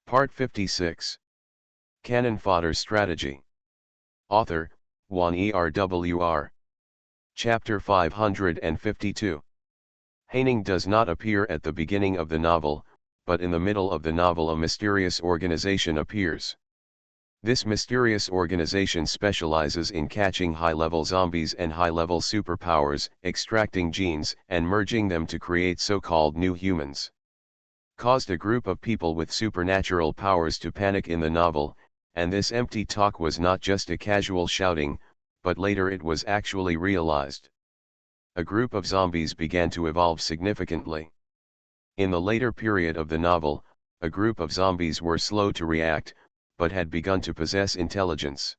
Part 56. Cannon Fodder Strategy. Author, Juan ERWR. Chapter 552. Haining does not appear at the beginning of the novel, but in the middle of the novel a mysterious organization appears. This mysterious organization specializes in catching high-level zombies and high-level superpowers, extracting genes, and merging them to create so-called new humans. Caused a group of people with supernatural powers to panic in the novel, and this empty talk was not just a casual shouting, but later it was actually realized. A group of zombies began to evolve significantly. In the later period of the novel, a group of zombies were slow to react, but had begun to possess intelligence.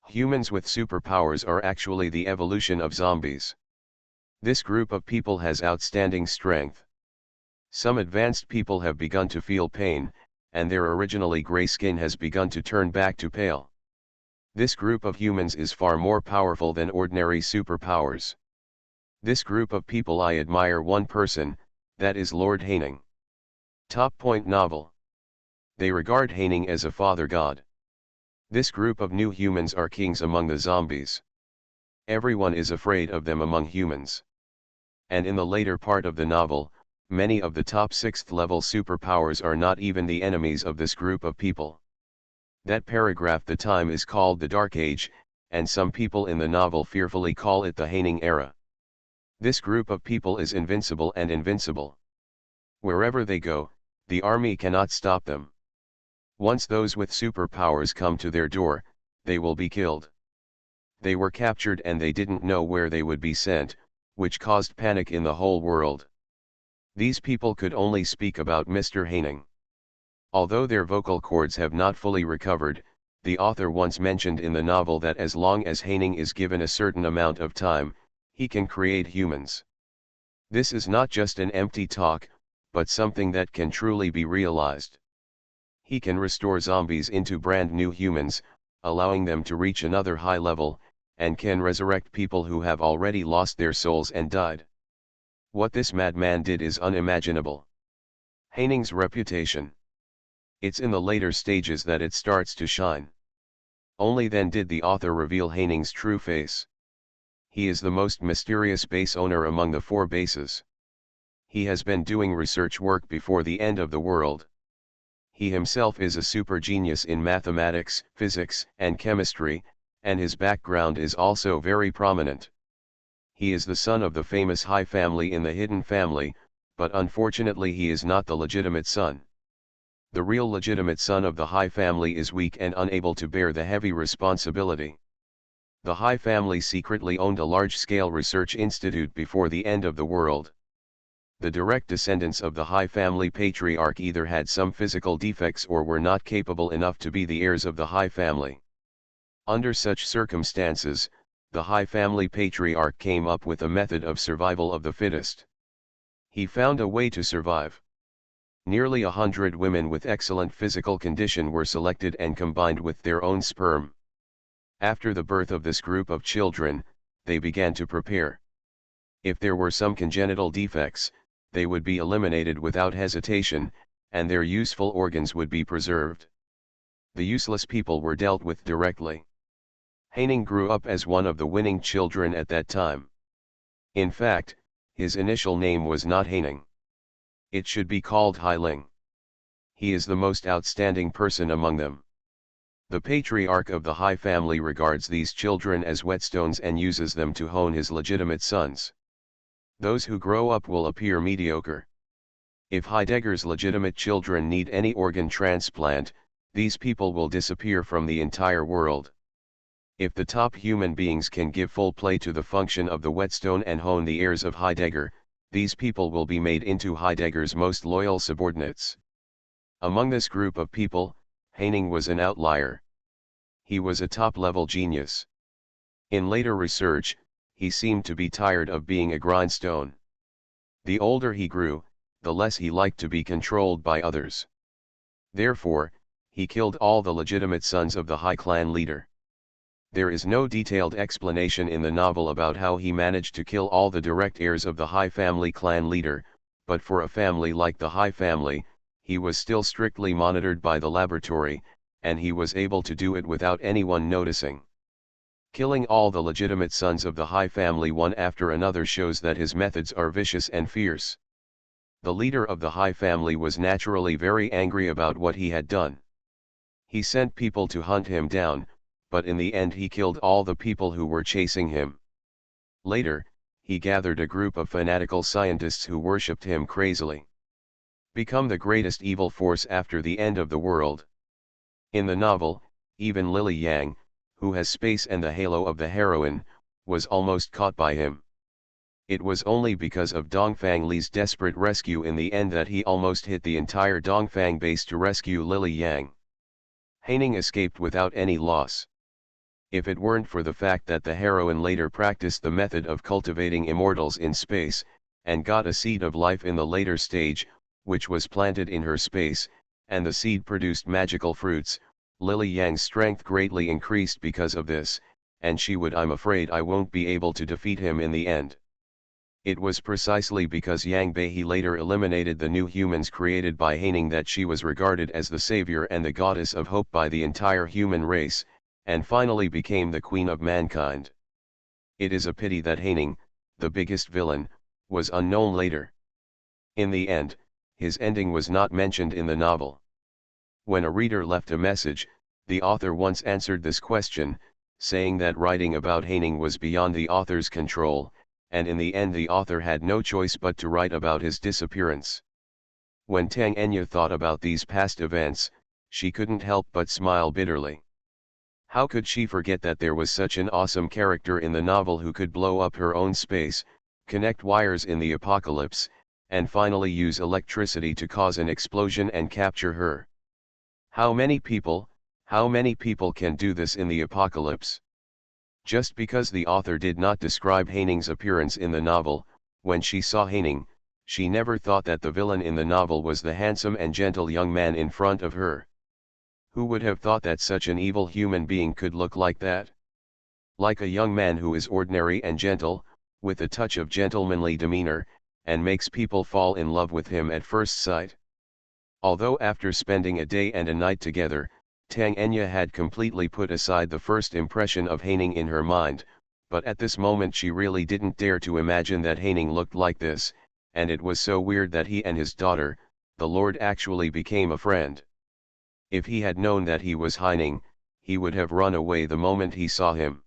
Humans with superpowers are actually the evolution of zombies. This group of people has outstanding strength. Some advanced people have begun to feel pain, and their originally gray skin has begun to turn back to pale. This group of humans is far more powerful than ordinary superpowers. This group of people I admire one person, that is Lord Haining. Top point novel. They regard Haining as a father god. This group of new humans are kings among the zombies. Everyone is afraid of them among humans. And in the later part of the novel, many of the top 6th level superpowers are not even the enemies of this group of people. That paragraph the time is called the Dark Age, and some people in the novel fearfully call it the Haining era. This group of people is invincible and invincible. Wherever they go, the army cannot stop them. Once those with superpowers come to their door, they will be killed. They were captured and they didn't know where they would be sent, which caused panic in the whole world. These people could only speak about Mr. Haining. Although their vocal cords have not fully recovered, the author once mentioned in the novel that as long as Haining is given a certain amount of time, he can create humans. This is not just an empty talk, but something that can truly be realized. He can restore zombies into brand new humans, allowing them to reach another high level, and can resurrect people who have already lost their souls and died. What this madman did is unimaginable. Haining's reputation. It's in the later stages that it starts to shine. Only then did the author reveal Haining's true face. He is the most mysterious base owner among the 4 bases. He has been doing research work before the end of the world. He himself is a super genius in mathematics, physics, and chemistry, and his background is also very prominent. He is the son of the famous High family in the Hidden Family, but unfortunately he is not the legitimate son. The real legitimate son of the High family is weak and unable to bear the heavy responsibility. The High family secretly owned a large-scale research institute before the end of the world. The direct descendants of the High family patriarch either had some physical defects or were not capable enough to be the heirs of the High family. Under such circumstances, the High family patriarch came up with a method of survival of the fittest. He found a way to survive. Nearly 100 women with excellent physical condition were selected and combined with their own sperm. After the birth of this group of children, they began to prepare. If there were some congenital defects, they would be eliminated without hesitation, and their useful organs would be preserved. The useless people were dealt with directly. Haining grew up as one of the winning children at that time. In fact, his initial name was not Haining. It should be called Hailing. He is the most outstanding person among them. The patriarch of the High family regards these children as whetstones and uses them to hone his legitimate sons. Those who grow up will appear mediocre. If Heidegger's legitimate children need any organ transplant, these people will disappear from the entire world. If the top human beings can give full play to the function of the whetstone and hone the heirs of Heidegger, these people will be made into Heidegger's most loyal subordinates. Among this group of people, Haining was an outlier. He was a top-level genius. In later research, he seemed to be tired of being a grindstone. The older he grew, the less he liked to be controlled by others. Therefore, he killed all the legitimate sons of the High clan leader. There is no detailed explanation in the novel about how he managed to kill all the direct heirs of the High family clan leader, but for a family like the High family, he was still strictly monitored by the laboratory, and he was able to do it without anyone noticing. Killing all the legitimate sons of the High family one after another shows that his methods are vicious and fierce. The leader of the High family was naturally very angry about what he had done. He sent people to hunt him down, but in the end he killed all the people who were chasing him. Later, he gathered a group of fanatical scientists who worshipped him crazily. Become the greatest evil force after the end of the world. In the novel, even Lily Yang, who has space and the halo of the heroine, was almost caught by him. It was only because of Dongfang Li's desperate rescue in the end that he almost hit the entire Dongfang base to rescue Lily Yang. Haining escaped without any loss. If it weren't for the fact that the heroine later practiced the method of cultivating immortals in space, and got a seed of life in the later stage, which was planted in her space, and the seed produced magical fruits, Lily Yang's strength greatly increased because of this, and she would I'm afraid I won't be able to defeat him in the end. It was precisely because Yang Bei later eliminated the new humans created by Haining that she was regarded as the savior and the goddess of hope by the entire human race, and finally became the queen of mankind. It is a pity that Haining, the biggest villain, was unknown later. In the end, his ending was not mentioned in the novel. When a reader left a message, the author once answered this question, saying that writing about Haining was beyond the author's control, and in the end the author had no choice but to write about his disappearance. When Tang Enya thought about these past events, she couldn't help but smile bitterly. How could she forget that there was such an awesome character in the novel who could blow up her own space, connect wires in the apocalypse, and finally use electricity to cause an explosion and capture her? How many people can do this in the apocalypse? Just because the author did not describe Haining's appearance in the novel, when she saw Haining, she never thought that the villain in the novel was the handsome and gentle young man in front of her. Who would have thought that such an evil human being could look like that? Like a young man who is ordinary and gentle, with a touch of gentlemanly demeanor, and makes people fall in love with him at first sight. Although after spending a day and a night together, Tang Enya had completely put aside the first impression of Haining in her mind, but at this moment she really didn't dare to imagine that Haining looked like this, and it was so weird that he and his daughter, the Lord, actually became a friend. If he had known that he was Haining, he would have run away the moment he saw him.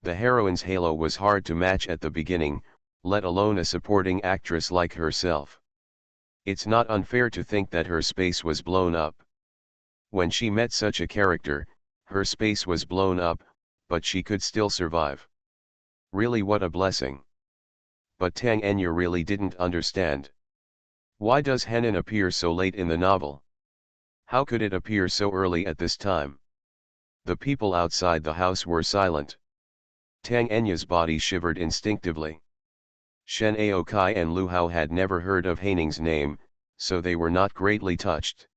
The heroine's halo was hard to match at the beginning, let alone a supporting actress like herself. It's not unfair to think that her space was blown up. When she met such a character, her space was blown up, but she could still survive. Really, what a blessing. But Tang Enya really didn't understand. Why does Henan appear so late in the novel? How could it appear so early at this time? The people outside the house were silent. Tang Enya's body shivered instinctively. Shen Aokai and Lu Hao had never heard of Haining's name, so they were not greatly touched.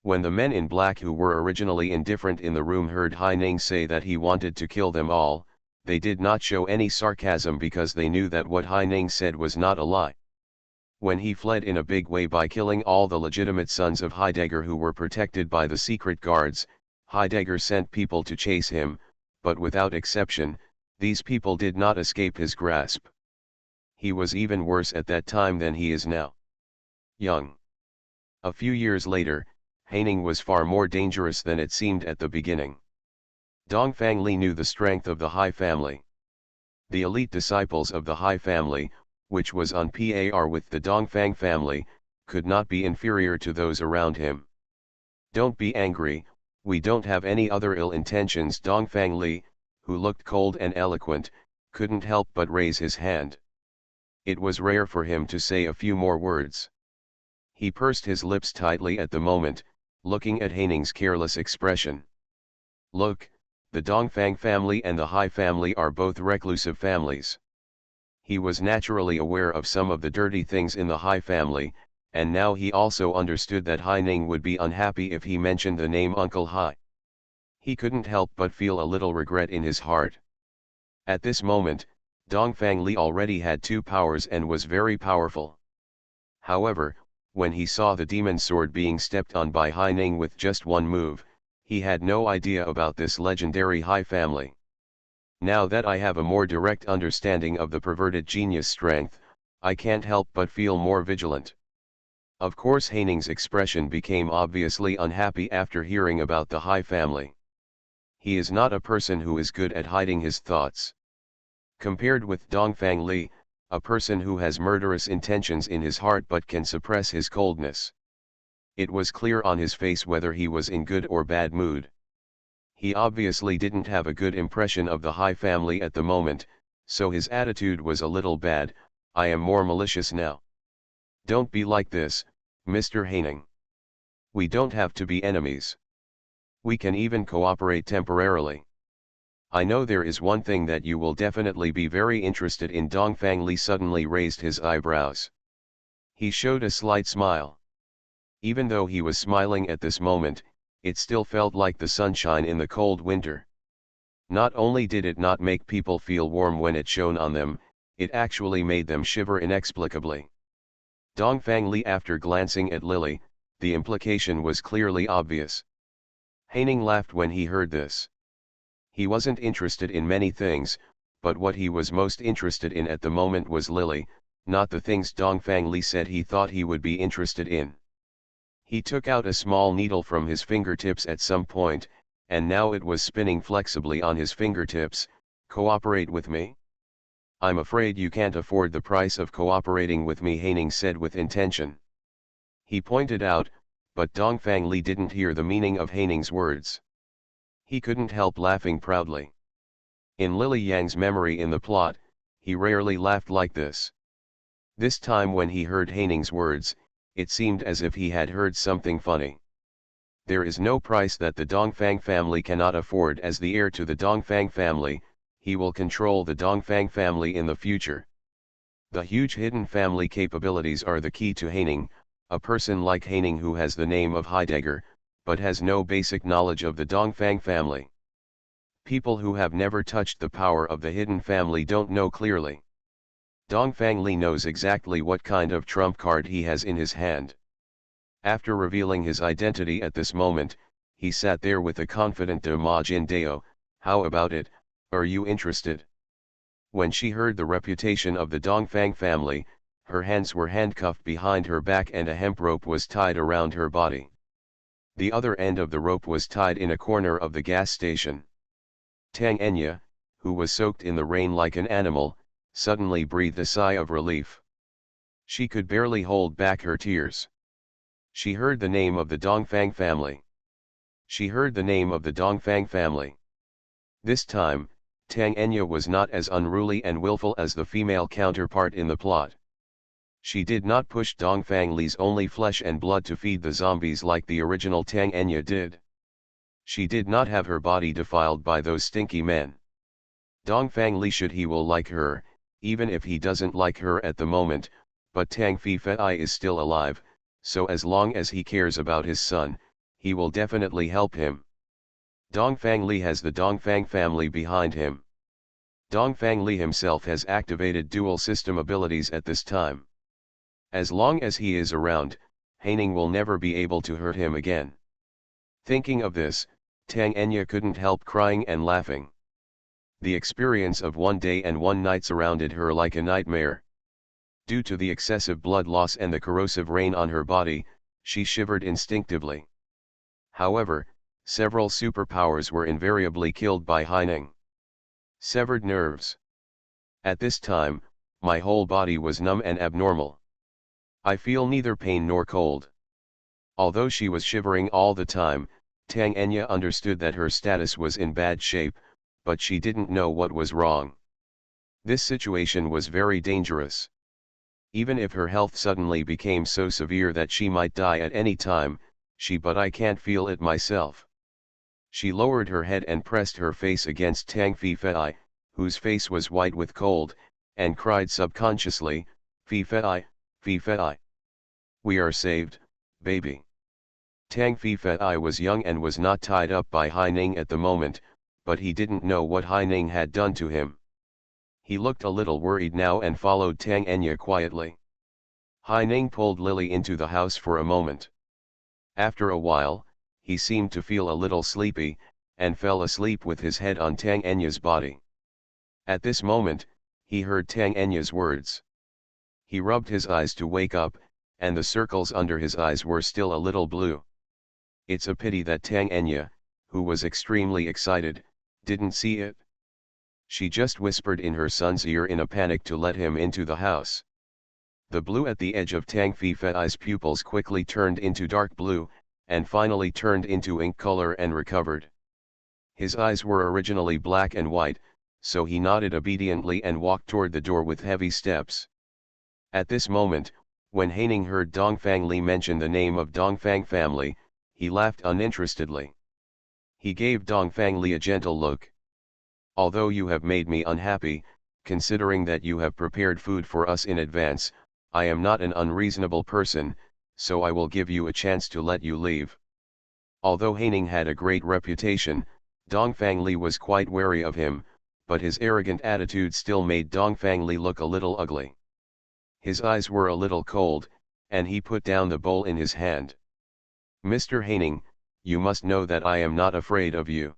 When the men in black who were originally indifferent in the room heard Haining say that he wanted to kill them all, they did not show any sarcasm because they knew that what Haining said was not a lie. When he fled in a big way by killing all the legitimate sons of Heidegger who were protected by the secret guards, Heidegger sent people to chase him, but without exception, these people did not escape his grasp. He was even worse at that time than he is now. Young. A few years later, Haining was far more dangerous than it seemed at the beginning. Dongfang Li knew the strength of the Hai family. The elite disciples of the Hai family, which was on par with the Dongfang family, could not be inferior to those around him. Don't be angry, we don't have any other ill intentions. Dongfang Li, who looked cold and eloquent, couldn't help but raise his hand. It was rare for him to say a few more words. He pursed his lips tightly at the moment, looking at Haining's careless expression. Look, the Dongfang family and the Hai family are both reclusive families. He was naturally aware of some of the dirty things in the Hai family, and now he also understood that Haining would be unhappy if he mentioned the name Uncle Hai. He couldn't help but feel a little regret in his heart. At this moment, Dongfang Li already had 2 powers and was very powerful. However, When he saw the demon sword being stepped on by Hai Ning with just one move, he had no idea about this legendary Hai family. Now that I have a more direct understanding of the perverted genius strength, I can't help but feel more vigilant. Of course Hai Ning's expression became obviously unhappy after hearing about the Hai family. He is not a person who is good at hiding his thoughts. Compared with Dongfang Li, a person who has murderous intentions in his heart but can suppress his coldness. It was clear on his face whether he was in good or bad mood. He obviously didn't have a good impression of the Hai family at the moment, so his attitude was a little bad. I am more malicious now. Don't be like this, Mr. Hai Ning. We don't have to be enemies. We can even cooperate temporarily. I know there is one thing that you will definitely be very interested in. Dongfang Li suddenly raised his eyebrows. He showed a slight smile. Even though he was smiling at this moment, it still felt like the sunshine in the cold winter. Not only did it not make people feel warm when it shone on them, it actually made them shiver inexplicably. Dongfang Li, after glancing at Lily, the implication was clearly obvious. Hai Ning laughed when he heard this. He wasn't interested in many things, but what he was most interested in at the moment was Lily, not the things Dongfang Li said he thought he would be interested in. He took out a small needle from his fingertips at some point, and now it was spinning flexibly on his fingertips. Cooperate with me? I'm afraid you can't afford the price of cooperating with me, Hai Ning said with intention. He pointed out, but Dongfang Li didn't hear the meaning of Hai Ning's words. He couldn't help laughing proudly. In Lily Yang's memory in the plot, he rarely laughed like this. This time when he heard Hai Ning's words, it seemed as if he had heard something funny. There is no price that the Dongfang family cannot afford. As the heir to the Dongfang family, he will control the Dongfang family in the future. The huge hidden family capabilities are the key to Hai Ning. A person like Hai Ning who has the name of Heidegger, but has no basic knowledge of the Dongfang family. People who have never touched the power of the hidden family don't know clearly. Dongfang Li knows exactly what kind of trump card he has in his hand. After revealing his identity at this moment, he sat there with a confident "De Ma Jin Deo, how about it, are you interested?" When she heard the reputation of the Dongfang family, her hands were handcuffed behind her back and a hemp rope was tied around her body. The other end of the rope was tied in a corner of the gas station. Tang Enya, who was soaked in the rain like an animal, suddenly breathed a sigh of relief. She could barely hold back her tears. She heard the name of the Dongfang family. She heard the name of the Dongfang family. This time, Tang Enya was not as unruly and willful as the female counterpart in the plot. She did not push Dongfang Li's only flesh and blood to feed the zombies like the original Tang Enya did. She did not have her body defiled by those stinky men. Dongfang Li should he will like her, even if he doesn't like her at the moment, but Tang Fei is still alive, so as long as he cares about his son, he will definitely help him. Dongfang Li has the Dongfang family behind him. Dongfang Li himself has activated dual system abilities at this time. As long as he is around, Hai Ning will never be able to hurt him again. Thinking of this, Tang Enya couldn't help crying and laughing. The experience of one day and one night surrounded her like a nightmare. Due to the excessive blood loss and the corrosive rain on her body, she shivered instinctively. However, several superpowers were invariably killed by Hai Ning. Severed nerves. At this time, my whole body was numb and abnormal. I feel neither pain nor cold. Although she was shivering all the time, Tang Enya understood that her status was in bad shape, but she didn't know what was wrong. This situation was very dangerous. Even if her health suddenly became so severe that she might die at any time, but I can't feel it myself. She lowered her head and pressed her face against Tang Fei, whose face was white with cold, and cried subconsciously, Fei, Fei. We are saved, baby. Tang Fei was young and was not tied up by Hai Ning at the moment, but he didn't know what Hai Ning had done to him. He looked a little worried now and followed Tang Enya quietly. Ning pulled Lily into the house for a moment. After a while, he seemed to feel a little sleepy, and fell asleep with his head on Tang Enya's body. At this moment, he heard Tang Enya's words. He rubbed his eyes to wake up, and the circles under his eyes were still a little blue. It's a pity that Tang Enya, who was extremely excited, didn't see it. She just whispered in her son's ear in a panic to let him into the house. The blue at the edge of Tang Fei's pupils quickly turned into dark blue, and finally turned into ink color and recovered. His eyes were originally black and white, so he nodded obediently and walked toward the door with heavy steps. At this moment, when Haining heard Dongfang Li mention the name of Dongfang family, he laughed uninterestedly. He gave Dongfang Li a gentle look. Although you have made me unhappy, considering that you have prepared food for us in advance, I am not an unreasonable person, so I will give you a chance to let you leave. Although Haining had a great reputation, Dongfang Li was quite wary of him, but his arrogant attitude still made Dongfang Li look a little ugly. His eyes were a little cold, and he put down the bowl in his hand. Mr. Haining, you must know that I am not afraid of you.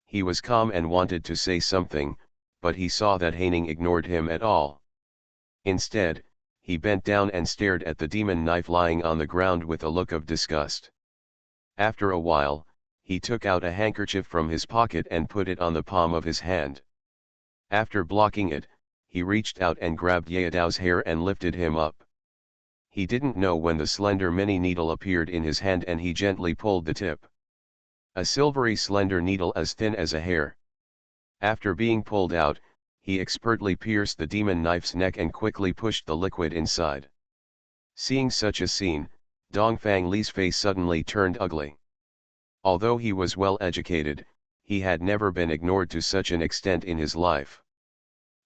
He was calm and wanted to say something, but he saw that Haining ignored him at all. Instead, he bent down and stared at the demon knife lying on the ground with a look of disgust. After a while, he took out a handkerchief from his pocket and put it on the palm of his hand. After blocking it, he reached out and grabbed Yaodao's hair and lifted him up. He didn't know when the slender mini needle appeared in his hand and he gently pulled the tip. A silvery slender needle as thin as a hair. After being pulled out, he expertly pierced the demon knife's neck and quickly pushed the liquid inside. Seeing such a scene, Dongfang Li's face suddenly turned ugly. Although he was well educated, he had never been ignored to such an extent in his life.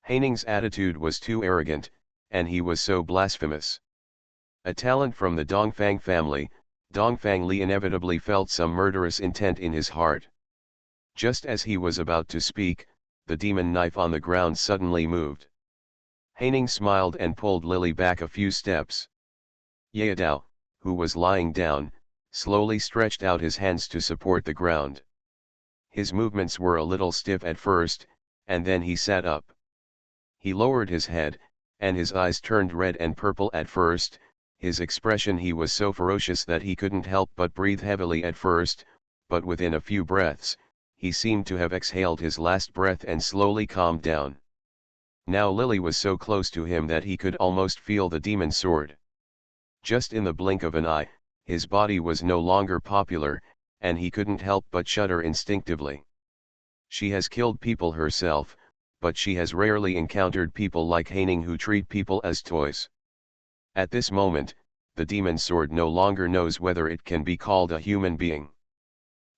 Haining's attitude was too arrogant, and he was so blasphemous. A talent from the Dongfang family, Dongfang Li inevitably felt some murderous intent in his heart. Just as he was about to speak, the demon knife on the ground suddenly moved. Haining smiled and pulled Lily back a few steps. Yaodao, who was lying down, slowly stretched out his hands to support the ground. His movements were a little stiff at first, and then he sat up. He lowered his head, and his eyes turned red and purple at first. His expression he was so ferocious that he couldn't help but breathe heavily at first, but within a few breaths, he seemed to have exhaled his last breath and slowly calmed down. Now Lily was so close to him that he could almost feel the demon sword. Just in the blink of an eye, his body was no longer popular, and he couldn't help but shudder instinctively. She has killed people herself, but she has rarely encountered people like Haining who treat people as toys. At this moment, the demon sword no longer knows whether it can be called a human being.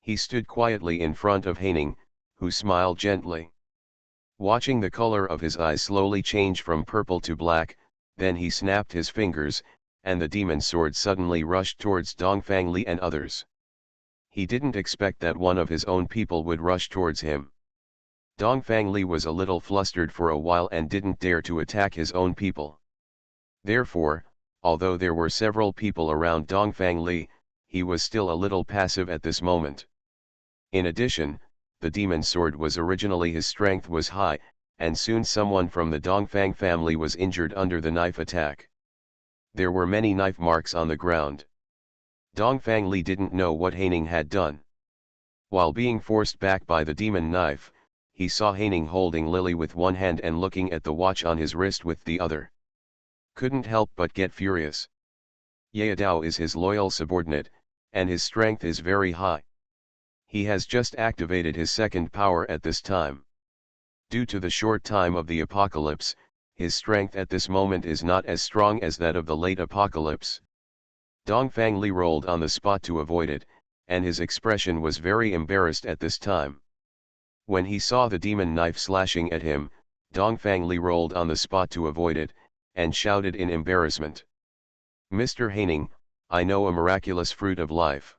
He stood quietly in front of Haining, who smiled gently. Watching the color of his eyes slowly change from purple to black, then he snapped his fingers, and the demon sword suddenly rushed towards Dongfang Li and others. He didn't expect that one of his own people would rush towards him. Dongfang Li was a little flustered for a while and didn't dare to attack his own people. Therefore, although there were several people around Dongfang Li, he was still a little passive at this moment. In addition, the demon sword was originally his strength was high, and soon someone from the Dongfang family was injured under the knife attack. There were many knife marks on the ground. Dongfang Li didn't know what Haining had done. While being forced back by the demon knife, he saw Haining holding Lily with one hand and looking at the watch on his wrist with the other. Couldn't help but get furious. Yaodao is his loyal subordinate, and his strength is very high. He has just activated his second power at this time. Due to the short time of the apocalypse, his strength at this moment is not as strong as that of the late apocalypse. Dongfang Li rolled on the spot to avoid it, and his expression was very embarrassed at this time. When he saw the demon knife slashing at him, Dongfang Li rolled on the spot to avoid it, and shouted in embarrassment. Mr. Haining, I know a miraculous fruit of life.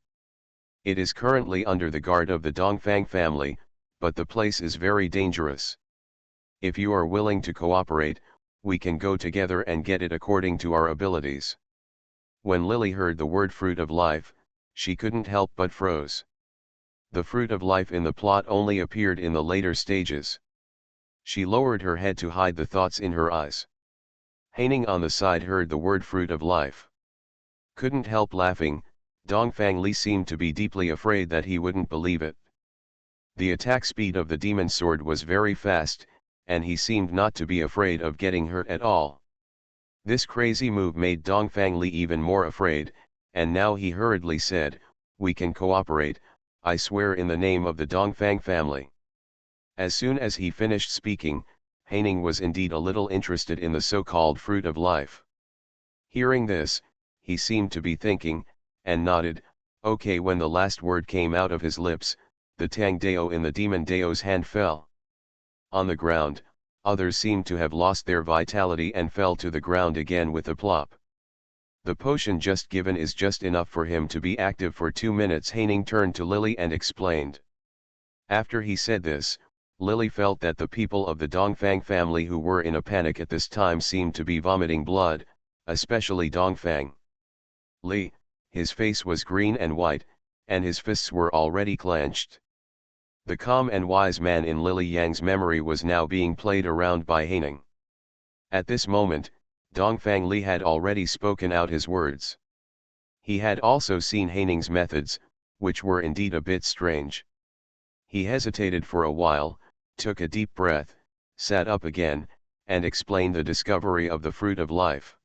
It is currently under the guard of the Dongfang family, but the place is very dangerous. If you are willing to cooperate, we can go together and get it according to our abilities. When Lily heard the word fruit of life, she couldn't help but froze. The fruit of life in the plot only appeared in the later stages. She lowered her head to hide the thoughts in her eyes. Haining on the side heard the word fruit of life. Couldn't help laughing. Dongfang Li seemed to be deeply afraid that he wouldn't believe it. The attack speed of the demon sword was very fast, and he seemed not to be afraid of getting hurt at all. This crazy move made Dongfang Li even more afraid, and now he hurriedly said, "We can cooperate, I swear in the name of the Dongfang family." As soon as he finished speaking, Haining was indeed a little interested in the so-called fruit of life. Hearing this, he seemed to be thinking, and nodded, okay. When the last word came out of his lips, the Tang Dao in the demon Dao's hand fell. On the ground, others seemed to have lost their vitality and fell to the ground again with a plop. The potion just given is just enough for him to be active for 2 minutes. Haining turned to Lily and explained. After he said this, Lily felt that the people of the Dongfang family who were in a panic at this time seemed to be vomiting blood, especially Dongfang Li. His face was green and white, and his fists were already clenched. The calm and wise man in Lily Yang's memory was now being played around by Haining. At this moment, Dongfang Li had already spoken out his words. He had also seen Haining's methods, which were indeed a bit strange. He hesitated for a while, took a deep breath, sat up again, and explained the discovery of the fruit of life.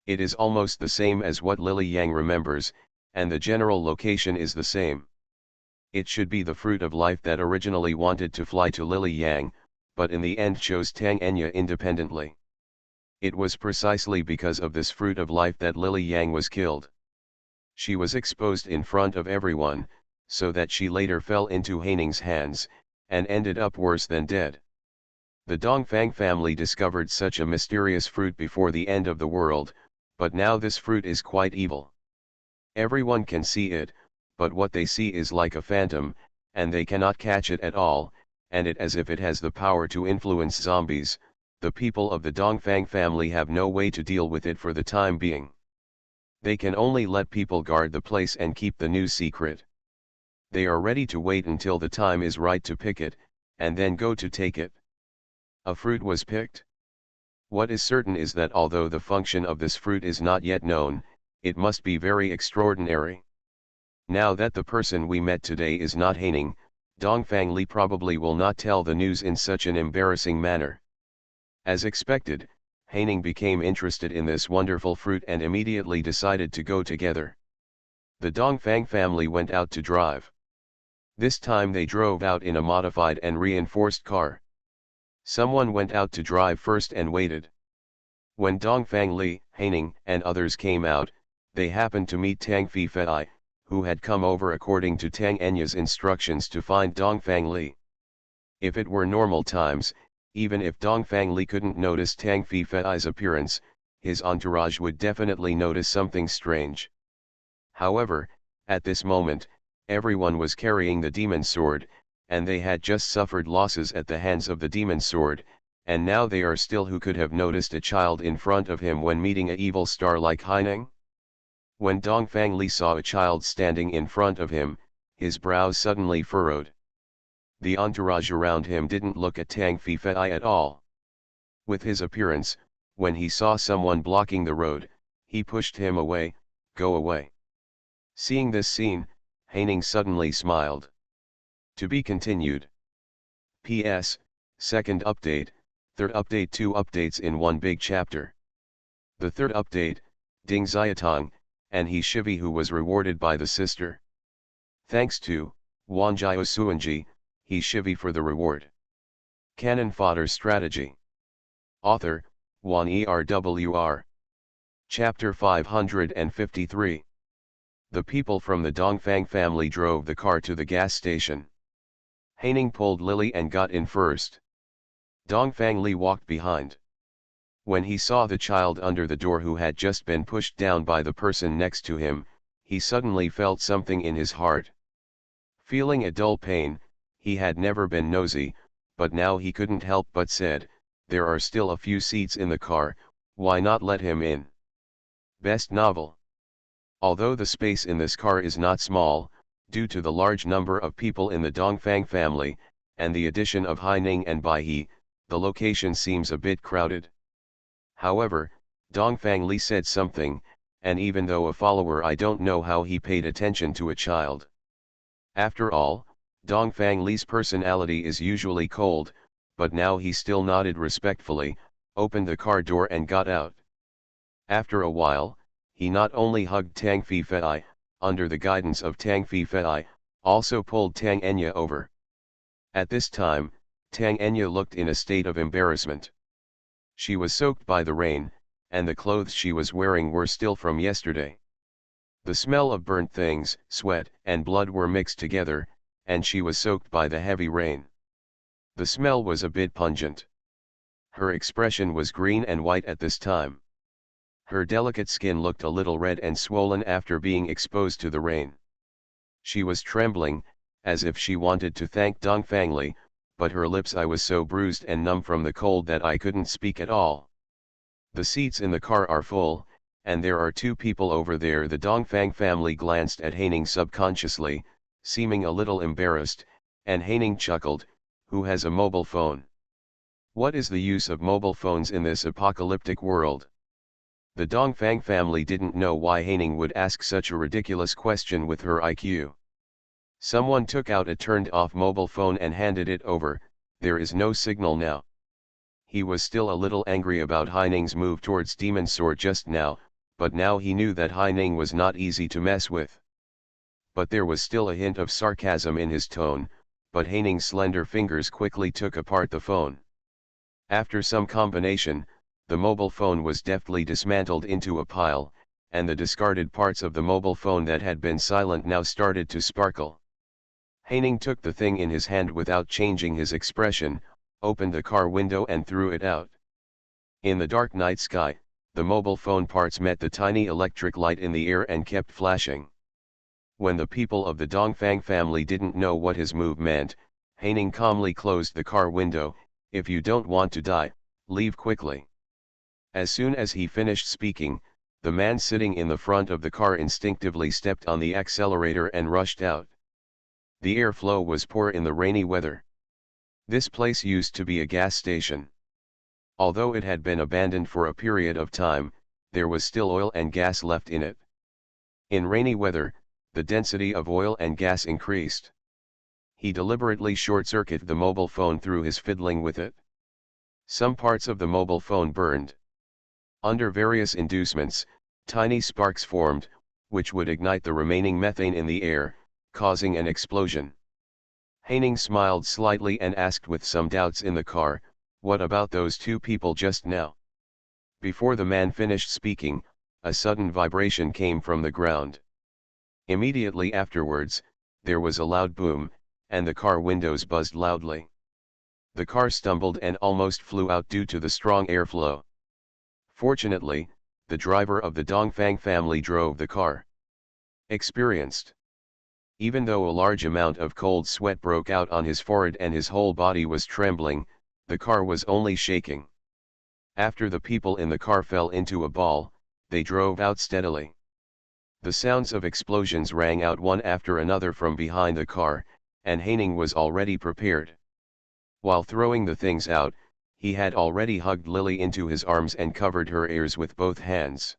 It is almost the same as what Lily Yang remembers, and the general location is the same. It should be the fruit of life that originally wanted to fly to Lily Yang, but in the end chose Tang Enya independently. It was precisely because of this fruit of life that Lily Yang was killed. She was exposed in front of everyone, so that she later fell into Haining's hands, and ended up worse than dead. The Dongfang family discovered such a mysterious fruit before the end of the world, but now this fruit is quite evil. Everyone can see it, but what they see is like a phantom, and they cannot catch it at all, and it as if it has the power to influence zombies. The people of the Dongfang family have no way to deal with it for the time being. They can only let people guard the place and keep the news secret. They are ready to wait until the time is right to pick it, and then go to take it. A fruit was picked. What is certain is that although the function of this fruit is not yet known, it must be very extraordinary. Now that the person we met today is not Haining, Dongfang Li probably will not tell the news in such an embarrassing manner. As expected, Haining became interested in this wonderful fruit and immediately decided to go together. The Dongfang family went out to drive. This time they drove out in a modified and reinforced car. Someone went out to drive first and waited. When Dongfang Li, Haining, and others came out, they happened to meet Tang Fifei, who had come over according to Tang Enya's instructions to find Dongfang Li. If it were normal times, even if Dongfang Li couldn't notice Tang Fifei's appearance, his entourage would definitely notice something strange. However, at this moment, everyone was carrying the demon sword, and they had just suffered losses at the hands of the demon sword, and now they are still. Who could have noticed a child in front of him when meeting a evil star like Haining? When Dongfang Li saw a child standing in front of him, his brows suddenly furrowed. The entourage around him didn't look at Tang Fifei at all. With his appearance, when he saw someone blocking the road, he pushed him away. Go away. Seeing this scene, Haining suddenly smiled. To be continued. P.S. Second update, third update, 2 updates in one big chapter. The third update, Ding Xiatong, and he Shivi who was rewarded by the sister. Thanks to Wanjiao Suanji, he Shivi for the reward. Canon Fodder Strategy. Author, Wan ERWR. Chapter 553. The people from the Dongfang family drove the car to the gas station. Haining pulled Lily and got in first. Dongfang Li walked behind. When he saw the child under the door who had just been pushed down by the person next to him, he suddenly felt something in his heart. Feeling a dull pain, he had never been nosy, but now he couldn't help but said, there are still a few seats in the car, why not let him in? Best novel. Although the space in this car is not small, due to the large number of people in the Dongfang family, and the addition of Haining and Baihe, the location seems a bit crowded. However, Dongfang Li said something, and even though a follower, I don't know how he paid attention to a child. After all, Dongfang Li's personality is usually cold, but now he still nodded respectfully, opened the car door and got out. After a while, he not only hugged Tang Fei, under the guidance of Tang Fei, also pulled Tang Enya over. At this time, Tang Enya looked in a state of embarrassment. She was soaked by the rain, and the clothes she was wearing were still from yesterday. The smell of burnt things, sweat, and blood were mixed together, and she was soaked by the heavy rain. The smell was a bit pungent. Her expression was green and white at this time. Her delicate skin looked a little red and swollen after being exposed to the rain. She was trembling, as if she wanted to thank Dongfang Li, but her lips I was so bruised and numb from the cold that I couldn't speak at all. The seats in the car are full, and there are two people over there. The Dongfang family glanced at Haining subconsciously, seeming a little embarrassed, and Haining chuckled, who has a mobile phone? What is the use of mobile phones in this apocalyptic world? The Dongfang family didn't know why Haining would ask such a ridiculous question with her IQ. Someone took out a turned-off mobile phone and handed it over. There is no signal now. He was still a little angry about Haining's move towards Demon Sword just now, but now he knew that Haining was not easy to mess with. But there was still a hint of sarcasm in his tone, but Haining's slender fingers quickly took apart the phone. After some combination, the mobile phone was deftly dismantled into a pile, and the discarded parts of the mobile phone that had been silent now started to sparkle. Haining took the thing in his hand without changing his expression, opened the car window and threw it out. In the dark night sky, the mobile phone parts met the tiny electric light in the air and kept flashing. When the people of the Dongfang family didn't know what his move meant, Haining calmly closed the car window. If you don't want to die, leave quickly. As soon as he finished speaking, the man sitting in the front of the car instinctively stepped on the accelerator and rushed out. The airflow was poor in the rainy weather. This place used to be a gas station. Although it had been abandoned for a period of time, there was still oil and gas left in it. In rainy weather, the density of oil and gas increased. He deliberately short-circuited the mobile phone through his fiddling with it. Some parts of the mobile phone burned. Under various inducements, tiny sparks formed, which would ignite the remaining methane in the air, causing an explosion. Haining smiled slightly and asked with some doubts in the car, "What about those two people just now?" Before the man finished speaking, a sudden vibration came from the ground. Immediately afterwards, there was a loud boom, and the car windows buzzed loudly. The car stumbled and almost flew out due to the strong airflow. Fortunately, the driver of the Dongfang family drove the car. Experienced. Even though a large amount of cold sweat broke out on his forehead and his whole body was trembling, the car was only shaking. After the people in the car fell into a ball, they drove out steadily. The sounds of explosions rang out one after another from behind the car, and Haining was already prepared. While throwing the things out, he had already hugged Lily into his arms and covered her ears with both hands.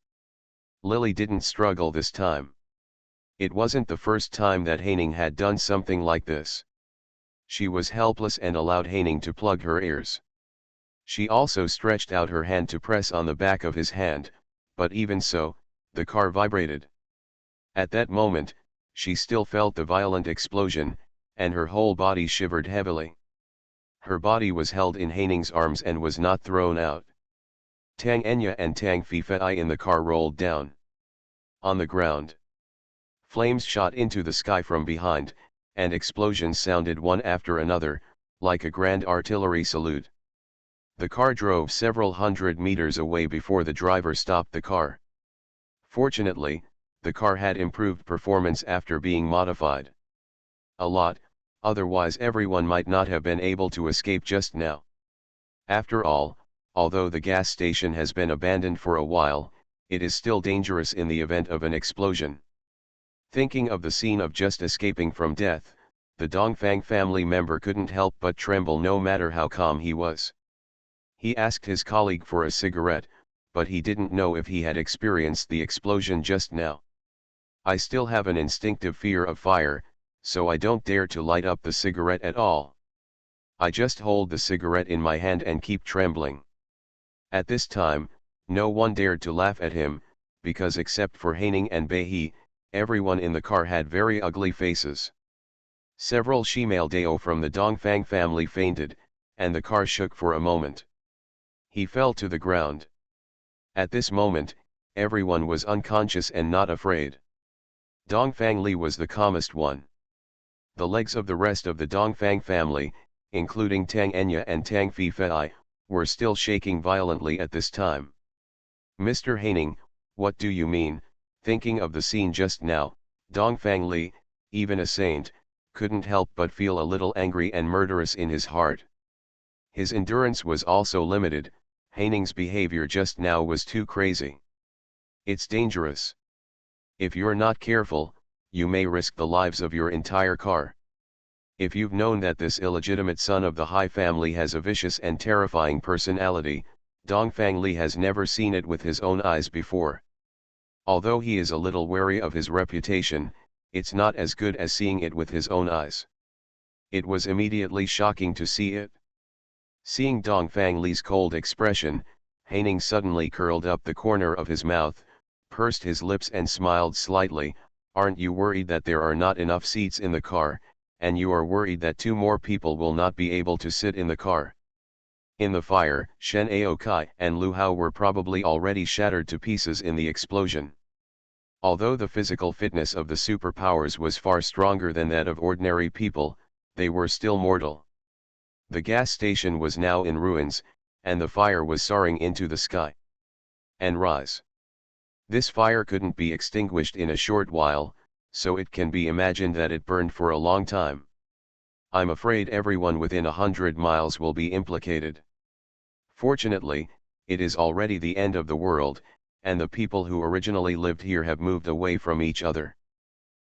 Lily didn't struggle this time. It wasn't the first time that Haining had done something like this. She was helpless and allowed Haining to plug her ears. She also stretched out her hand to press on the back of his hand, but even so, the car vibrated. At that moment, she still felt the violent explosion, and her whole body shivered heavily. Her body was held in Haining's arms and was not thrown out. Tang Enya and Tang Fei in the car rolled down. On the ground, flames shot into the sky from behind, and explosions sounded one after another, like a grand artillery salute. The car drove several hundred meters away before the driver stopped the car. Fortunately, the car had improved performance after being modified. A lot, otherwise everyone might not have been able to escape just now. After all, although the gas station has been abandoned for a while, it is still dangerous in the event of an explosion. Thinking of the scene of just escaping from death, the Dongfang family member couldn't help but tremble no matter how calm he was. He asked his colleague for a cigarette, but he didn't know if he had experienced the explosion just now. I still have an instinctive fear of fire, so I don't dare to light up the cigarette at all. I just hold the cigarette in my hand and keep trembling. At this time, no one dared to laugh at him, because except for Haining and Beihee, everyone in the car had very ugly faces. Several Shimail Dao from the Dongfang family fainted, and the car shook for a moment. He fell to the ground. At this moment, everyone was unconscious and not afraid. Dongfang Li was the calmest one. The legs of the rest of the Dongfang family, including Tang Enya and Tang Fifei, were still shaking violently at this time. "Mr. Haining, what do you mean?" Thinking of the scene just now, Dongfang Li, even a saint, couldn't help but feel a little angry and murderous in his heart. His endurance was also limited. Haining's behavior just now was too crazy. It's dangerous. If you're not careful, you may risk the lives of your entire car. If you've known that this illegitimate son of the Hai family has a vicious and terrifying personality, Dongfang Li has never seen it with his own eyes before. Although he is a little wary of his reputation, it's not as good as seeing it with his own eyes. It was immediately shocking to see it. Seeing Dongfang Li's cold expression, Haining suddenly curled up the corner of his mouth, pursed his lips and smiled slightly. "Aren't you worried that there are not enough seats in the car, and you are worried that 2 more people will not be able to sit in the car?" In the fire, Shen Aokai and Lu Hao were probably already shattered to pieces in the explosion. Although the physical fitness of the superpowers was far stronger than that of ordinary people, they were still mortal. The gas station was now in ruins, and the fire was soaring into the sky. And rise. This fire couldn't be extinguished in a short while, so it can be imagined that it burned for a long time. I'm afraid everyone within 100 miles will be implicated. Fortunately, it is already the end of the world, and the people who originally lived here have moved away from each other.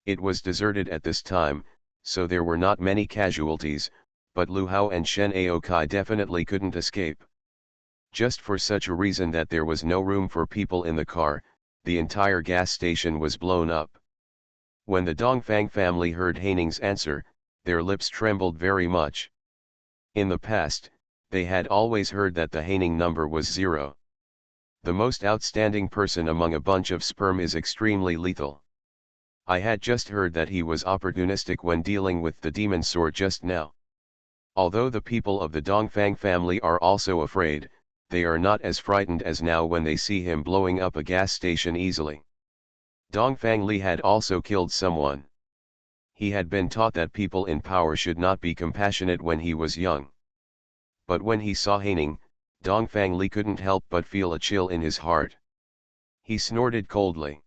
It was deserted at this time, so there were not many casualties, but Lu Hao and Shen Aokai definitely couldn't escape. Just for such a reason that there was no room for people in the car, the entire gas station was blown up. When the Dongfang family heard Haining's answer, their lips trembled very much. In the past, they had always heard that the Haining number was 0. The most outstanding person among a bunch of sperm is extremely lethal. I had just heard that he was opportunistic when dealing with the demon sword just now. Although the people of the Dongfang family are also afraid, they are not as frightened as now when they see him blowing up a gas station easily. Dongfang Li had also killed someone. He had been taught that people in power should not be compassionate when he was young. But when he saw Haining, Dongfang Li couldn't help but feel a chill in his heart. He snorted coldly,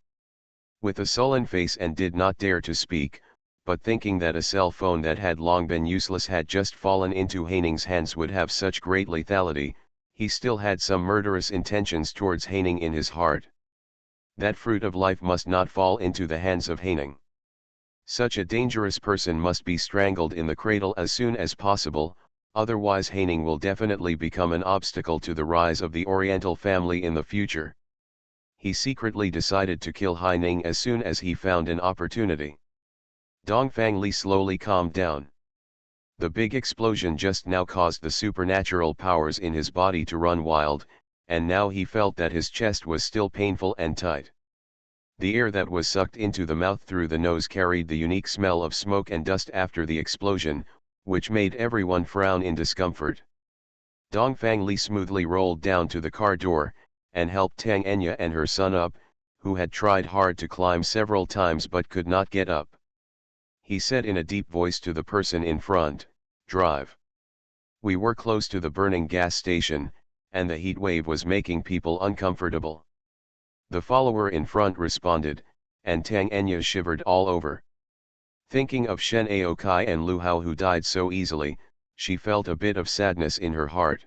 with a sullen face, and did not dare to speak, but thinking that a cell phone that had long been useless had just fallen into Haining's hands would have such great lethality, he still had some murderous intentions towards Haining in his heart. That fruit of life must not fall into the hands of Haining. Such a dangerous person must be strangled in the cradle as soon as possible, otherwise Haining will definitely become an obstacle to the rise of the Oriental family in the future. He secretly decided to kill Haining as soon as he found an opportunity. Dongfang Li slowly calmed down. The big explosion just now caused the supernatural powers in his body to run wild, and now he felt that his chest was still painful and tight. The air that was sucked into the mouth through the nose carried the unique smell of smoke and dust after the explosion, which made everyone frown in discomfort. Dongfang Li smoothly rolled down to the car door, and helped Tang Enya and her son up, who had tried hard to climb several times but could not get up. He said in a deep voice to the person in front, "Drive." We were close to the burning gas station, and the heat wave was making people uncomfortable. The follower in front responded, and Tang Enya shivered all over. Thinking of Shen Aokai and Lu Hao who died so easily, she felt a bit of sadness in her heart.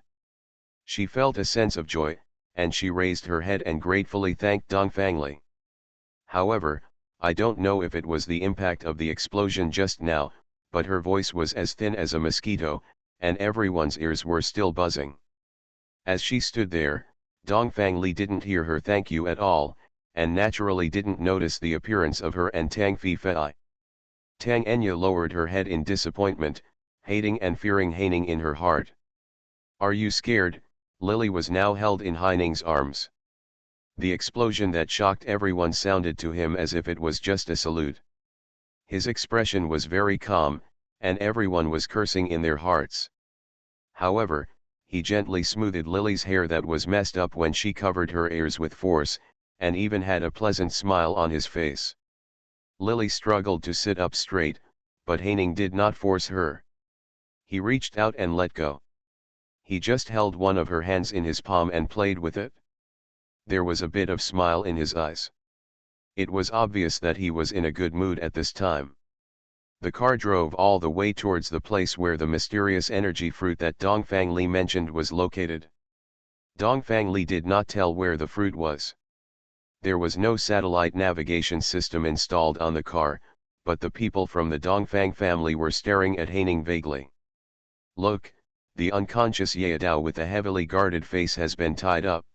She felt a sense of joy, and she raised her head and gratefully thanked Dongfang Li. However, I don't know if it was the impact of the explosion just now, but her voice was as thin as a mosquito, and everyone's ears were still buzzing. As she stood there, Dongfang Li didn't hear her thank you at all, and naturally didn't notice the appearance of her and Tang Fei. Tang Enya lowered her head in disappointment, hating and fearing Haining in her heart. Are you scared? Lily was now held in Haining's arms. The explosion that shocked everyone sounded to him as if it was just a salute. His expression was very calm, and everyone was cursing in their hearts. However, he gently smoothed Lily's hair that was messed up when she covered her ears with force, and even had a pleasant smile on his face. Lily struggled to sit up straight, but Haining did not force her. He reached out and let go. He just held one of her hands in his palm and played with it. There was a bit of smile in his eyes. It was obvious that he was in a good mood at this time. The car drove all the way towards the place where the mysterious energy fruit that Dongfang Li mentioned was located. Dongfang Li did not tell where the fruit was. There was no satellite navigation system installed on the car, but the people from the Dongfang family were staring at Haining vaguely. Look, the unconscious Yadao with a heavily guarded face has been tied up.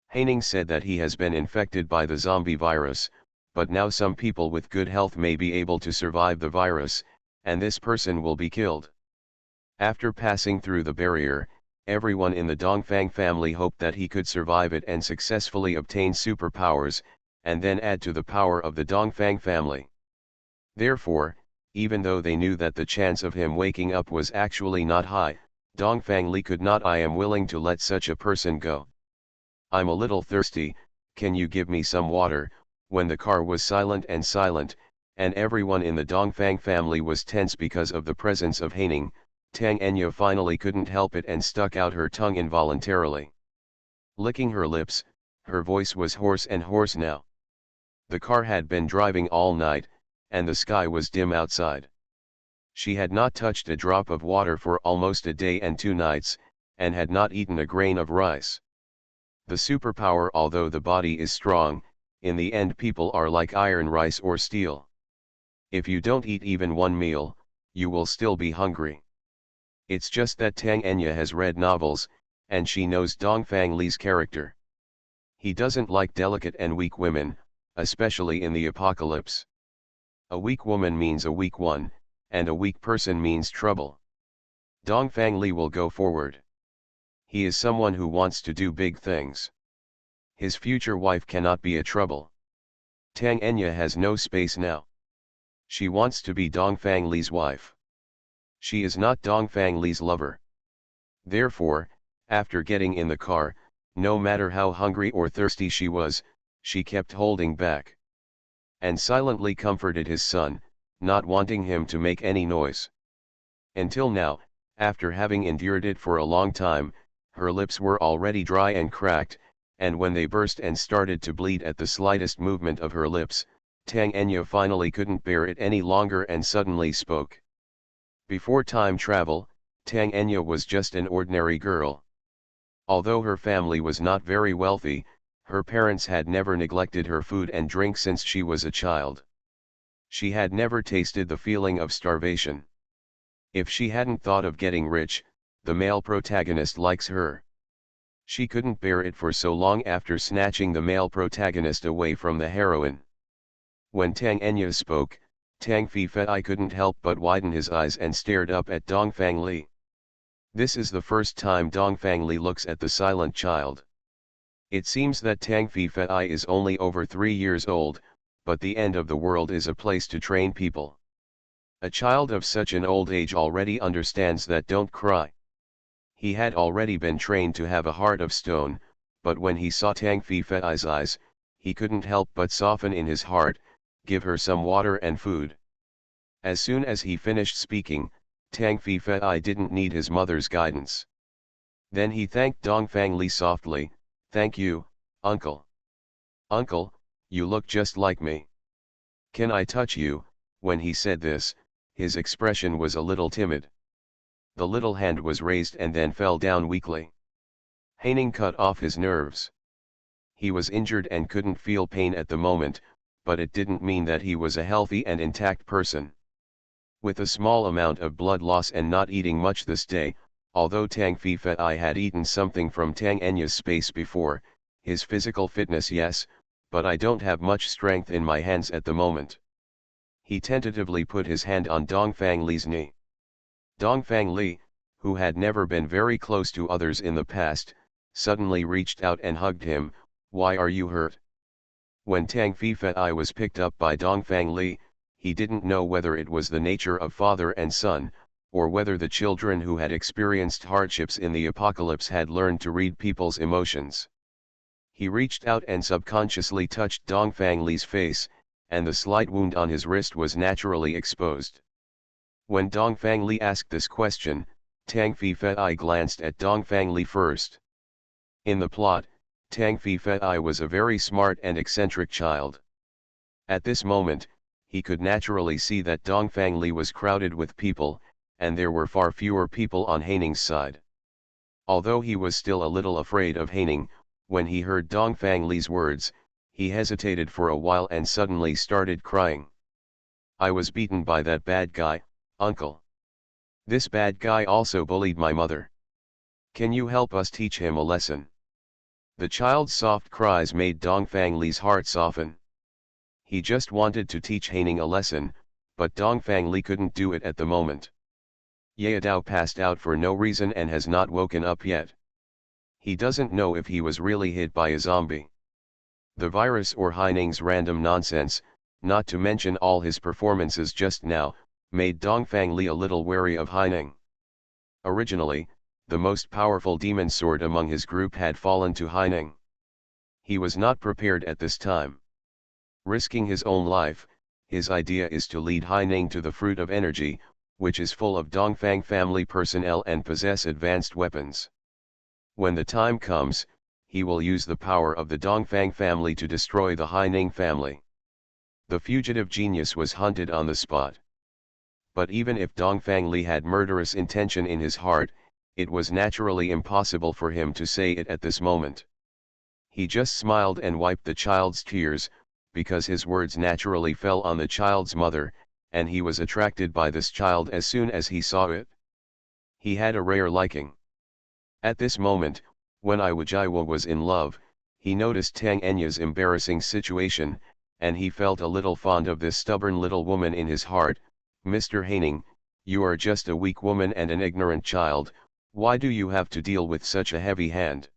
Haining said that he has been infected by the zombie virus, but now some people with good health may be able to survive the virus, and this person will be killed. After passing through the barrier, everyone in the Dongfang family hoped that he could survive it and successfully obtain superpowers, and then add to the power of the Dongfang family. Therefore, even though they knew that the chance of him waking up was actually not high, Dongfang Li could not. I am willing to let such a person go. I'm a little thirsty, can you give me some water? When the car was silent, and everyone in the Dongfang family was tense because of the presence of Haining, Tang Enya finally couldn't help it and stuck out her tongue involuntarily. Licking her lips, her voice was hoarse now. The car had been driving all night, and the sky was dim outside. She had not touched a drop of water for almost a day and 2 nights, and had not eaten a grain of rice. The superpower, although the body is strong, in the end people are like iron, rice or steel. If you don't eat even one meal, you will still be hungry. It's just that Tang Enya has read novels, and she knows Dongfang Li's character. He doesn't like delicate and weak women, especially in the apocalypse. A weak woman means a weak one, and a weak person means trouble. Dongfang Li will go forward. He is someone who wants to do big things. His future wife cannot be a trouble. Tang Enya has no space now. She wants to be Dongfang Li's wife. She is not Dongfang Li's lover. Therefore, after getting in the car, no matter how hungry or thirsty she was, she kept holding back. And silently comforted his son, not wanting him to make any noise. Until now, after having endured it for a long time, her lips were already dry and cracked, and when they burst and started to bleed at the slightest movement of her lips, Tang Enya finally couldn't bear it any longer and suddenly spoke. Before time travel, Tang Enya was just an ordinary girl. Although her family was not very wealthy, her parents had never neglected her food and drink since she was a child. She had never tasted the feeling of starvation. If she hadn't thought of getting rich, the male protagonist likes her. She couldn't bear it for so long after snatching the male protagonist away from the heroine. When Tang Enya spoke, Tang Fei couldn't help but widen his eyes and stared up at Dongfang Li. This is the first time Dongfang Li looks at the silent child. It seems that Tang Fei is only over 3 years old, but the end of the world is a place to train people. A child of such an old age already understands that don't cry. He had already been trained to have a heart of stone, but when he saw Tang Fei's eyes, he couldn't help but soften in his heart, give her some water and food. As soon as he finished speaking, Tang Fei didn't need his mother's guidance. Then he thanked Dongfang Li softly, "Thank you, uncle. Uncle, you look just like me. Can I touch you?" When he said this, his expression was a little timid. The little hand was raised and then fell down weakly. Haining cut off his nerves. He was injured and couldn't feel pain at the moment, but it didn't mean that he was a healthy and intact person. With a small amount of blood loss and not eating much this day, although Tang Fi Fei had eaten something from Tang Enya's space before, his physical fitness yes, but I don't have much strength in my hands at the moment. He tentatively put his hand on Dongfang Li's knee. Dongfang Li, who had never been very close to others in the past, suddenly reached out and hugged him. "Why are you hurt?" When Tang Fi Fei was picked up by Dongfang Li, he didn't know whether it was the nature of father and son, or whether the children who had experienced hardships in the apocalypse had learned to read people's emotions. He reached out and subconsciously touched Dongfang Li's face, and the slight wound on his wrist was naturally exposed. When Dongfang Li asked this question, Tang Fi Fei glanced at Dongfang Li first. In the plot, Tang Fi Fei was a very smart and eccentric child. At this moment, he could naturally see that Dongfang Li was crowded with people, and there were far fewer people on Haining's side. Although he was still a little afraid of Haining, when he heard Dongfang Li's words, he hesitated for a while and suddenly started crying. "I was beaten by that bad guy, uncle. This bad guy also bullied my mother. Can you help us teach him a lesson?" The child's soft cries made Dongfang Li's heart soften. He just wanted to teach Haining a lesson, but Dongfang Li couldn't do it at the moment. Yadao passed out for no reason and has not woken up yet. He doesn't know if he was really hit by a zombie. The virus or Haining's random nonsense, not to mention all his performances just now, made Dongfang Li a little wary of Haining. Originally, the most powerful demon sword among his group had fallen to Haining. He was not prepared at this time. Risking his own life, his idea is to lead Haining to the fruit of energy, which is full of Dongfang family personnel and possess advanced weapons. When the time comes, he will use the power of the Dongfang family to destroy the Haining family. The fugitive genius was hunted on the spot. But even if Dongfang Li had murderous intention in his heart, it was naturally impossible for him to say it at this moment. He just smiled and wiped the child's tears, because his words naturally fell on the child's mother, and he was attracted by this child as soon as he saw it. He had a rare liking. At this moment, when Iwajiwa was in love, he noticed Tang Enya's embarrassing situation, and he felt a little fond of this stubborn little woman in his heart. "Mr. Haining, you are just a weak woman and an ignorant child, why do you have to deal with such a heavy hand?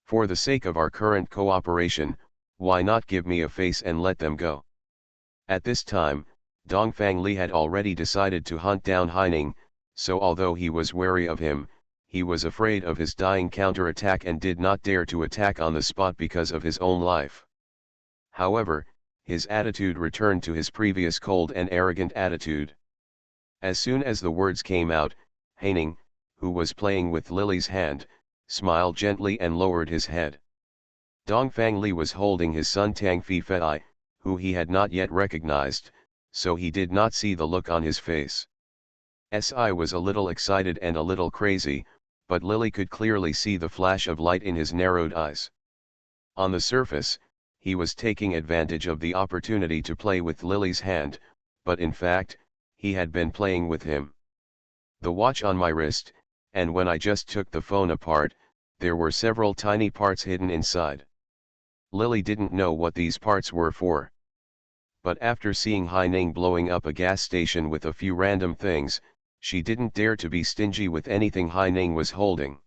For the sake of our current cooperation, why not give me a face and let them go?" At this time, Dongfang Li had already decided to hunt down Haining, so although he was wary of him, he was afraid of his dying counterattack and did not dare to attack on the spot because of his own life. However, his attitude returned to his previous cold and arrogant attitude. As soon as the words came out, Haining, who was playing with Lily's hand, smiled gently and lowered his head. Dongfang Li was holding his son Tang Fi Fei, who he had not yet recognized, so he did not see the look on his face. Si was a little excited and a little crazy, but Lily could clearly see the flash of light in his narrowed eyes. On the surface, he was taking advantage of the opportunity to play with Lily's hand, but in fact, he had been playing with him. "The watch on my wrist, and when I just took the phone apart, there were several tiny parts hidden inside. Lily didn't know what these parts were for. But after seeing Haining blowing up a gas station with a few random things, she didn't dare to be stingy with anything Haining was holding.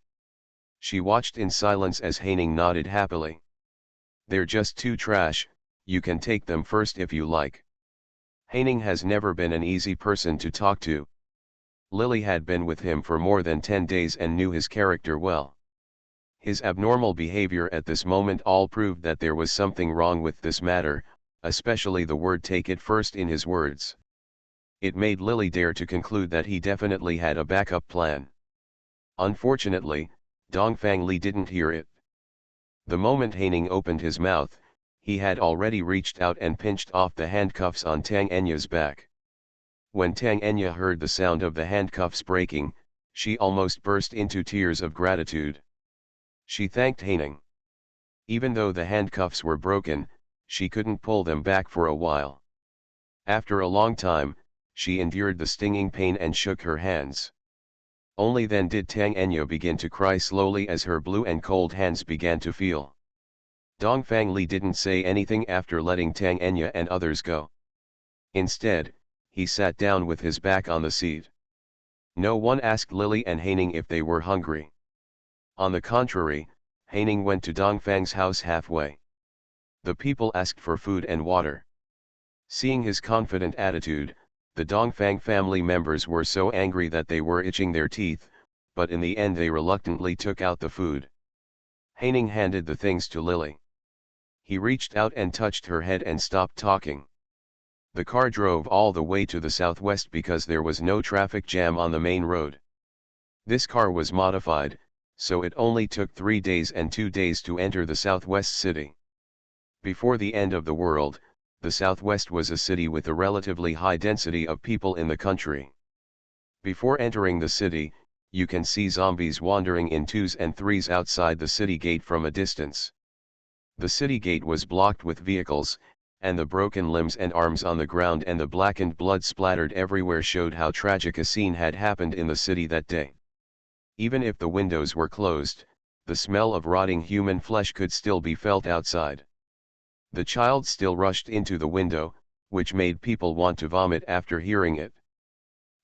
She watched in silence as Haining nodded happily. "They're just too trash, you can take them first if you like." Haining has never been an easy person to talk to. Lily had been with him for more than 10 days and knew his character well. His abnormal behavior at this moment all proved that there was something wrong with this matter, especially the word "take it first" in his words. It made Lily dare to conclude that he definitely had a backup plan. Unfortunately, Dongfang Li didn't hear it. The moment Haining opened his mouth, he had already reached out and pinched off the handcuffs on Tang Enya's back. When Tang Enya heard the sound of the handcuffs breaking, she almost burst into tears of gratitude. She thanked Haining. Even though the handcuffs were broken, she couldn't pull them back for a while. After a long time, she endured the stinging pain and shook her hands. Only then did Tang Enya begin to cry slowly as her blue and cold hands began to feel. Dongfang Li didn't say anything after letting Tang Enya and others go. Instead, he sat down with his back on the seat. No one asked Lily and Haining if they were hungry. On the contrary, Haining went to Dongfang's house halfway. The people asked for food and water. Seeing his confident attitude, the Dongfang family members were so angry that they were itching their teeth, but in the end they reluctantly took out the food. Haining handed the things to Lily. He reached out and touched her head and stopped talking. The car drove all the way to the southwest because there was no traffic jam on the main road. This car was modified, so it only took 3 days and 2 days to enter the southwest city. Before the end of the world, the southwest was a city with a relatively high density of people in the country. Before entering the city, you can see zombies wandering in 2s and 3s outside the city gate from a distance. The city gate was blocked with vehicles, and the broken limbs and arms on the ground and the blackened blood splattered everywhere showed how tragic a scene had happened in the city that day. Even if the windows were closed, the smell of rotting human flesh could still be felt outside. The child still rushed into the window, which made people want to vomit after hearing it.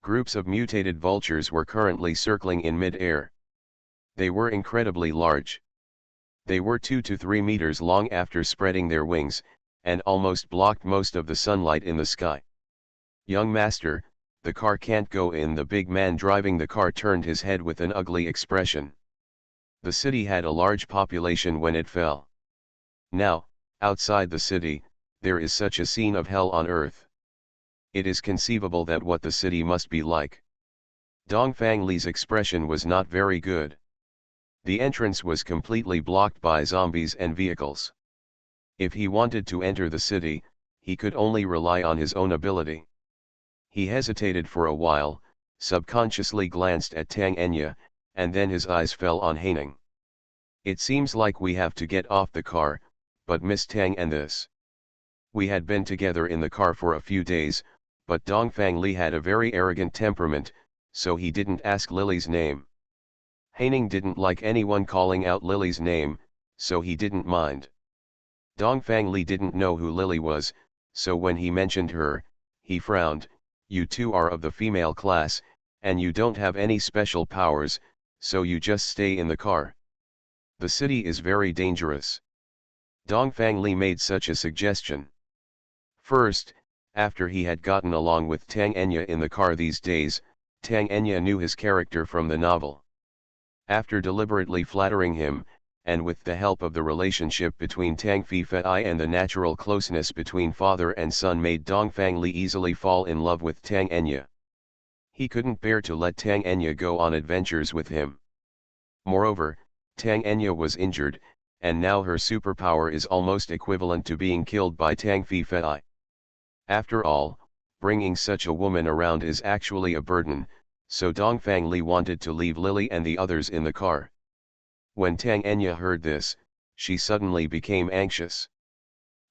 Groups of mutated vultures were currently circling in mid-air. They were incredibly large. They were 2 to 3 meters long after spreading their wings, and almost blocked most of the sunlight in the sky. "Young master, the car can't go in." The big man driving the car turned his head with an ugly expression. The city had a large population when it fell. Now, outside the city, there is such a scene of hell on earth. It is conceivable that what the city must be like. Dongfang Li's expression was not very good. The entrance was completely blocked by zombies and vehicles. If he wanted to enter the city, he could only rely on his own ability. He hesitated for a while, subconsciously glanced at Tang Enya, and then his eyes fell on Haining. "It seems like we have to get off the car, but Miss Tang and this. We had been together in the car for a few days, but Dongfang Li had a very arrogant temperament, so he didn't ask Lily's name." Haining didn't like anyone calling out Lily's name, so he didn't mind. Dongfang Li didn't know who Lily was, so when he mentioned her, he frowned. "You two are of the female class, and you don't have any special powers, so you just stay in the car. The city is very dangerous." Dongfang Li made such a suggestion. First, after he had gotten along with Tang Enya in the car these days, Tang Enya knew his character from the novel. After deliberately flattering him, and with the help of the relationship between Tang Fifei and the natural closeness between father and son made Dongfang Li easily fall in love with Tang Enya. He couldn't bear to let Tang Enya go on adventures with him. Moreover, Tang Enya was injured, and now her superpower is almost equivalent to being killed by Tang Fifei. After all, bringing such a woman around is actually a burden, so Dongfang Li wanted to leave Lily and the others in the car. When Tang Enya heard this, she suddenly became anxious.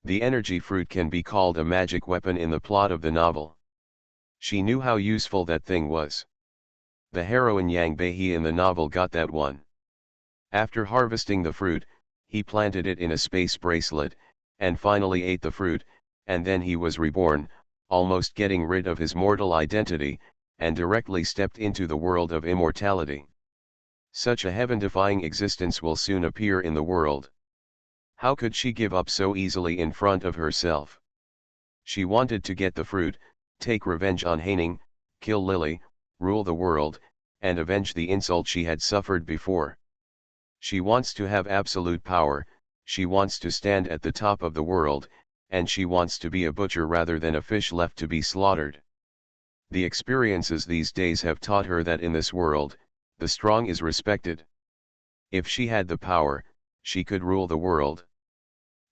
The energy fruit can be called a magic weapon in the plot of the novel. She knew how useful that thing was. The heroine Yang Beihe in the novel got that one. After harvesting the fruit, he planted it in a space bracelet, and finally ate the fruit, and then he was reborn, almost getting rid of his mortal identity, and directly stepped into the world of immortality. Such a heaven-defying existence will soon appear in the world. How could she give up so easily in front of herself? She wanted to get the fruit, take revenge on Haining, kill Lily, rule the world, and avenge the insult she had suffered before. She wants to have absolute power, she wants to stand at the top of the world, and she wants to be a butcher rather than a fish left to be slaughtered. The experiences these days have taught her that in this world, the strong is respected. If she had the power, she could rule the world.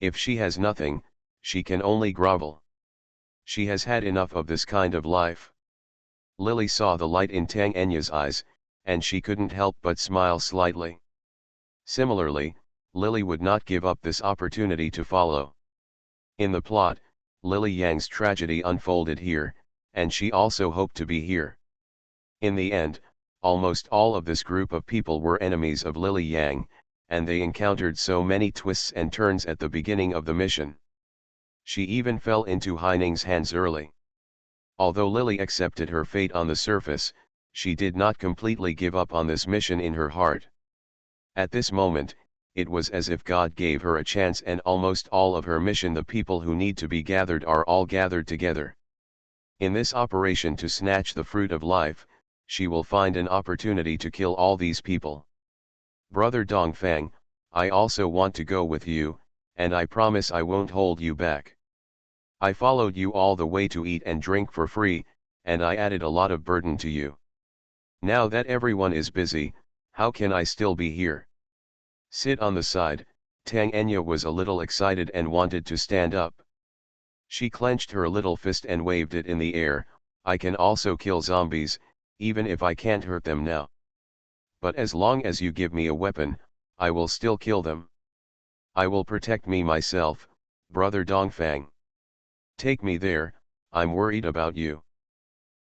If she has nothing, she can only grovel. She has had enough of this kind of life. Lily saw the light in Tang Enya's eyes, and she couldn't help but smile slightly. Similarly, Lily would not give up this opportunity to follow. In the plot, Lily Yang's tragedy unfolded here, and she also hoped to be here. In the end, almost all of this group of people were enemies of Lily Yang, and they encountered so many twists and turns at the beginning of the mission. She even fell into Heining's hands early. Although Lily accepted her fate on the surface, she did not completely give up on this mission in her heart. At this moment, it was as if God gave her a chance, and almost all of her mission, the people who need to be gathered, are all gathered together. In this operation to snatch the fruit of life, she will find an opportunity to kill all these people. Brother Dongfang, I also want to go with you, and I promise I won't hold you back. I followed you all the way to eat and drink for free, and I added a lot of burden to you. Now that everyone is busy, how can I still be here? Sit on the side. Tang Enya was a little excited and wanted to stand up. She clenched her little fist and waved it in the air. I can also kill zombies, even if I can't hurt them now. But as long as you give me a weapon, I will still kill them. I will protect me myself, Brother Dongfang. Take me there, I'm worried about you.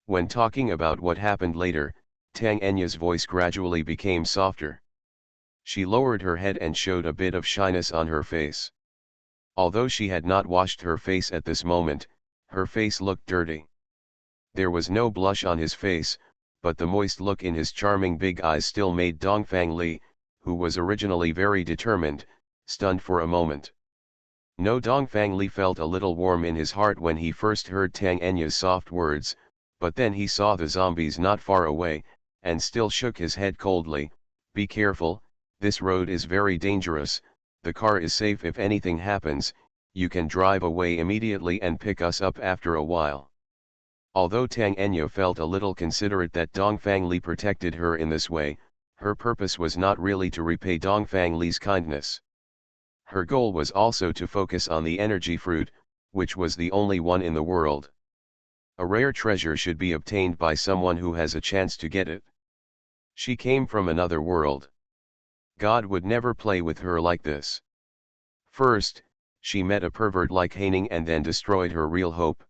When talking about what happened later, Tang Enya's voice gradually became softer. She lowered her head and showed a bit of shyness on her face. Although she had not washed her face at this moment, her face looked dirty. There was no blush on his face, but the moist look in his charming big eyes still made Dongfang Li, who was originally very determined, stunned for a moment. No, Dongfang Li felt a little warm in his heart when he first heard Tang Enya's soft words, but then he saw the zombies not far away, and still shook his head coldly. Be careful, this road is very dangerous, the car is safe if anything happens, you can drive away immediately and pick us up after a while. Although Tang Enya felt a little considerate that Dongfang Li protected her in this way, her purpose was not really to repay Dongfang Li's kindness. Her goal was also to focus on the energy fruit, which was the only one in the world. A rare treasure should be obtained by someone who has a chance to get it. She came from another world. God would never play with her like this. First, she met a pervert like Haining and then destroyed her real hope.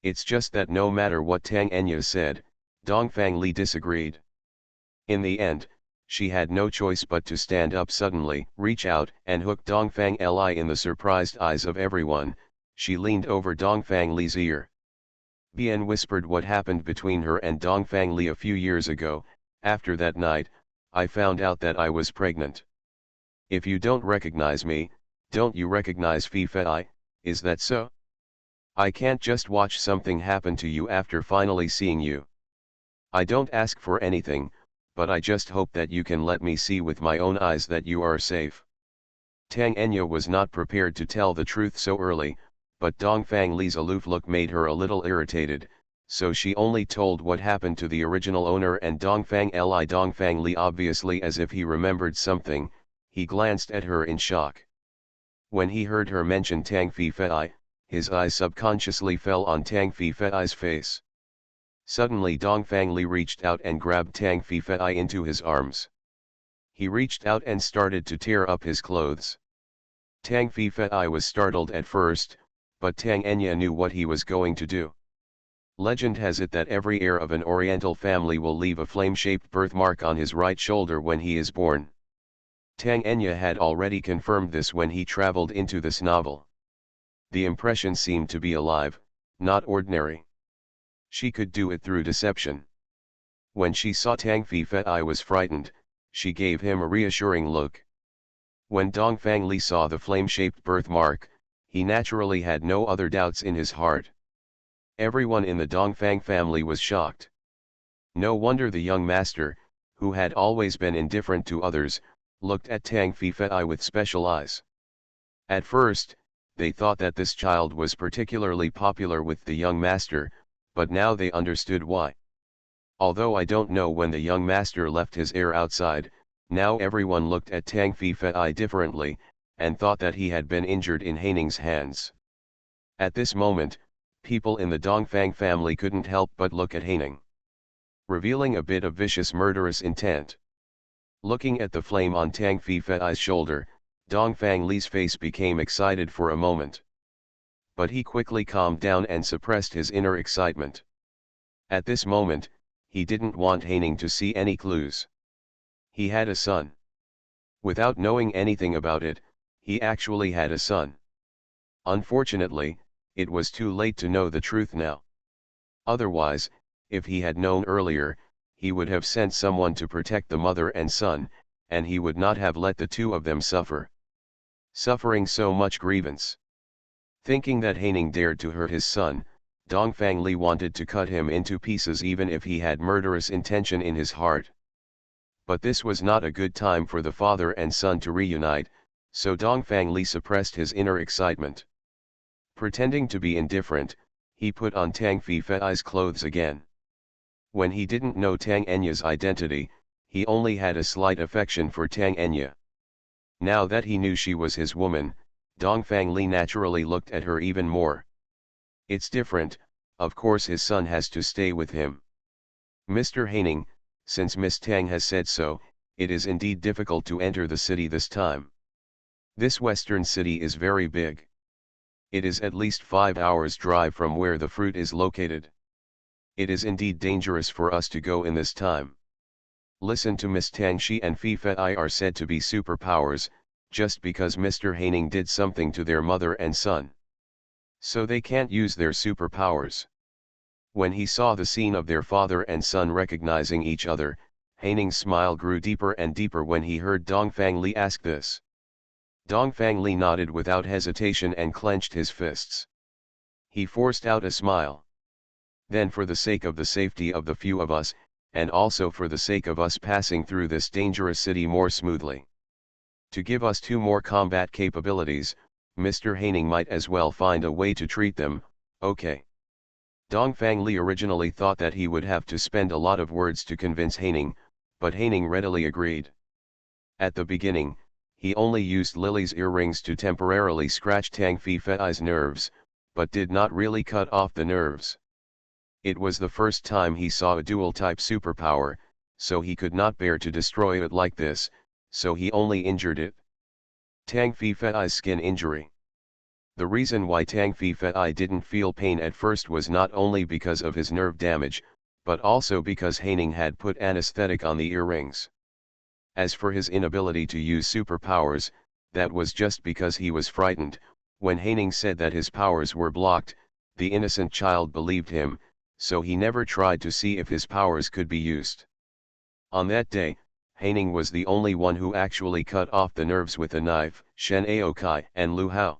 It's just that no matter what Tang Enya said, Dongfang Li disagreed. In the end, she had no choice but to stand up suddenly, reach out and hook Dongfang Li in the surprised eyes of everyone. She leaned over Dongfang Li's ear. Bian whispered what happened between her and Dongfang Li a few years ago. After that night, I found out that I was pregnant. If you don't recognize me, don't you recognize Fei? Is that so? I can't just watch something happen to you after finally seeing you. I don't ask for anything, but I just hope that you can let me see with my own eyes that you are safe. Tang Enya was not prepared to tell the truth so early, but Dongfang Li's aloof look made her a little irritated, so she only told what happened to the original owner and Dongfang Li. Dongfang Li, obviously as if he remembered something, he glanced at her in shock. When he heard her mention Tang Fei, his eyes subconsciously fell on Tang Fei's face. Suddenly Dongfang Li reached out and grabbed Tang Fei into his arms. He reached out and started to tear up his clothes. Tang Fei was startled at first, but Tang Enya knew what he was going to do. Legend has it that every heir of an Oriental family will leave a flame-shaped birthmark on his right shoulder when he is born. Tang Enya had already confirmed this when he traveled into this novel. The impression seemed to be alive, not ordinary. She could do it through deception. When she saw Tang Fei was frightened, she gave him a reassuring look. When Dongfang Li saw the flame-shaped birthmark, he naturally had no other doubts in his heart. Everyone in the Dongfang family was shocked. No wonder the young master, who had always been indifferent to others, looked at Tang Fei with special eyes. At first, they thought that this child was particularly popular with the young master, but now they understood why. Although I don't know when the young master left his heir outside, now everyone looked at Tang Fei differently, and thought that he had been injured in Haining's hands. At this moment, people in the Dongfang family couldn't help but look at Haining, revealing a bit of vicious murderous intent. Looking at the flame on Tang Fei Fei's shoulder, Dongfang Li's face became excited for a moment. But he quickly calmed down and suppressed his inner excitement. At this moment, he didn't want Haining to see any clues. He had a son. Without knowing anything about it, he actually had a son. Unfortunately, it was too late to know the truth now. Otherwise, if he had known earlier, he would have sent someone to protect the mother and son, and he would not have let the two of them suffer. Suffering so much grievance. Thinking that Haining dared to hurt his son, Dongfang Li wanted to cut him into pieces even if he had murderous intention in his heart. But this was not a good time for the father and son to reunite, so Dongfang Li suppressed his inner excitement. Pretending to be indifferent, he put on Tang Fei Fei's clothes again. When he didn't know Tang Enya's identity, he only had a slight affection for Tang Enya. Now that he knew she was his woman, Dongfang Li naturally looked at her even more. It's different, of course his son has to stay with him. Mr. Haining, since Miss Tang has said so, it is indeed difficult to enter the city this time. This western city is very big. It is at least 5 hours drive from where the fruit is located. It is indeed dangerous for us to go in this time. Listen to Miss Tang, she and Fei Fei are said to be superpowers, just because Mr. Haining did something to their mother and son. So they can't use their superpowers. When he saw the scene of their father and son recognizing each other, Haining's smile grew deeper and deeper when he heard Dongfang Li ask this. Dongfang Li nodded without hesitation and clenched his fists. He forced out a smile. Then, for the sake of the safety of the few of us, and also for the sake of us passing through this dangerous city more smoothly, to give us 2 more combat capabilities, Mr. Haining might as well find a way to treat them, okay? Dongfang Li originally thought that he would have to spend a lot of words to convince Haining, but Haining readily agreed. At the beginning, he only used Lily's earrings to temporarily scratch Tang Fei Fei's nerves, but did not really cut off the nerves. It was the first time he saw a dual-type superpower, so he could not bear to destroy it like this, so he only injured it. Tang Fei Fei's skin injury. The reason why Tang Fei Fei didn't feel pain at first was not only because of his nerve damage, but also because Haining had put anesthetic on the earrings. As for his inability to use superpowers, that was just because he was frightened. When Haining said that his powers were blocked, the innocent child believed him, so he never tried to see if his powers could be used. On that day, Haining was the only one who actually cut off the nerves with a knife, Shen Aokai and Lu Hao.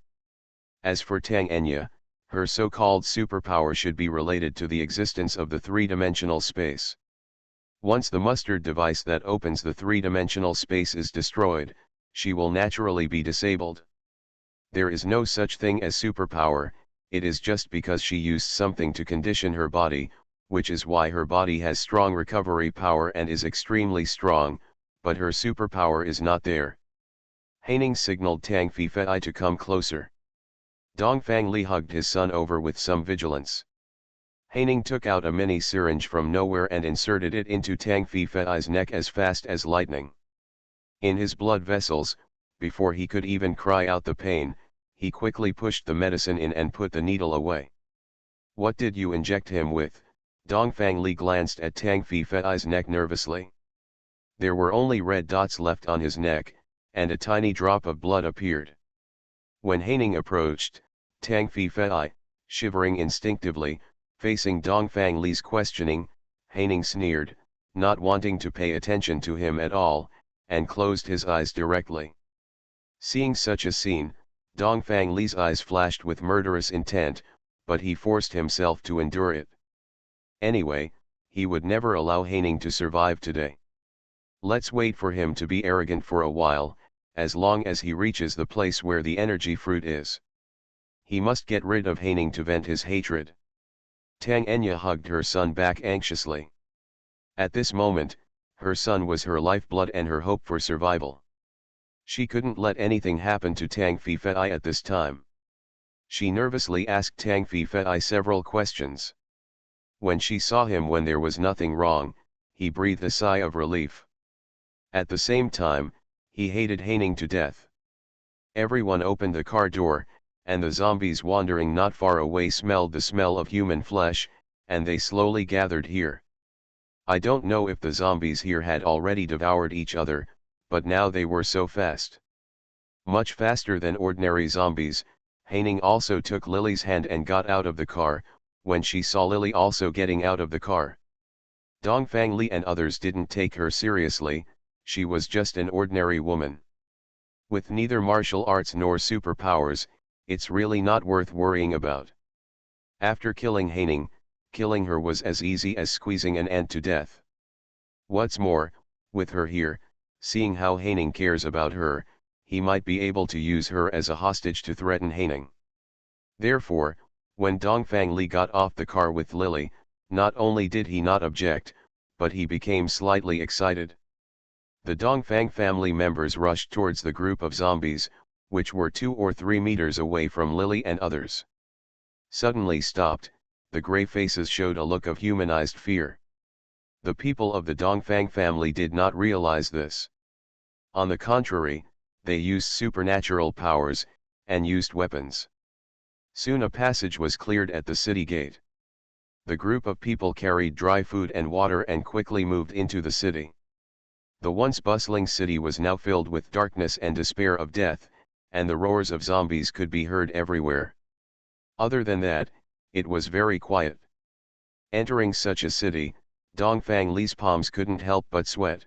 As for Tang Enya, her so-called superpower should be related to the existence of the 3-dimensional space. Once the mustard device that opens the 3-dimensional space is destroyed, she will naturally be disabled. There is no such thing as superpower, it is just because she used something to condition her body, which is why her body has strong recovery power and is extremely strong, but her superpower is not there. Haining signaled Tang Fei Fei to come closer. Dongfang Li hugged his son over with some vigilance. Haining took out a mini syringe from nowhere and inserted it into Tang Fei Fei's neck as fast as lightning. In his blood vessels, before he could even cry out the pain, he quickly pushed the medicine in and put the needle away. What did you inject him with? Dongfang Li glanced at Tang Fei Fei's neck nervously. There were only red dots left on his neck, and a tiny drop of blood appeared. When Haining approached, Tang Fei Fei, shivering instinctively, facing Dongfang Li's questioning, Haining sneered, not wanting to pay attention to him at all, and closed his eyes directly. Seeing such a scene, Dongfang Li's eyes flashed with murderous intent, but he forced himself to endure it. Anyway, he would never allow Haining to survive today. Let's wait for him to be arrogant for a while, as long as he reaches the place where the energy fruit is. He must get rid of Haining to vent his hatred. Tang Enya hugged her son back anxiously. At this moment, her son was her lifeblood and her hope for survival. She couldn't let anything happen to Tang Fei Fei at this time. She nervously asked Tang Fei Fei several questions. When she saw him when there was nothing wrong, he breathed a sigh of relief. At the same time, he hated Haining to death. Everyone opened the car door, and the zombies wandering not far away smelled the smell of human flesh, and they slowly gathered here. I don't know if the zombies here had already devoured each other, but now they were so fast. Much faster than ordinary zombies. Haining also took Lily's hand and got out of the car, when she saw Lily also getting out of the car. Dongfang Li and others didn't take her seriously, she was just an ordinary woman. With neither martial arts nor superpowers, it's really not worth worrying about. After killing Haining, killing her was as easy as squeezing an ant to death. What's more, with her here, seeing how Haining cares about her, he might be able to use her as a hostage to threaten Haining. Therefore, when Dongfang Li got off the car with Lily, not only did he not object, but he became slightly excited. The Dongfang family members rushed towards the group of zombies, which were 2 or 3 meters away from Lily and others. Suddenly stopped, the grey faces showed a look of humanized fear. The people of the Dongfang family did not realize this. On the contrary, they used supernatural powers, and used weapons. Soon a passage was cleared at the city gate. The group of people carried dry food and water and quickly moved into the city. The once bustling city was now filled with darkness and despair of death, and the roars of zombies could be heard everywhere. Other than that, it was very quiet. Entering such a city, Dongfang Li's palms couldn't help but sweat.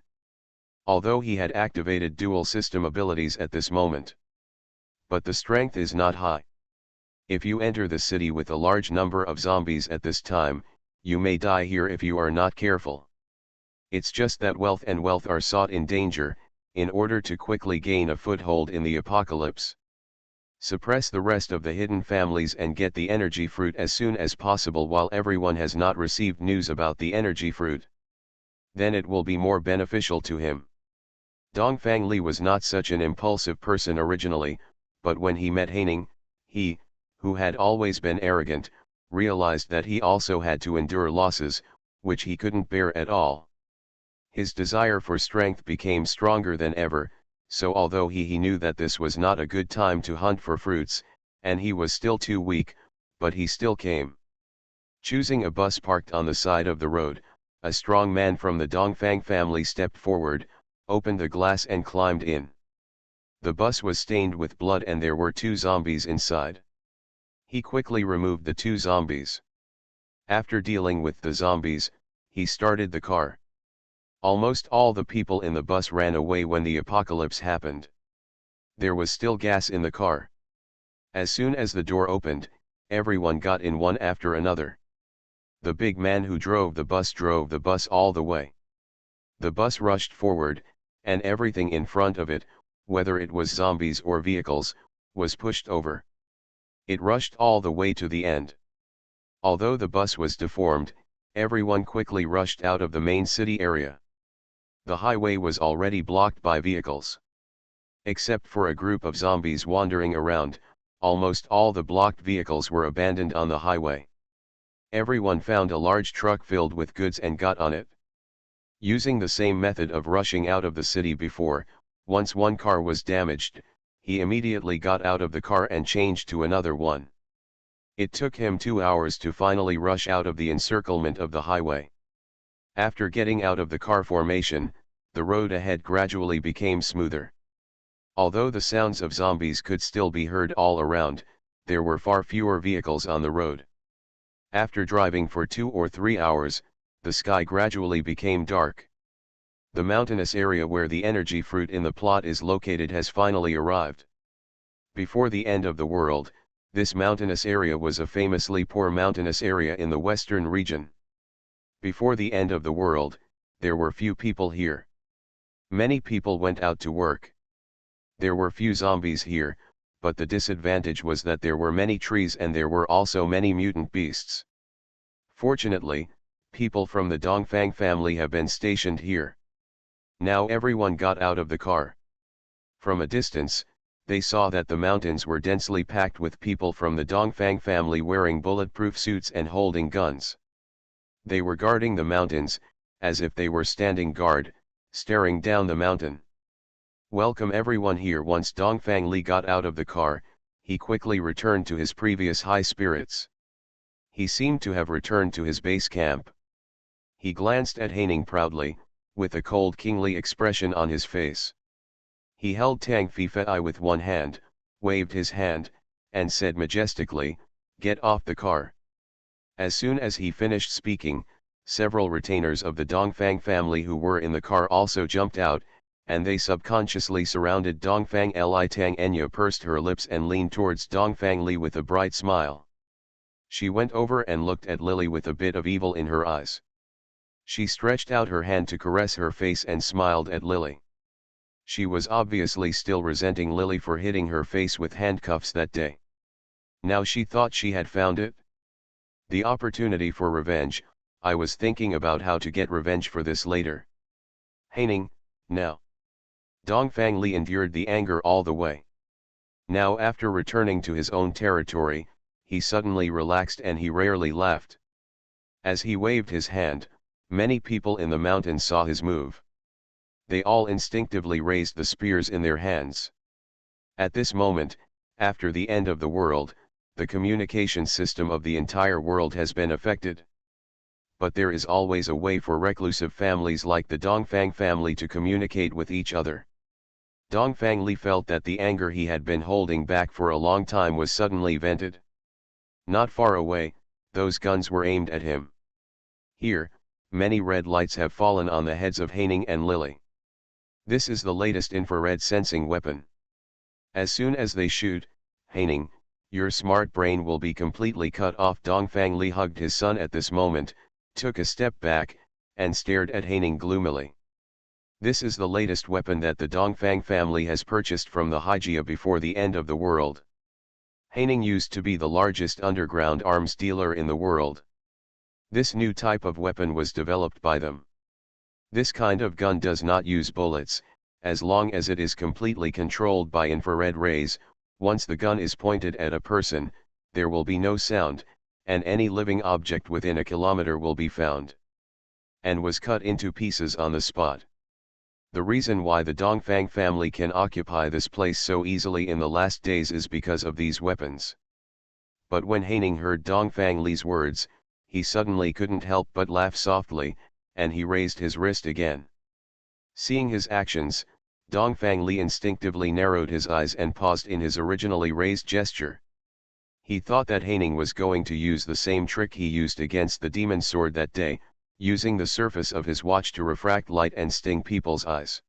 Although he had activated dual system abilities at this moment. But the strength is not high. If you enter the city with a large number of zombies at this time, you may die here if you are not careful. It's just that wealth are sought in danger, in order to quickly gain a foothold in the apocalypse. Suppress the rest of the hidden families and get the energy fruit as soon as possible while everyone has not received news about the energy fruit. Then it will be more beneficial to him. Dongfang Li was not such an impulsive person originally, but when he met Haining, he, who had always been arrogant, realized that he also had to endure losses, which he couldn't bear at all. His desire for strength became stronger than ever, so although he knew that this was not a good time to hunt for fruits, and he was still too weak, but he still came. Choosing a bus parked on the side of the road, a strong man from the Dongfang family stepped forward, opened the glass and climbed in. The bus was stained with blood and there were 2 zombies inside. He quickly removed the 2 zombies. After dealing with the zombies, he started the car. Almost all the people in the bus ran away when the apocalypse happened. There was still gas in the car. As soon as the door opened, everyone got in one after another. The big man who drove the bus all the way. The bus rushed forward, and everything in front of it, whether it was zombies or vehicles, was pushed over. It rushed all the way to the end. Although the bus was deformed, everyone quickly rushed out of the main city area. The highway was already blocked by vehicles. Except for a group of zombies wandering around, almost all the blocked vehicles were abandoned on the highway. Everyone found a large truck filled with goods and got on it. Using the same method of rushing out of the city before, once one car was damaged, he immediately got out of the car and changed to another one. It took him 2 hours to finally rush out of the encirclement of the highway. After getting out of the car formation, the road ahead gradually became smoother. Although the sounds of zombies could still be heard all around, there were far fewer vehicles on the road. After driving for 2 or 3 hours, the sky gradually became dark. The mountainous area where the energy fruit in the plot is located has finally arrived. Before the end of the world, this mountainous area was a famously poor mountainous area in the western region. Before the end of the world, there were few people here. Many people went out to work. There were few zombies here, but the disadvantage was that there were many trees and there were also many mutant beasts. Fortunately, people from the Dongfang family have been stationed here. Now everyone got out of the car. From a distance, they saw that the mountains were densely packed with people from the Dongfang family wearing bulletproof suits and holding guns. They were guarding the mountains, as if they were standing guard, staring down the mountain. Welcome everyone here. Once Dongfang Li got out of the car, he quickly returned to his previous high spirits. He seemed to have returned to his base camp. He glanced at Haining proudly, with a cold kingly expression on his face. He held Tang Fei with one hand, waved his hand, and said majestically, "Get off the car." As soon as he finished speaking, several retainers of the Dongfang family who were in the car also jumped out, and they subconsciously surrounded Dongfang Li. Tang Enya pursed her lips and leaned towards Dongfang Li with a bright smile. She went over and looked at Lily with a bit of evil in her eyes. She stretched out her hand to caress her face and smiled at Lily. She was obviously still resenting Lily for hitting her face with handcuffs that day. Now she thought she had found it. The opportunity for revenge. I was thinking about how to get revenge for this later. Haining, now. Dongfang Li endured the anger all the way. Now after returning to his own territory, he suddenly relaxed and he rarely laughed. As he waved his hand, many people in the mountain saw his move. They all instinctively raised the spears in their hands. At this moment, after the end of the world, the communication system of the entire world has been affected. But there is always a way for reclusive families like the Dongfang family to communicate with each other. Dongfang Li felt that the anger he had been holding back for a long time was suddenly vented. Not far away, those guns were aimed at him. Here, many red lights have fallen on the heads of Haining and Lily. This is the latest infrared sensing weapon. As soon as they shoot, Haining, your smart brain will be completely cut off. Dongfang Li hugged his son at this moment, took a step back, and stared at Haining gloomily. This is the latest weapon that the Dongfang family has purchased from the Hyjia before the end of the world. Haining used to be the largest underground arms dealer in the world. This new type of weapon was developed by them. This kind of gun does not use bullets, as long as it is completely controlled by infrared rays. Once the gun is pointed at a person, there will be no sound, and any living object within a kilometer will be found. And was cut into pieces on the spot. The reason why the Dongfang family can occupy this place so easily in the last days is because of these weapons. But when Haining heard Dongfang Li's words, he suddenly couldn't help but laugh softly, and he raised his wrist again. Seeing his actions, Dongfang Li instinctively narrowed his eyes and paused in his originally raised gesture. He thought that Haining was going to use the same trick he used against the demon sword that day, using the surface of his watch to refract light and sting people's eyes.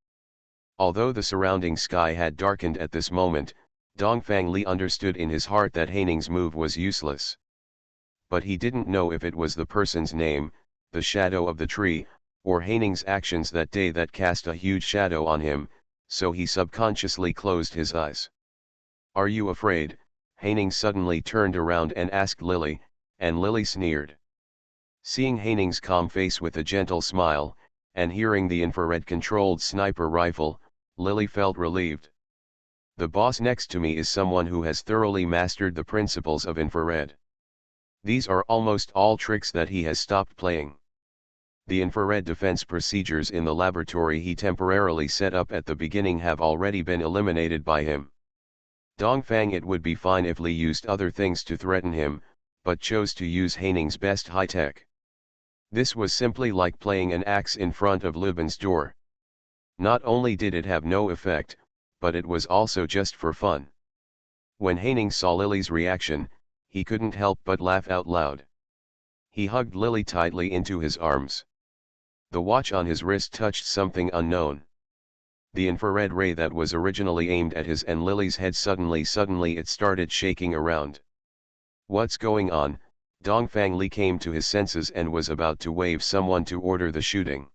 Although the surrounding sky had darkened at this moment, Dongfang Li understood in his heart that Haining's move was useless. But he didn't know if it was the person's name, the shadow of the tree, or Haining's actions that day that cast a huge shadow on him, so he subconsciously closed his eyes. "Are you afraid?" Haining suddenly turned around and asked Lily, and Lily sneered. Seeing Haining's calm face with a gentle smile, and hearing the infrared-controlled sniper rifle, Lily felt relieved. The boss next to me is someone who has thoroughly mastered the principles of infrared. These are almost all tricks that he has stopped playing. The infrared defense procedures in the laboratory he temporarily set up at the beginning have already been eliminated by him. Dongfang, it would be fine if Li used other things to threaten him, but chose to use Haining's best high-tech. This was simply like playing an axe in front of Lubin's door. Not only did it have no effect, but it was also just for fun. When Haining saw Lily's reaction, he couldn't help but laugh out loud. He hugged Lily tightly into his arms. The watch on his wrist touched something unknown. The infrared ray that was originally aimed at his and Lily's head suddenly it started shaking around. "What's going on?" Dongfang Li came to his senses and was about to wave someone to order the shooting.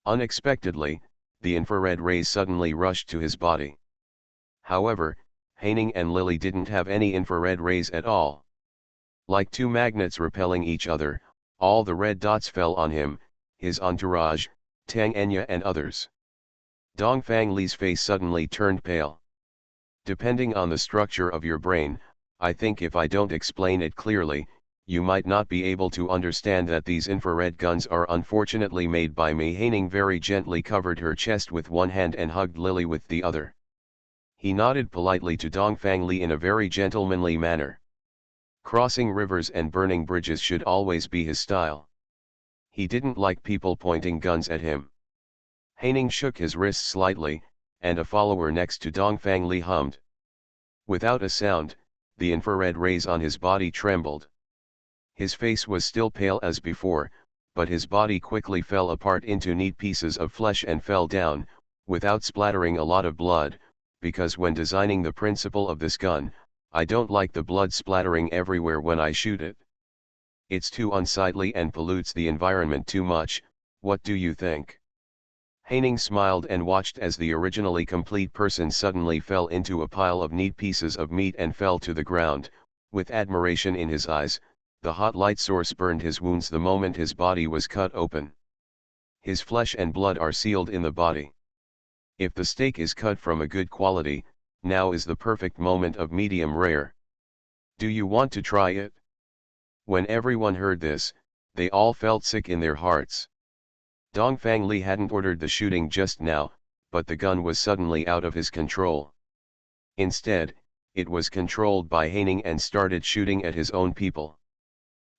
Unexpectedly, the infrared rays suddenly rushed to his body. However, Haining and Lily didn't have any infrared rays at all. Like two magnets repelling each other, all the red dots fell on him, his entourage, Tang Enya and others. Dongfang Li's face suddenly turned pale. "Depending on the structure of your brain, I think if I don't explain it clearly, you might not be able to understand that these infrared guns are unfortunately made by me. Haining very gently covered her chest with one hand and hugged Lily with the other. He nodded politely to Dongfang Li in a very gentlemanly manner. Crossing rivers and burning bridges should always be his style. He didn't like people pointing guns at him. Haining shook his wrist slightly, and a follower next to Dongfang Li hummed. Without a sound, the infrared rays on his body trembled. His face was still pale as before, but his body quickly fell apart into neat pieces of flesh and fell down, without splattering a lot of blood, because when designing the principle of this gun, I don't like the blood splattering everywhere when I shoot it. It's too unsightly and pollutes the environment too much. What do you think? Haining smiled and watched as the originally complete person suddenly fell into a pile of neat pieces of meat and fell to the ground. With admiration in his eyes, the hot light source burned his wounds the moment his body was cut open. His flesh and blood are sealed in the body. If the steak is cut from a good quality, now is the perfect moment of medium rare. Do you want to try it? When everyone heard this, they all felt sick in their hearts. Dongfang Li hadn't ordered the shooting just now, but the gun was suddenly out of his control. Instead, it was controlled by Haining and started shooting at his own people.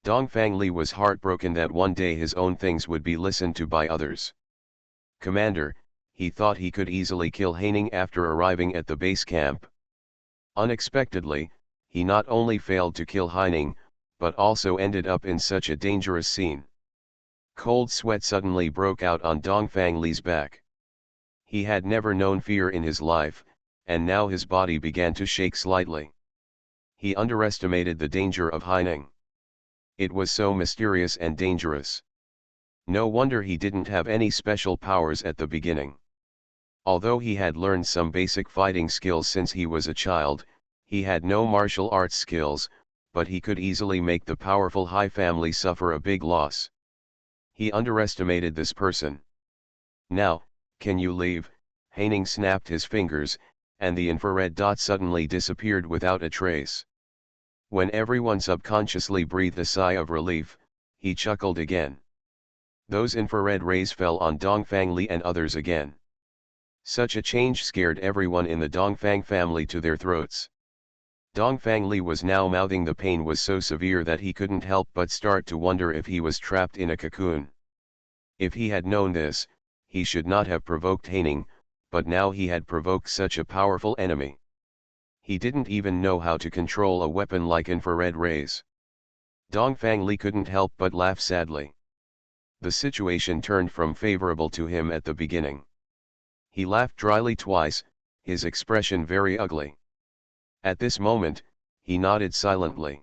Dongfang Li was heartbroken that one day his own things would be listened to by others. Commander, he thought he could easily kill Haining after arriving at the base camp. Unexpectedly, he not only failed to kill Haining, but also ended up in such a dangerous scene. Cold sweat suddenly broke out on Dongfang Li's back. He had never known fear in his life, and now his body began to shake slightly. He underestimated the danger of Haining. It was so mysterious and dangerous. No wonder he didn't have any special powers at the beginning. Although he had learned some basic fighting skills since he was a child, he had no martial arts skills, but he could easily make the powerful Hai family suffer a big loss. He underestimated this person. Now, can you leave? Haining snapped his fingers, and the infrared dot suddenly disappeared without a trace. When everyone subconsciously breathed a sigh of relief, he chuckled again. Those infrared rays fell on Dongfang Li and others again. Such a change scared everyone in the Dongfang family to their throats. Dongfang Li was now mouthing the pain was so severe that he couldn't help but start to wonder if he was trapped in a cocoon. If he had known this, he should not have provoked Haining, but now he had provoked such a powerful enemy. He didn't even know how to control a weapon like infrared rays. Dongfang Li couldn't help but laugh sadly. The situation turned from favorable to him at the beginning. He laughed dryly twice, his expression very ugly. At this moment, he nodded silently.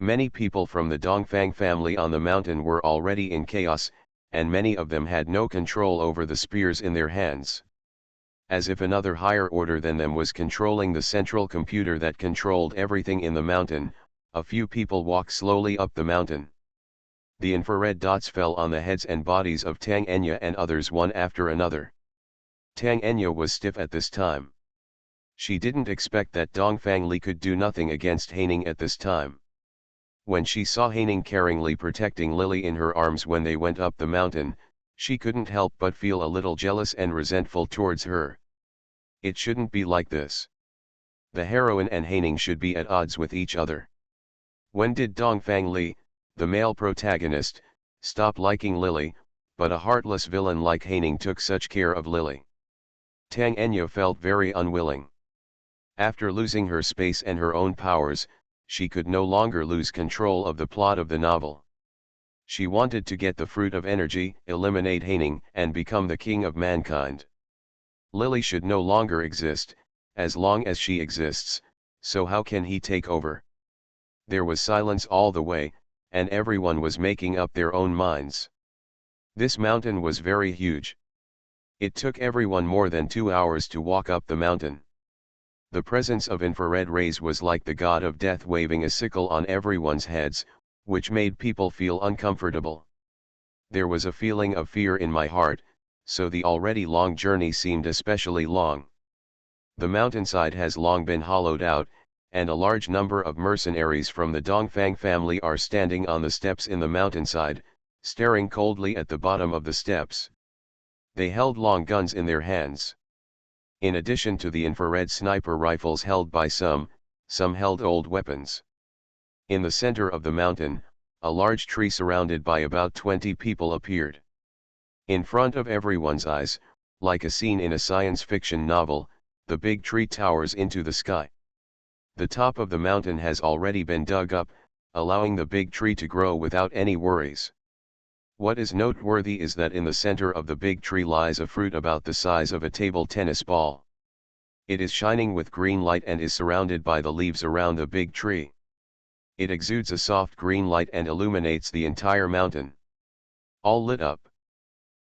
Many people from the Dongfang family on the mountain were already in chaos, and many of them had no control over the spears in their hands. As if another higher order than them was controlling the central computer that controlled everything in the mountain, a few people walked slowly up the mountain. The infrared dots fell on the heads and bodies of Tang Enya and others one after another. Tang Enya was stiff at this time. She didn't expect that Dongfang Li could do nothing against Haining at this time. When she saw Haining caringly protecting Lily in her arms when they went up the mountain, she couldn't help but feel a little jealous and resentful towards her. It shouldn't be like this. The heroine and Haining should be at odds with each other. When did Dongfang Li, the male protagonist, stop liking Lily, but a heartless villain like Haining took such care of Lily? Tang Enya felt very unwilling. After losing her space and her own powers, she could no longer lose control of the plot of the novel. She wanted to get the fruit of energy, eliminate Haining, and become the king of mankind. Lily should no longer exist, as long as she exists, so how can he take over? There was silence all the way, and everyone was making up their own minds. This mountain was very huge. It took everyone more than 2 hours to walk up the mountain. The presence of infrared rays was like the god of death waving a sickle on everyone's heads, which made people feel uncomfortable. There was a feeling of fear in my heart, so the already long journey seemed especially long. The mountainside has long been hollowed out, and a large number of mercenaries from the Dongfang family are standing on the steps in the mountainside, staring coldly at the bottom of the steps. They held long guns in their hands. In addition to the infrared sniper rifles held by some held old weapons. In the center of the mountain, a large tree surrounded by about 20 people appeared. In front of everyone's eyes, like a scene in a science fiction novel, the big tree towers into the sky. The top of the mountain has already been dug up, allowing the big tree to grow without any worries. What is noteworthy is that in the center of the big tree lies a fruit about the size of a table tennis ball. It is shining with green light and is surrounded by the leaves around the big tree. It exudes a soft green light and illuminates the entire mountain. All lit up.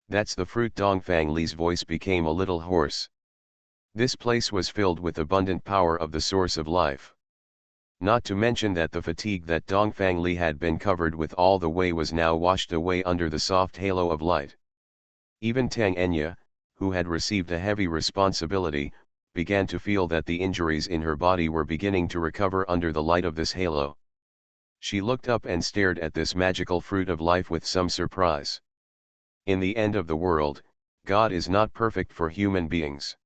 That's the fruit. Dongfang Li's voice became a little hoarse. This place was filled with abundant power of the source of life. Not to mention that the fatigue that Dongfang Li had been covered with all the way was now washed away under the soft halo of light. Even Tang Enya, who had received a heavy responsibility, began to feel that the injuries in her body were beginning to recover under the light of this halo. She looked up and stared at this magical fruit of life with some surprise. In the end of the world, God is not perfect for human beings.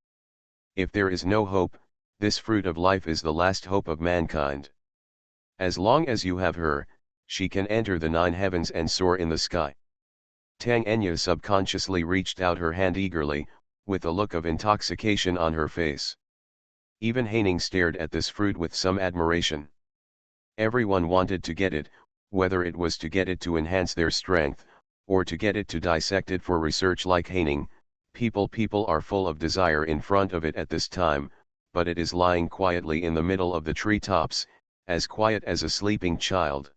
If there is no hope, this fruit of life is the last hope of mankind. As long as you have her, she can enter the 9 heavens and soar in the sky. Tang Enya subconsciously reached out her hand eagerly, with a look of intoxication on her face. Even Haining stared at this fruit with some admiration. Everyone wanted to get it, whether it was to get it to enhance their strength, or to get it to dissect it for research like Haining. People are full of desire in front of it at this time, but it is lying quietly in the middle of the treetops, as quiet as a sleeping child.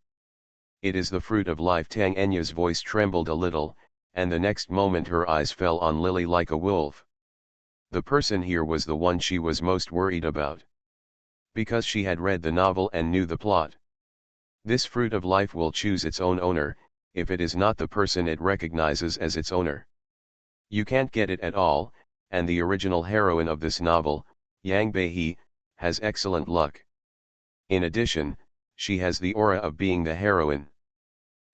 It is the fruit of life. Tang Enya's voice trembled a little, and the next moment her eyes fell on Lily like a wolf. The person here was the one she was most worried about. Because she had read the novel and knew the plot. This fruit of life will choose its own owner, if it is not the person it recognizes as its owner. You can't get it at all, and the original heroine of this novel, Yang Beihe, has excellent luck. In addition, she has the aura of being the heroine.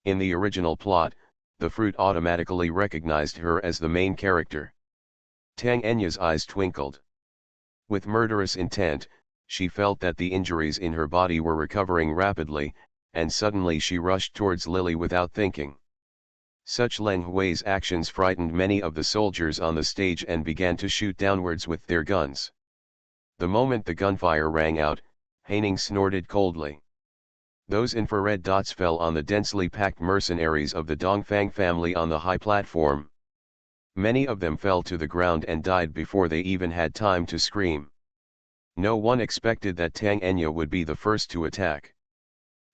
In the original plot, the fruit automatically recognized her as the main character. Tang Enya's eyes twinkled. With murderous intent, she felt that the injuries in her body were recovering rapidly, and suddenly she rushed towards Lily without thinking. Such Leng Hui's actions frightened many of the soldiers on the stage and began to shoot downwards with their guns. The moment the gunfire rang out, Haining snorted coldly. Those infrared dots fell on the densely packed mercenaries of the Dongfang family on the high platform. Many of them fell to the ground and died before they even had time to scream. No one expected that Tang Enya would be the first to attack.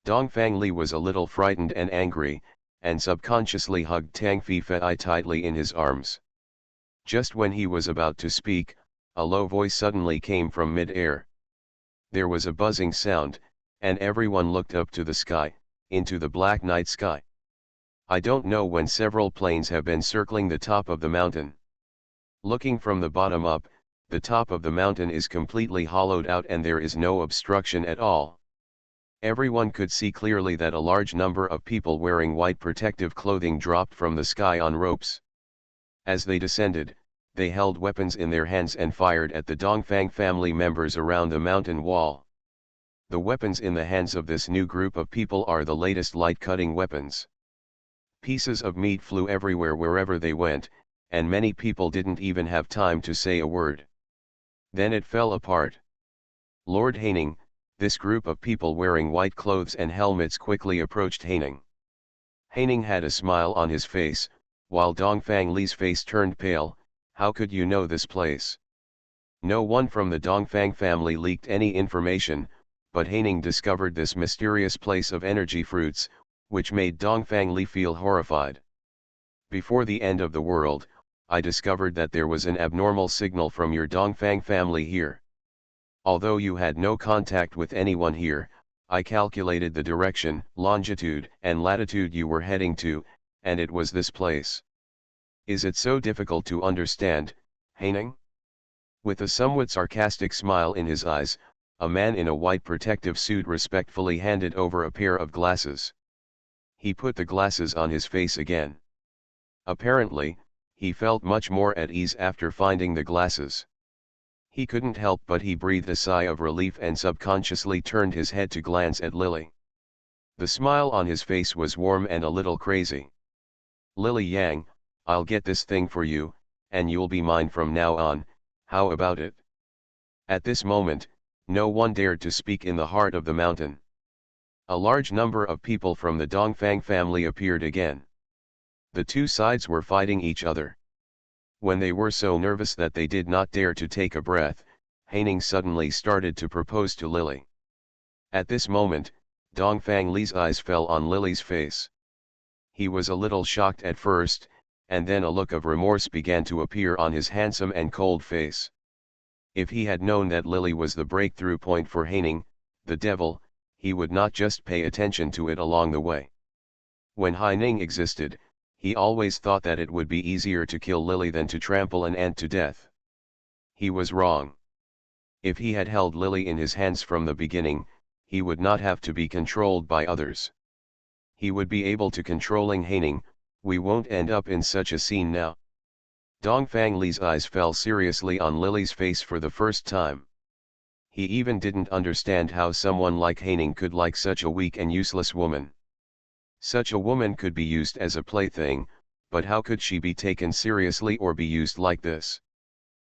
Dongfang Li was a little frightened and angry, and subconsciously hugged Tang Fei tightly in his arms. Just when he was about to speak, a low voice suddenly came from mid-air. There was a buzzing sound, and everyone looked up to the sky, into the black night sky. I don't know when several planes have been circling the top of the mountain. Looking from the bottom up, the top of the mountain is completely hollowed out and there is no obstruction at all. Everyone could see clearly that a large number of people wearing white protective clothing dropped from the sky on ropes. As they descended, they held weapons in their hands and fired at the Dongfang family members around the mountain wall. The weapons in the hands of this new group of people are the latest light-cutting weapons. Pieces of meat flew everywhere wherever they went, and many people didn't even have time to say a word. Then it fell apart. Lord Haining, this group of people wearing white clothes and helmets quickly approached Haining. Haining had a smile on his face, while Dongfang Li's face turned pale. How could you know this place? No one from the Dongfang family leaked any information, but Haining discovered this mysterious place of energy fruits, which made Dongfang Li feel horrified. Before the end of the world, I discovered that there was an abnormal signal from your Dongfang family here. Although you had no contact with anyone here, I calculated the direction, longitude, and latitude you were heading to, and it was this place. Is it so difficult to understand, Haining? With a somewhat sarcastic smile in his eyes, A man in a white protective suit respectfully handed over a pair of glasses. He put the glasses on his face again. Apparently, he felt much more at ease after finding the glasses. He couldn't help but he breathed a sigh of relief and subconsciously turned his head to glance at Lily. The smile on his face was warm and a little crazy. "Lily Yang, I'll get this thing for you, and you'll be mine from now on, how about it?" At this moment, no one dared to speak in the heart of the mountain. A large number of people from the Dongfang family appeared again. The two sides were fighting each other. When they were so nervous that they did not dare to take a breath, Haining suddenly started to propose to Lily. At this moment, Dongfang Li's eyes fell on Lily's face. He was a little shocked at first, and then a look of remorse began to appear on his handsome and cold face. If he had known that Lily was the breakthrough point for Haining, the devil, he would not just pay attention to it along the way. When Haining existed, he always thought that it would be easier to kill Lily than to trample an ant to death. He was wrong. If he had held Lily in his hands from the beginning, he would not have to be controlled by others. He would be able to controlling Haining. We won't end up in such a scene now. Dongfang Li's eyes fell seriously on Lily's face for the first time. He even didn't understand how someone like Haining could like such a weak and useless woman. Such a woman could be used as a plaything, but how could she be taken seriously or be used like this?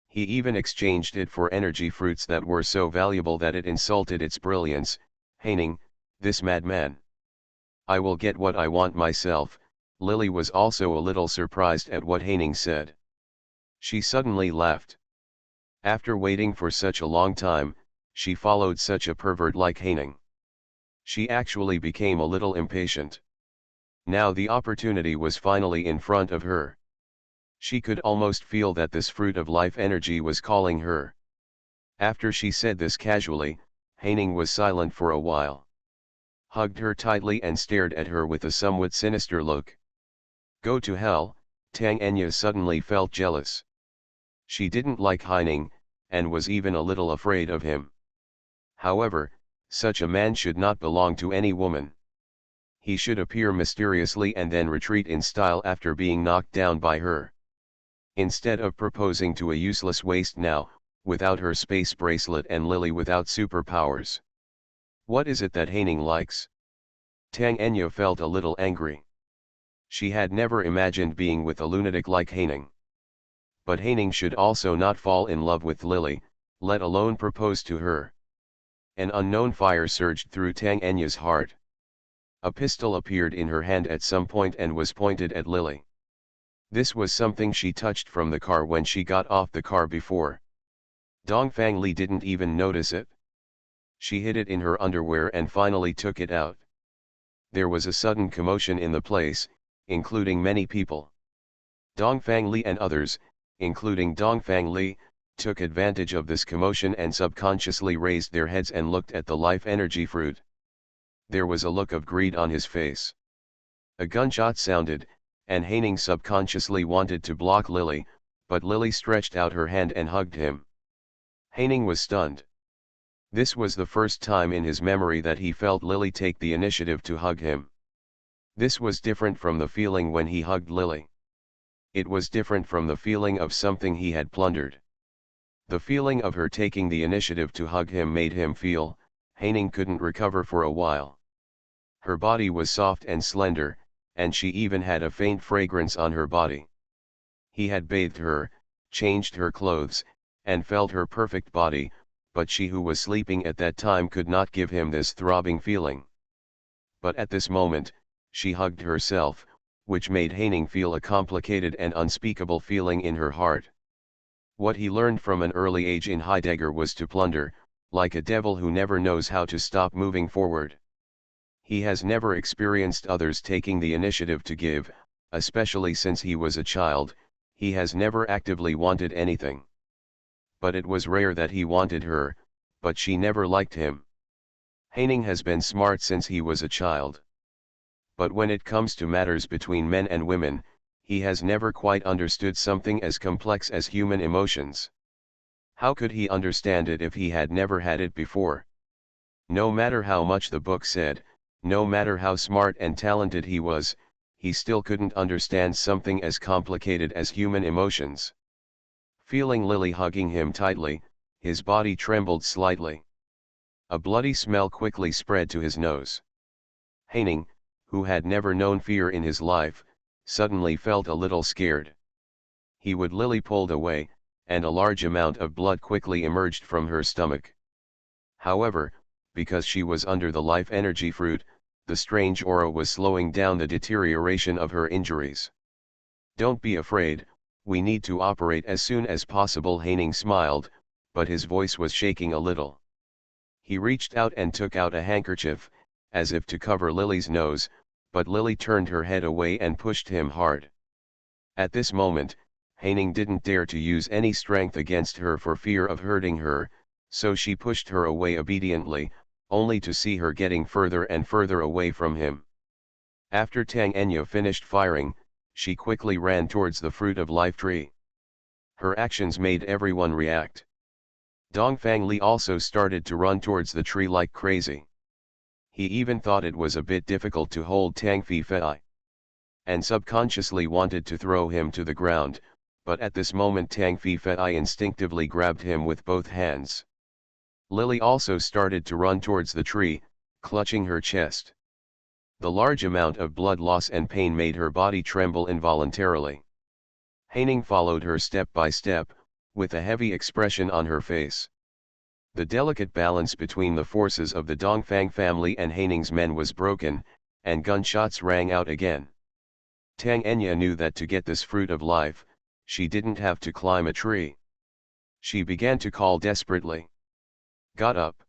He even exchanged it for energy fruits that were so valuable that it insulted its brilliance. Haining, this madman. I will get what I want myself. Lily was also a little surprised at what Haining said. She suddenly laughed. After waiting for such a long time, she followed such a pervert like Haining. She actually became a little impatient. Now the opportunity was finally in front of her. She could almost feel that this fruit of life energy was calling her. After she said this casually, Haining was silent for a while. Hugged her tightly and stared at her with a somewhat sinister look. Go to hell. Tang Enya suddenly felt jealous. She didn't like Haining, and was even a little afraid of him. However, such a man should not belong to any woman. He should appear mysteriously and then retreat in style after being knocked down by her. Instead of proposing to a useless waste now, without her space bracelet and Lily without superpowers. What is it that Haining likes? Tang Enya felt a little angry. She had never imagined being with a lunatic like Haining. But Haining should also not fall in love with Lily, let alone propose to her. An unknown fire surged through Tang Enya's heart. A pistol appeared in her hand at some point and was pointed at Lily. This was something she touched from the car when she got off the car before. Dongfang Li didn't even notice it. She hid it in her underwear and finally took it out. There was a sudden commotion in the place, including many people. Dongfang Li and others, including Dongfang Li, took advantage of this commotion and subconsciously raised their heads and looked at the life energy fruit. There was a look of greed on his face. A gunshot sounded, and Haining subconsciously wanted to block Lily, but Lily stretched out her hand and hugged him. Haining was stunned. This was the first time in his memory that he felt Lily take the initiative to hug him. This was different from the feeling when he hugged Lily. It was different from the feeling of something he had plundered. The feeling of her taking the initiative to hug him made him feel, Haining couldn't recover for a while. Her body was soft and slender, and she even had a faint fragrance on her body. He had bathed her, changed her clothes, and felt her perfect body, but she who was sleeping at that time could not give him this throbbing feeling. But at this moment, she hugged herself, which made Haining feel a complicated and unspeakable feeling in her heart. What he learned from an early age in Heidegger was to plunder, like a devil who never knows how to stop moving forward. He has never experienced others taking the initiative to give, especially since he was a child. He has never actively wanted anything. But it was rare that he wanted her, but she never liked him. Haining has been smart since he was a child. But when it comes to matters between men and women, he has never quite understood something as complex as human emotions. How could he understand it if he had never had it before? No matter how much the book said, no matter how smart and talented he was, he still couldn't understand something as complicated as human emotions. Feeling Lily hugging him tightly, his body trembled slightly. A bloody smell quickly spread to his nose. Haining, who had never known fear in his life, suddenly felt a little scared. Lily pulled away, and a large amount of blood quickly emerged from her stomach. However, because she was under the life energy fruit, the strange aura was slowing down the deterioration of her injuries. "Don't be afraid, we need to operate as soon as possible." Haining smiled, but his voice was shaking a little. He reached out and took out a handkerchief, as if to cover Lily's nose, but Lily turned her head away and pushed him hard. At this moment, Haining didn't dare to use any strength against her for fear of hurting her, so she pushed her away obediently, only to see her getting further and further away from him. After Tang Enya finished firing, she quickly ran towards the fruit of life tree. Her actions made everyone react. Dongfang Li also started to run towards the tree like crazy. He even thought it was a bit difficult to hold Tang Fei, and subconsciously wanted to throw him to the ground, but at this moment Tang Fei instinctively grabbed him with both hands. Lily also started to run towards the tree, clutching her chest. The large amount of blood loss and pain made her body tremble involuntarily. Haining followed her step by step, with a heavy expression on her face. The delicate balance between the forces of the Dongfang family and Haining's men was broken, and gunshots rang out again. Tang Enya knew that to get this fruit of life, she didn't have to climb a tree. She began to call desperately. "Got up."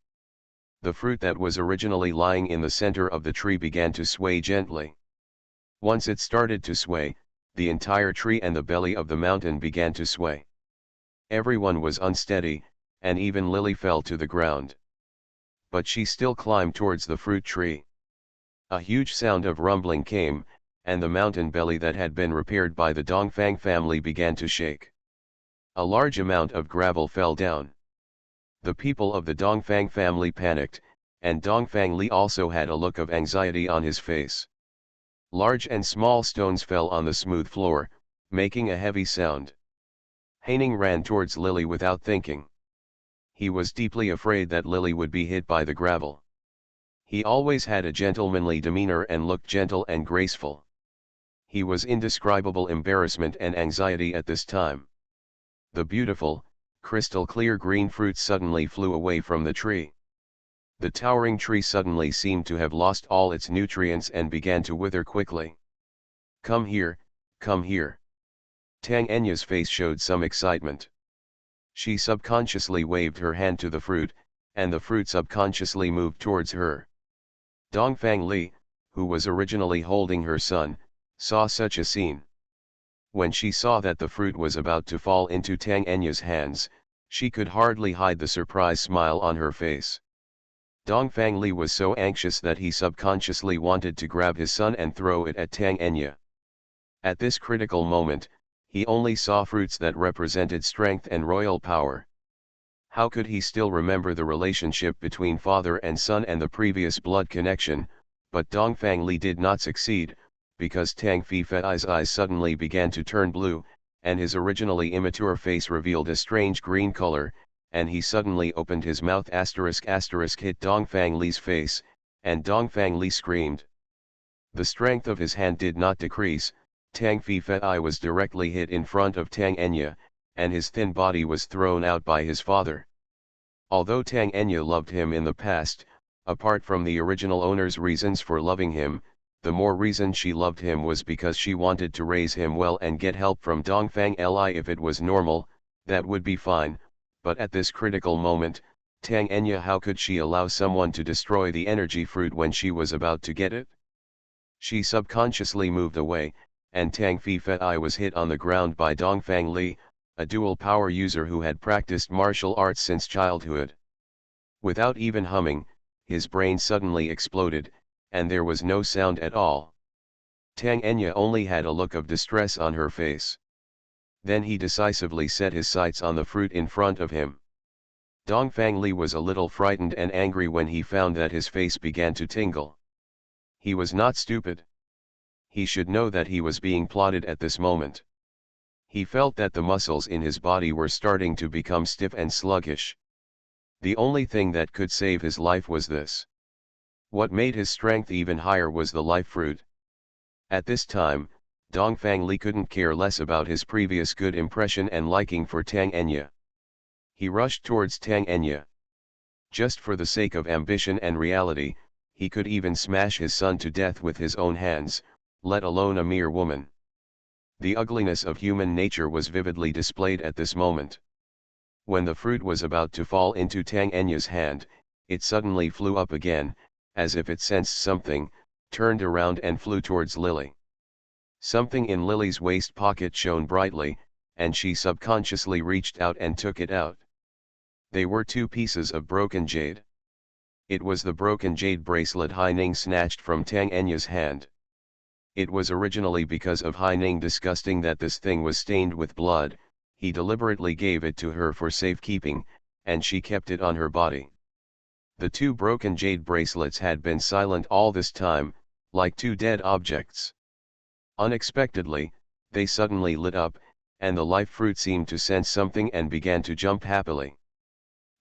The fruit that was originally lying in the center of the tree began to sway gently. Once it started to sway, the entire tree and the belly of the mountain began to sway. Everyone was unsteady, and even Lily fell to the ground. But she still climbed towards the fruit tree. A huge sound of rumbling came, and the mountain belly that had been repaired by the Dongfang family began to shake. A large amount of gravel fell down. The people of the Dongfang family panicked, and Dongfang Li also had a look of anxiety on his face. Large and small stones fell on the smooth floor, making a heavy sound. Haining ran towards Lily without thinking. He was deeply afraid that Lily would be hit by the gravel. He always had a gentlemanly demeanor and looked gentle and graceful. He was indescribable embarrassment and anxiety at this time. The beautiful, crystal clear green fruit suddenly flew away from the tree. The towering tree suddenly seemed to have lost all its nutrients and began to wither quickly. "Come here, come here." Tang Enya's face showed some excitement. She subconsciously waved her hand to the fruit, and the fruit subconsciously moved towards her. Dongfang Li, who was originally holding her son, saw such a scene. When she saw that the fruit was about to fall into Tang Enya's hands, she could hardly hide the surprise smile on her face. Dongfang Li was so anxious that he subconsciously wanted to grab his son and throw it at Tang Enya. At this critical moment, he only saw fruits that represented strength and royal power. How could he still remember the relationship between father and son and the previous blood connection? But Dongfang Li did not succeed, because Tang Fei's eyes suddenly began to turn blue, and his originally immature face revealed a strange green color, and he suddenly opened his mouth **** hit Dongfang Li's face, and Dongfang Li screamed. The strength of his hand did not decrease. Tang Fei was directly hit in front of Tang Enya, and his thin body was thrown out by his father. Although Tang Enya loved him in the past, apart from the original owner's reasons for loving him, the more reason she loved him was because she wanted to raise him well and get help from Dongfang Li. If it was normal, that would be fine, but at this critical moment, Tang Enya, how could she allow someone to destroy the energy fruit when she was about to get it? She subconsciously moved away, and Tang Fei was hit on the ground by Dongfang Li, a dual power user who had practiced martial arts since childhood. Without even humming, his brain suddenly exploded, and there was no sound at all. Tang Enya only had a look of distress on her face. Then he decisively set his sights on the fruit in front of him. Dongfang Li was a little frightened and angry when he found that his face began to tingle. He was not stupid. He should know that he was being plotted at this moment. He felt that the muscles in his body were starting to become stiff and sluggish. The only thing that could save his life was this. What made his strength even higher was the life fruit. At this time, Dongfang Li couldn't care less about his previous good impression and liking for Tang Enya. He rushed towards Tang Enya. Just for the sake of ambition and reality, he could even smash his son to death with his own hands, let alone a mere woman. The ugliness of human nature was vividly displayed at this moment. When the fruit was about to fall into Tang Enya's hand, it suddenly flew up again, as if it sensed something, turned around and flew towards Lily. Something in Lily's waist pocket shone brightly, and she subconsciously reached out and took it out. They were 2 pieces of broken jade. It was the broken jade bracelet Hai Ning snatched from Tang Enya's hand. It was originally because of Hai Ning disgusting that this thing was stained with blood. He deliberately gave it to her for safekeeping, and she kept it on her body. The 2 broken jade bracelets had been silent all this time, like 2 dead objects. Unexpectedly, they suddenly lit up, and the life fruit seemed to sense something and began to jump happily.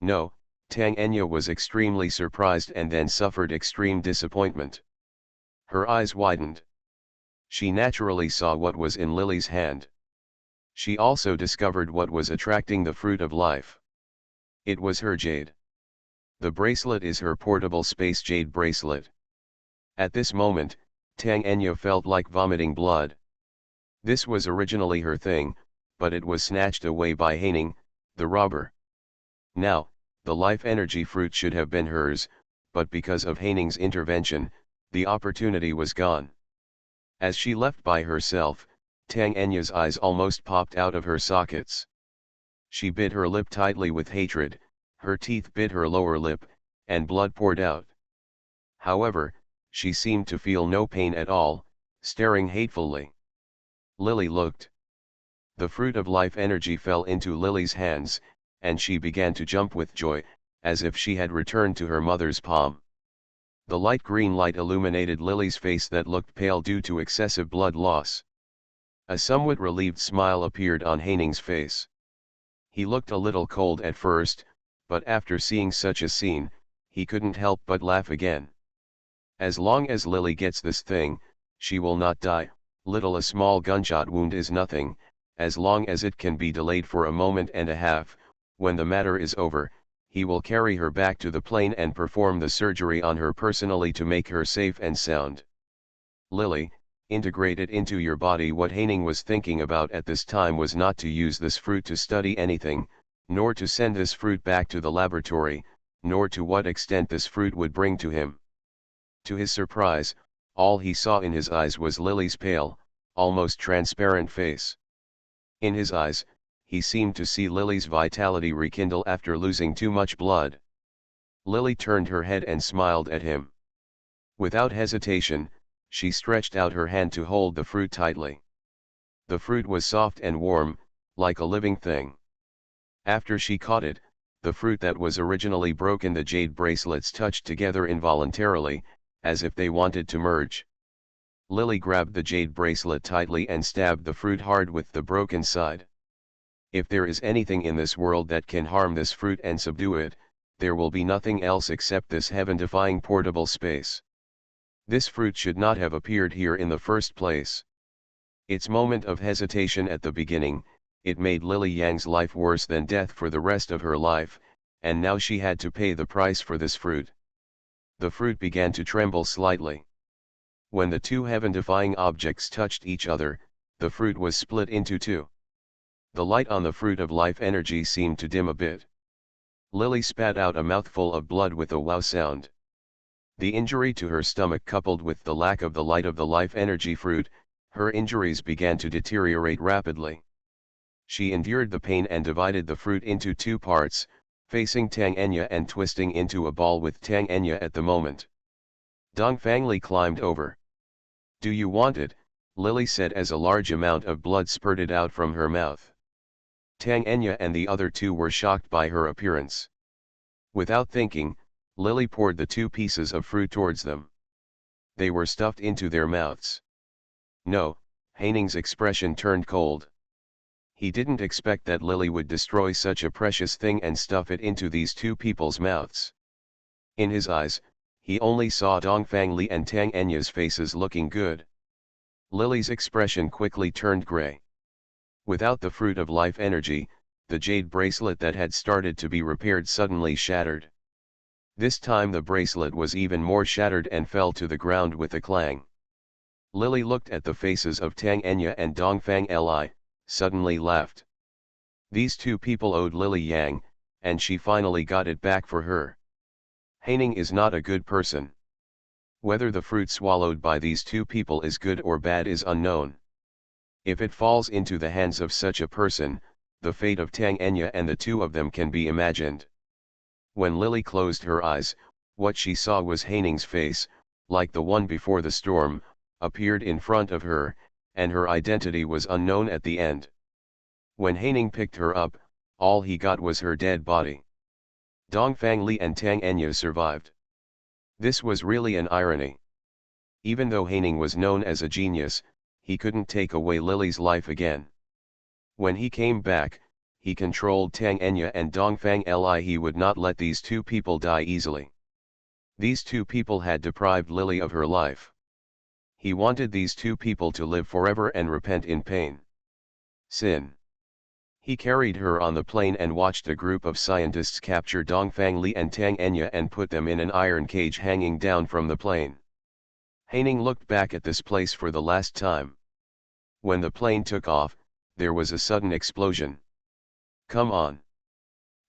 No, Tang Enya was extremely surprised and then suffered extreme disappointment. Her eyes widened. She naturally saw what was in Lily's hand. She also discovered what was attracting the fruit of life. It was her jade. The bracelet is her portable space jade bracelet. At this moment, Tang Enya felt like vomiting blood. This was originally her thing, but it was snatched away by Hai Ning, the robber. Now, the life energy fruit should have been hers, but because of Hai Ning's intervention, the opportunity was gone. As she left by herself, Tang Enya's eyes almost popped out of her sockets. She bit her lip tightly with hatred, her teeth bit her lower lip, and blood poured out. However, she seemed to feel no pain at all, staring hatefully. Lily looked. The fruit of life energy fell into Lily's hands, and she began to jump with joy, as if she had returned to her mother's palm. The light green light illuminated Lily's face that looked pale due to excessive blood loss. A somewhat relieved smile appeared on Hai Ning's face. He looked a little cold at first, but after seeing such a scene, he couldn't help but laugh again. As long as Lily gets this thing, she will not die. A small gunshot wound is nothing, as long as it can be delayed for a moment and a half. When the matter is over, he will carry her back to the plane and perform the surgery on her personally to make her safe and sound. Lily, integrate it into your body. What Hai Ning was thinking about at this time was not to use this fruit to study anything, nor to send this fruit back to the laboratory, nor to what extent this fruit would bring to him. To his surprise, all he saw in his eyes was Lily's pale, almost transparent face. In his eyes, he seemed to see Lily's vitality rekindle after losing too much blood. Lily turned her head and smiled at him. Without hesitation, she stretched out her hand to hold the fruit tightly. The fruit was soft and warm, like a living thing. After she caught it, the fruit that was originally broken, the jade bracelets touched together involuntarily, as if they wanted to merge. Lily grabbed the jade bracelet tightly and stabbed the fruit hard with the broken side. If there is anything in this world that can harm this fruit and subdue it, there will be nothing else except this heaven-defying portable space. This fruit should not have appeared here in the first place. Its moment of hesitation at the beginning, it made Lily Yang's life worse than death for the rest of her life, and now she had to pay the price for this fruit. The fruit began to tremble slightly. When the 2 heaven-defying objects touched each other, the fruit was split into 2. The light on the fruit of life energy seemed to dim a bit. Lily spat out a mouthful of blood with a wow sound. The injury to her stomach coupled with the lack of the light of the life energy fruit, her injuries began to deteriorate rapidly. She endured the pain and divided the fruit into 2 parts, facing Tang Enya and twisting into a ball with Tang Enya at the moment. Dongfang Li climbed over. "Do you want it?" Lily said as a large amount of blood spurted out from her mouth. Tang Enya and the other two were shocked by her appearance. Without thinking, Lily poured the two pieces of fruit towards them. They were stuffed into their mouths. No, Heining's expression turned cold. He didn't expect that Lily would destroy such a precious thing and stuff it into these two people's mouths. In his eyes, he only saw Dongfang Li and Tang Enya's faces looking good. Lily's expression quickly turned gray. Without the fruit of life energy, the jade bracelet that had started to be repaired suddenly shattered. This time the bracelet was even more shattered and fell to the ground with a clang. Lily looked at the faces of Tang Enya and Dongfang Li, suddenly laughed. These two people owed Lily Yang, and she finally got it back for her. Heining is not a good person. Whether the fruit swallowed by these two people is good or bad is unknown. If it falls into the hands of such a person, the fate of Tang Enya and the two of them can be imagined. When Lily closed her eyes, what she saw was Heining's face, like the one before the storm, appeared in front of her, and her identity was unknown at the end. When Heining picked her up, all he got was her dead body. Dongfang Li and Tang Enya survived. This was really an irony. Even though Heining was known as a genius, he couldn't take away Lily's life again. When he came back, he controlled Tang Enya and Dongfang Li. He would not let these two people die easily. These two people had deprived Lily of her life. He wanted these two people to live forever and repent in pain. Sin. He carried her on the plane and watched a group of scientists capture Dongfang Li and Tang Enya and put them in an iron cage hanging down from the plane. Heining looked back at this place for the last time. When the plane took off, there was a sudden explosion. Come on.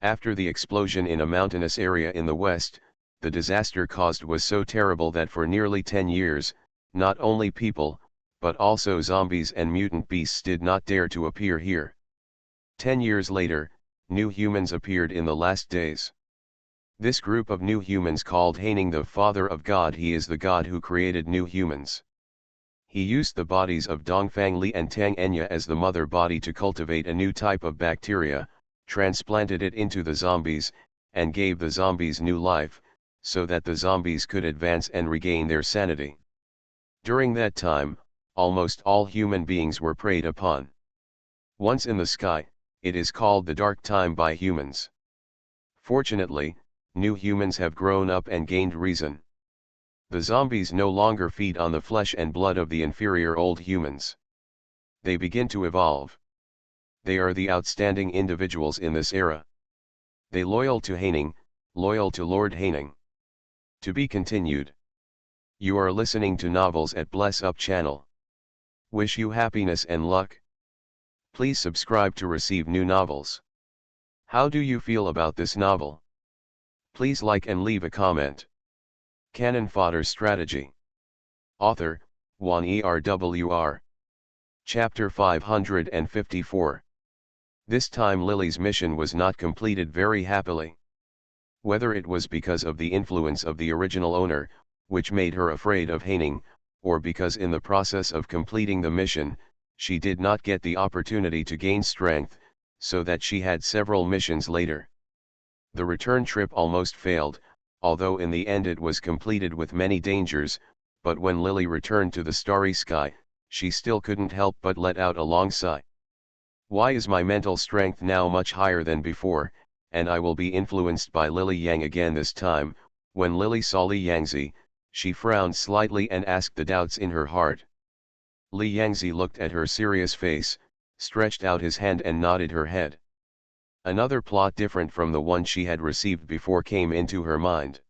After the explosion in a mountainous area in the west, the disaster caused was so terrible that for nearly 10 years, not only people, but also zombies and mutant beasts did not dare to appear here. 10 years later, new humans appeared in the last days. This group of new humans called Heining the Father of God. He is the God who created new humans. He used the bodies of Dongfang Li and Tang Enya as the mother body to cultivate a new type of bacteria, transplanted it into the zombies, and gave the zombies new life, so that the zombies could advance and regain their sanity. During that time, almost all human beings were preyed upon. Once in the sky, it is called the dark time by humans. Fortunately, new humans have grown up and gained reason. The zombies no longer feed on the flesh and blood of the inferior old humans. They begin to evolve. They are the outstanding individuals in this era. They loyal to Heining, loyal to Lord Heining. To be continued. You are listening to novels at Bless Up channel. Wish you happiness and luck. Please subscribe to receive new novels. How do you feel about this novel? Please like and leave a comment. Cannon Fodder Strategy. Author, Juan ERWR. Chapter 554. This time Lily's mission was not completed very happily. Whether it was because of the influence of the original owner, which made her afraid of Heining, or because in the process of completing the mission, she did not get the opportunity to gain strength, so that she had several missions later. The return trip almost failed, although in the end it was completed with many dangers, but when Lily returned to the starry sky, she still couldn't help but let out a long sigh. Why is my mental strength now much higher than before, and I will be influenced by Lily Yang again this time? When Lily saw Li Yangzi, she frowned slightly and asked the doubts in her heart. Li Yangzi looked at her serious face, stretched out his hand and nodded her head. Another plot different from the one she had received before came into her mind.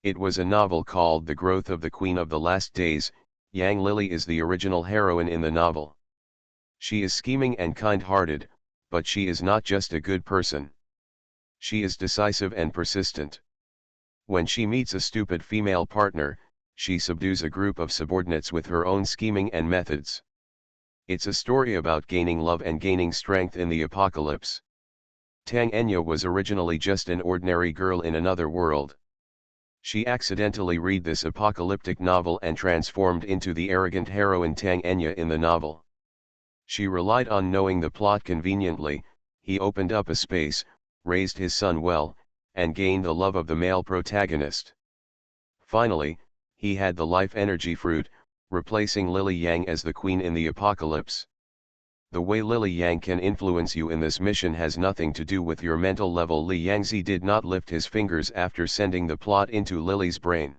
It was a novel called The Growth of the Queen of the Last Days. Yang Lily is the original heroine in the novel. She is scheming and kind-hearted, but she is not just a good person. She is decisive and persistent. When she meets a stupid female partner, she subdues a group of subordinates with her own scheming and methods. It's a story about gaining love and gaining strength in the apocalypse. Tang Enya was originally just an ordinary girl in another world. She accidentally read this apocalyptic novel and transformed into the arrogant heroine Tang Enya in the novel. She relied on knowing the plot conveniently, he opened up a space, raised his sun well, and gained the love of the male protagonist. Finally, he had the life energy fruit, replacing Lily Yang as the queen in the apocalypse. The way Lily Yang can influence you in this mission has nothing to do with your mental level. Li Yangzi did not lift his fingers after sending the plot into Lily's brain.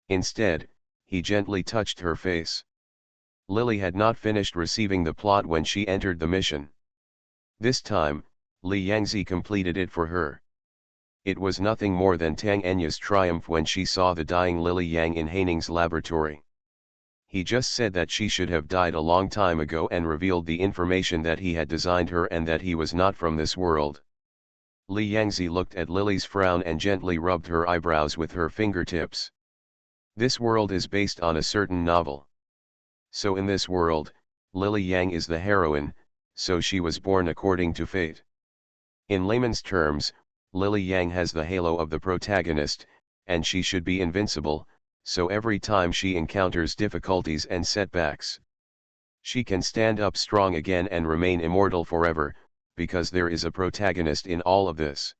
Instead, he gently touched her face. Lily had not finished receiving the plot when she entered the mission. This time, Li Yangzi completed it for her. It was nothing more than Tang Enya's triumph when she saw the dying Lily Yang in Haining's laboratory. He just said that she should have died a long time ago and revealed the information that he had designed her and that he was not from this world. Li Yangzi looked at Lily's frown and gently rubbed her eyebrows with her fingertips. This world is based on a certain novel. So in this world, Lily Yang is the heroine, so she was born according to fate. In layman's terms, Lily Yang has the halo of the protagonist, and she should be invincible, so every time she encounters difficulties and setbacks, she can stand up strong again and remain immortal forever, because there is a protagonist in all of this.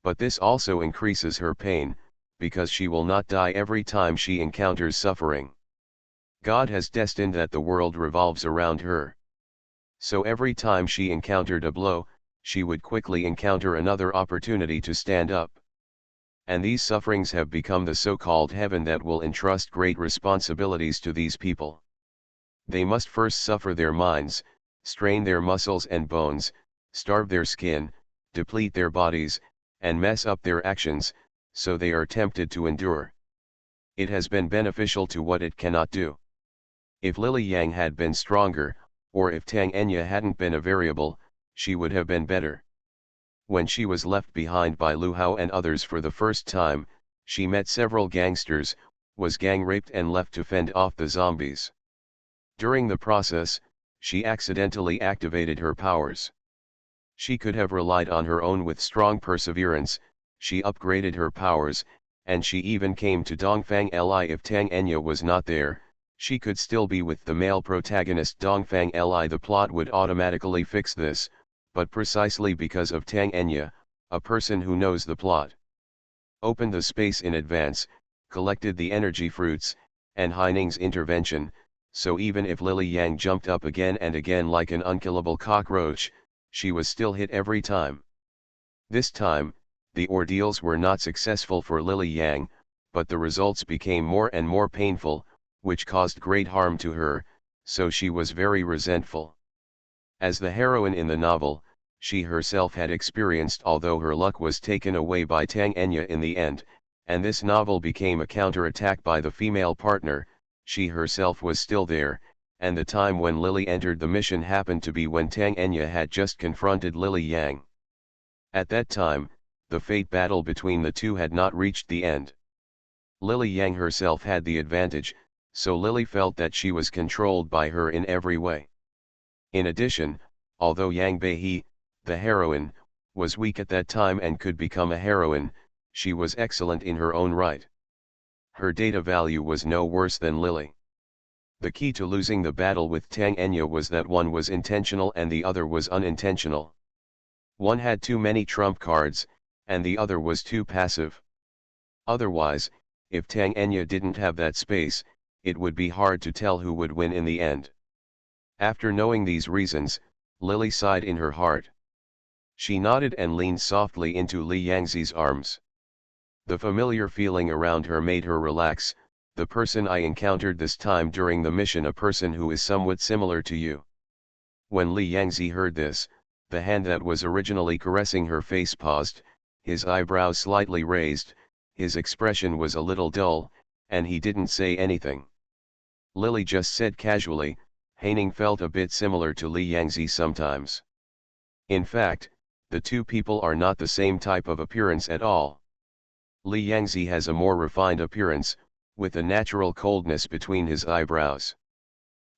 But this also increases her pain, because she will not die every time she encounters suffering. God has destined that the world revolves around her. So every time she encountered a blow, she would quickly encounter another opportunity to stand up. And these sufferings have become the so-called heaven that will entrust great responsibilities to these people. They must first suffer their minds, strain their muscles and bones, starve their skin, deplete their bodies, and mess up their actions, so they are tempted to endure. It has been beneficial to what it cannot do. If Lily Yang had been stronger, or if Tang Enya hadn't been a variable, she would have been better. When she was left behind by Lu Hao and others for the first time, she met several gangsters, was gang raped and left to fend off the zombies. During the process, she accidentally activated her powers. She could have relied on her own with strong perseverance, she upgraded her powers, and she even came to Dongfang Li. If Tang Enya was not there, she could still be with the male protagonist Dongfang Li. The plot would automatically fix this, but precisely because of Tang Enya, a person who knows the plot, opened the space in advance, collected the energy fruits, and Haining's intervention, so even if Lily Yang jumped up again and again like an unkillable cockroach, she was still hit every time. This time, the ordeals were not successful for Lily Yang, but the results became more and more painful, which caused great harm to her, so she was very resentful. As the heroine in the novel, she herself had experienced, although her luck was taken away by Tang Enya in the end, and this novel became a counterattack by the female partner, she herself was still there, and the time when Lily entered the mission happened to be when Tang Enya had just confronted Lily Yang. At that time, the fate battle between the two had not reached the end. Lily Yang herself had the advantage, so Lily felt that she was controlled by her in every way. In addition, although Yang Beihe, the heroine, was weak at that time and could become a heroine, she was excellent in her own right. Her data value was no worse than Lily. The key to losing the battle with Tang Enya was that one was intentional and the other was unintentional. One had too many trump cards, and the other was too passive. Otherwise, if Tang Enya didn't have that space, it would be hard to tell who would win in the end. After knowing these reasons, Lily sighed in her heart. She nodded and leaned softly into Li Yangzi's arms. The familiar feeling around her made her relax. The person I encountered this time during the mission, a person who is somewhat similar to you. When Li Yangzi heard this, the hand that was originally caressing her face paused, his eyebrows slightly raised, his expression was a little dull, and he didn't say anything. Lily just said casually, Haining felt a bit similar to Li Yangzi sometimes. In fact, the two people are not the same type of appearance at all. Li Yangzi has a more refined appearance, with a natural coldness between his eyebrows.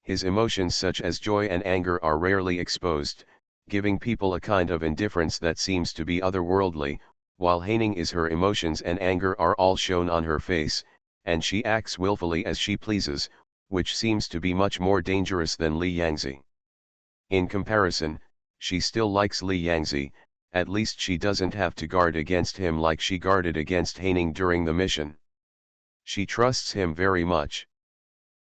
His emotions such as joy and anger are rarely exposed, giving people a kind of indifference that seems to be otherworldly, while Haining is her emotions and anger are all shown on her face, and she acts willfully as she pleases, which seems to be much more dangerous than Li Yangzi. In comparison, she still likes Li Yangzi, at least she doesn't have to guard against him like she guarded against Haining during the mission. She trusts him very much.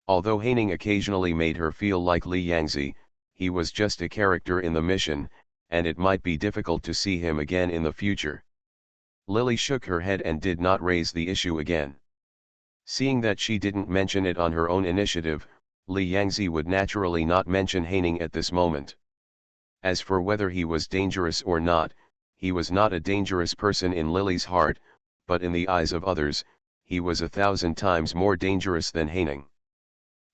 Although Haining occasionally made her feel like Li Yangzi, he was just a character in the mission, and it might be difficult to see him again in the future. Lily shook her head and did not raise the issue again. Seeing that she didn't mention it on her own initiative, Li Yangzi would naturally not mention Haining at this moment. As for whether he was dangerous or not, he was not a dangerous person in Lily's heart, but in the eyes of others, he was 1,000 times more dangerous than Haining.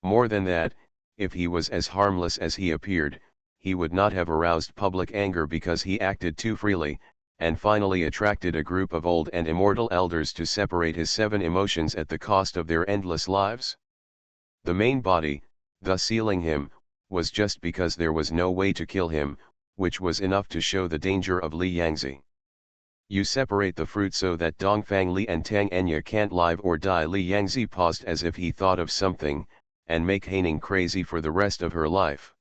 More than that, if he was as harmless as he appeared, he would not have aroused public anger because he acted too freely, and finally attracted a group of old and immortal elders to separate his 7 emotions at the cost of their endless lives. The main body, thus sealing him, was just because there was no way to kill him, which was enough to show the danger of Li Yangzi. You separate the fruit so that Dongfang Li and Tang Enya can't live or die. Li Yangzi paused as if he thought of something, and make Haining crazy for the rest of her life.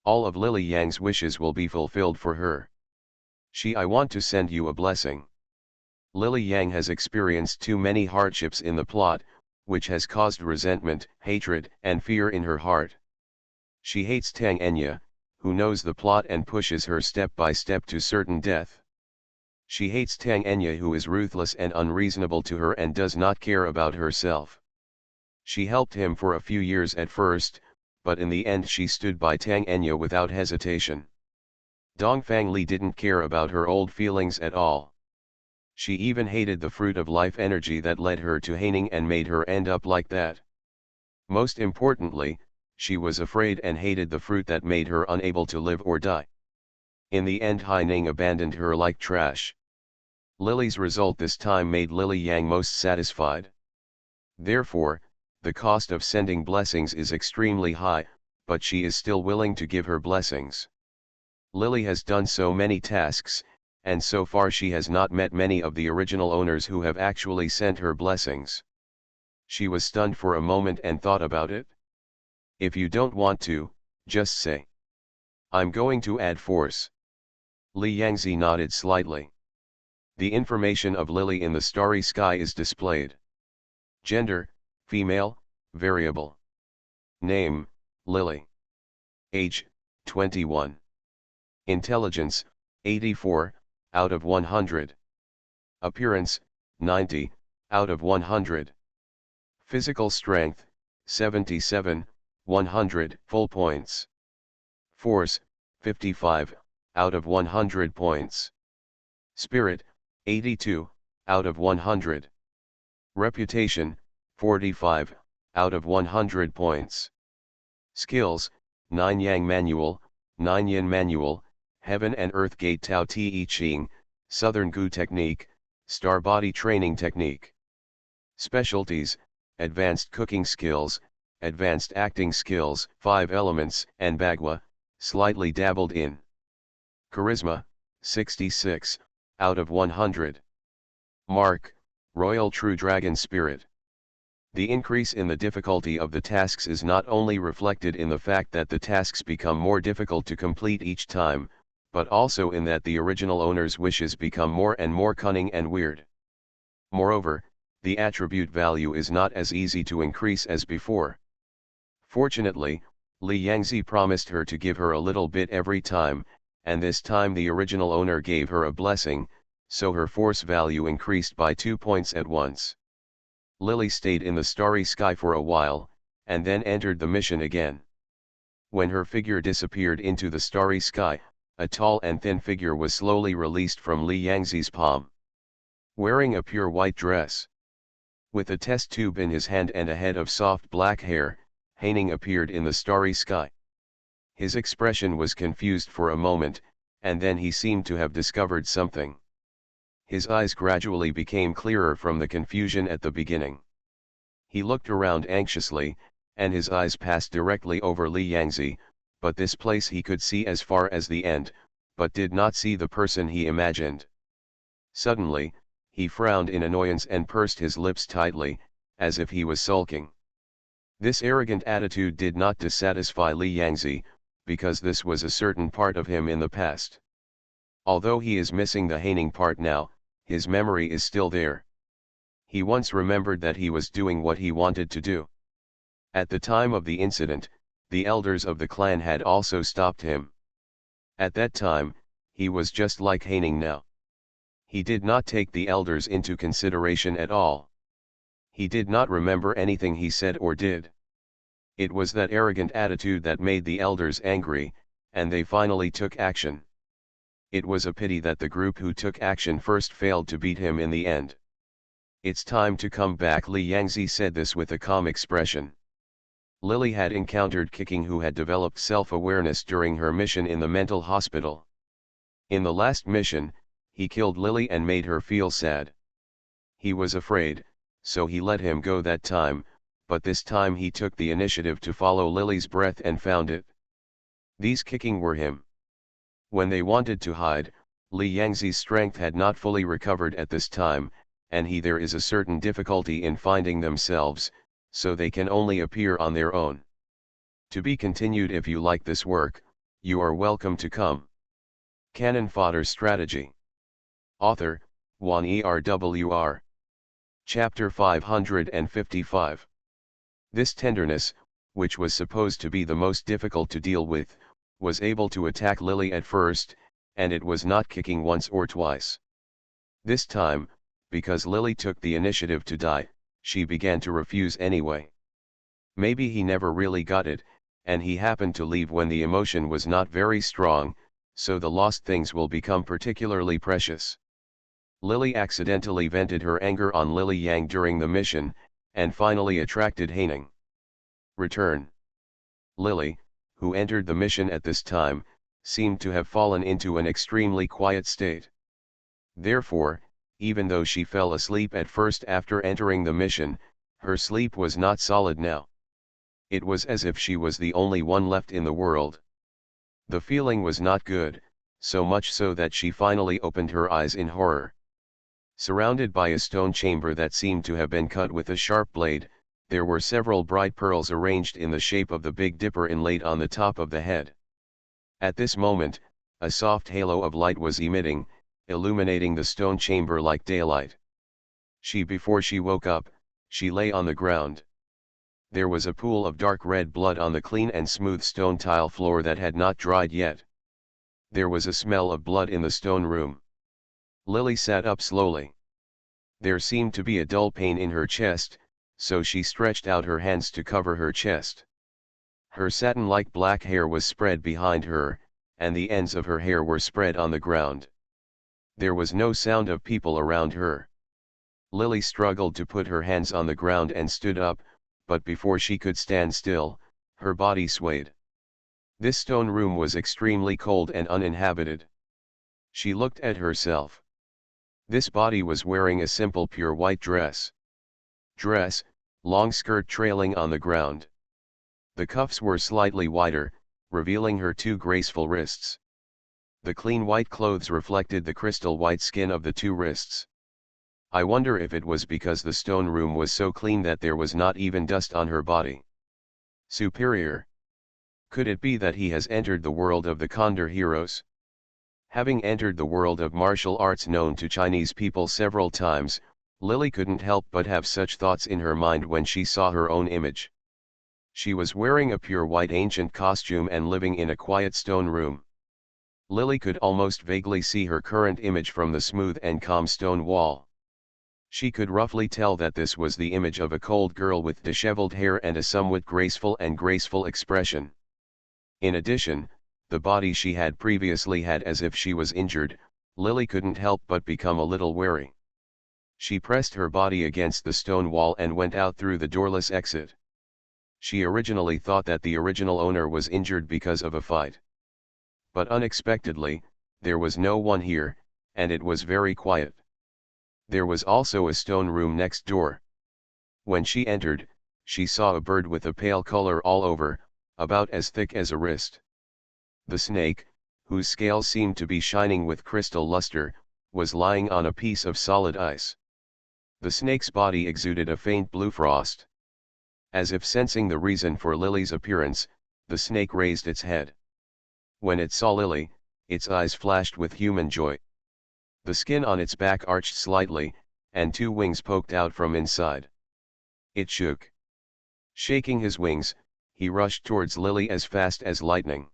All of Lily Yang's wishes will be fulfilled for her. I want to send you a blessing. Lily Yang has experienced too many hardships in the plot, which has caused resentment, hatred, and fear in her heart. She hates Tang Enya, who knows the plot and pushes her step by step to certain death. She hates Tang Enya, who is ruthless and unreasonable to her and does not care about herself. She helped him for a few years at first, but in the end she stood by Tang Enya without hesitation. Dongfang Li didn't care about her old feelings at all. She even hated the fruit of life energy that led her to Haining and made her end up like that. Most importantly, she was afraid and hated the fruit that made her unable to live or die. In the end, Haining abandoned her like trash. Lily's result this time made Lily Yang most satisfied. Therefore, the cost of sending blessings is extremely high, but she is still willing to give her blessings. Lily has done so many tasks, and so far she has not met many of the original owners who have actually sent her blessings. She was stunned for a moment and thought about it. If you don't want to, just say. I'm going to add force. Li Yangzi nodded slightly. The information of Lily in the starry sky is displayed. Gender, female, variable. Name, Lily. Age, 21. Intelligence, 84, out of 100. Appearance, 90, out of 100. Physical strength, 77, 100 full points. Force, 55, out of 100 points. Spirit, 82, out of 100. Reputation, 45, out of 100 points. Skills, 9 Yang Manual, 9 Yin Manual, Heaven and Earth Gate Tao Te Ching, Southern Gu Technique, Star Body Training Technique. Specialties, Advanced Cooking Skills, Advanced Acting Skills, 5 Elements, and Bagua, slightly dabbled in. Charisma, 66, out of 100. Mark, Royal True Dragon Spirit. The increase in the difficulty of the tasks is not only reflected in the fact that the tasks become more difficult to complete each time, but also in that the original owner's wishes become more and more cunning and weird. Moreover, the attribute value is not as easy to increase as before. Fortunately, Li Yangzi promised her to give her a little bit every time, and this time the original owner gave her a blessing, so her force value increased by 2 points at once. Lily stayed in the starry sky for a while, and then entered the mission again. When her figure disappeared into the starry sky, a tall and thin figure was slowly released from Li Yangzi's palm. Wearing a pure white dress. With a test tube in his hand and a head of soft black hair, Haining appeared in the starry sky. His expression was confused for a moment, and then he seemed to have discovered something. His eyes gradually became clearer from the confusion at the beginning. He looked around anxiously, and his eyes passed directly over Li Yangzi, but this place he could see as far as the end, but did not see the person he imagined. Suddenly, he frowned in annoyance and pursed his lips tightly, as if he was sulking. This arrogant attitude did not dissatisfy Li Yangzi, because this was a certain part of him in the past. Although he is missing the haning part now, his memory is still there. He once remembered that he was doing what he wanted to do. At the time of the incident, the elders of the clan had also stopped him. At that time, he was just like haning now. He did not take the elders into consideration at all. He did not remember anything he said or did. It was that arrogant attitude that made the elders angry, and they finally took action. It was a pity that the group who took action first failed to beat him in the end. "It's time to come back," Li Yangzi said this with a calm expression. Lily had encountered Kicking, who had developed self-awareness during her mission in the mental hospital. In the last mission, he killed Lily and made her feel sad. He was afraid, so he let him go that time, but this time he took the initiative to follow Lily's breath and found it. These Kicking were him. When they wanted to hide, Li Yangzi's strength had not fully recovered at this time, and there is a certain difficulty in finding themselves, so they can only appear on their own. To be continued. If you like this work, you are welcome to come. Cannon Fodder Strategy. Author, Juan ERWR. Chapter 555. This tenderness, which was supposed to be the most difficult to deal with, was able to attack Lily at first, and it was not Kicking once or twice. This time, because Lily took the initiative to die, she began to refuse anyway. Maybe he never really got it, and he happened to leave when the emotion was not very strong, so the lost things will become particularly precious. Lily accidentally vented her anger on Lily Yang during the mission, and finally attracted haning. Return. Lily, who entered the mission at this time, seemed to have fallen into an extremely quiet state. Therefore, even though she fell asleep at first after entering the mission, her sleep was not solid now. It was as if she was the only one left in the world. The feeling was not good, so much so that she finally opened her eyes in horror. Surrounded by a stone chamber that seemed to have been cut with a sharp blade, there were several bright pearls arranged in the shape of the Big Dipper inlaid on the top of the head. At this moment, a soft halo of light was emitting, illuminating the stone chamber like daylight. Before she woke up, she lay on the ground. There was a pool of dark red blood on the clean and smooth stone tile floor that had not dried yet. There was a smell of blood in the stone room. Lily sat up slowly. There seemed to be a dull pain in her chest, so she stretched out her hands to cover her chest. Her satin-like black hair was spread behind her, and the ends of her hair were spread on the ground. There was no sound of people around her. Lily struggled to put her hands on the ground and stood up, but before she could stand still, her body swayed. This stone room was extremely cold and uninhabited. She looked at herself. This body was wearing a simple pure white dress. Long skirt trailing on the ground. The cuffs were slightly wider, revealing her two graceful wrists. The clean white clothes reflected the crystal white skin of the two wrists. I wonder if it was because the stone room was so clean that there was not even dust on her body. Superior. Could it be that he has entered the world of the Condor heroes? Having entered the world of martial arts known to Chinese people several times, Lily couldn't help but have such thoughts in her mind when she saw her own image. She was wearing a pure white ancient costume and living in a quiet stone room. Lily could almost vaguely see her current image from the smooth and calm stone wall. She could roughly tell that this was the image of a cold girl with disheveled hair and a somewhat graceful expression. In addition, the body she had previously had as if she was injured, Lily couldn't help but become a little wary. She pressed her body against the stone wall and went out through the doorless exit. She originally thought that the original owner was injured because of a fight. But unexpectedly, there was no one here, and it was very quiet. There was also a stone room next door. When she entered, she saw a bird with a pale color all over, about as thick as a wrist. The snake, whose scales seemed to be shining with crystal luster, was lying on a piece of solid ice. The snake's body exuded a faint blue frost. As if sensing the reason for Lily's appearance, the snake raised its head. When it saw Lily, its eyes flashed with human joy. The skin on its back arched slightly, and two wings poked out from inside. It shook. Shaking his wings, he rushed towards Lily as fast as lightning.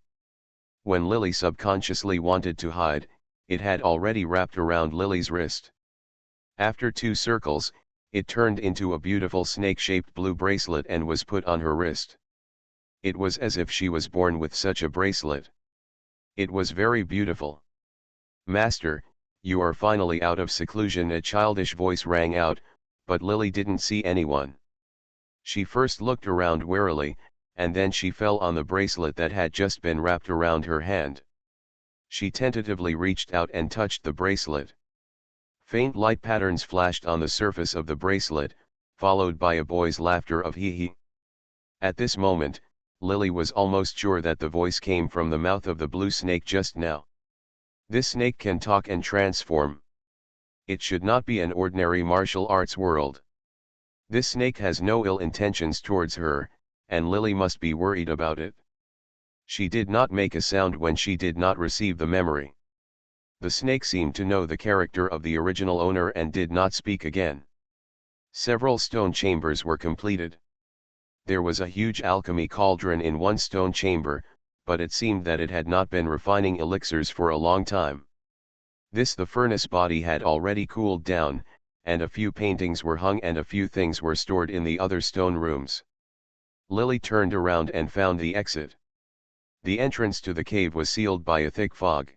When Lily subconsciously wanted to hide, it had already wrapped around Lily's wrist. After 2 circles, it turned into a beautiful snake-shaped blue bracelet and was put on her wrist. It was as if she was born with such a bracelet. It was very beautiful. "Master, you are finally out of seclusion," a childish voice rang out, but Lily didn't see anyone. She first looked around warily, and then she fell on the bracelet that had just been wrapped around her hand. She tentatively reached out and touched the bracelet. Faint light patterns flashed on the surface of the bracelet, followed by a boy's laughter of hee hee. At this moment, Lily was almost sure that the voice came from the mouth of the blue snake just now. This snake can talk and transform. It should not be an ordinary martial arts world. This snake has no ill intentions towards her, and Lily must be worried about it. She did not make a sound when she did not receive the memory. The snake seemed to know the character of the original owner and did not speak again. Several stone chambers were completed. There was a huge alchemy cauldron in one stone chamber, but it seemed that it had not been refining elixirs for a long time. The furnace body had already cooled down, and a few paintings were hung and a few things were stored in the other stone rooms. Lily turned around and found the exit. The entrance to the cave was sealed by a thick fog.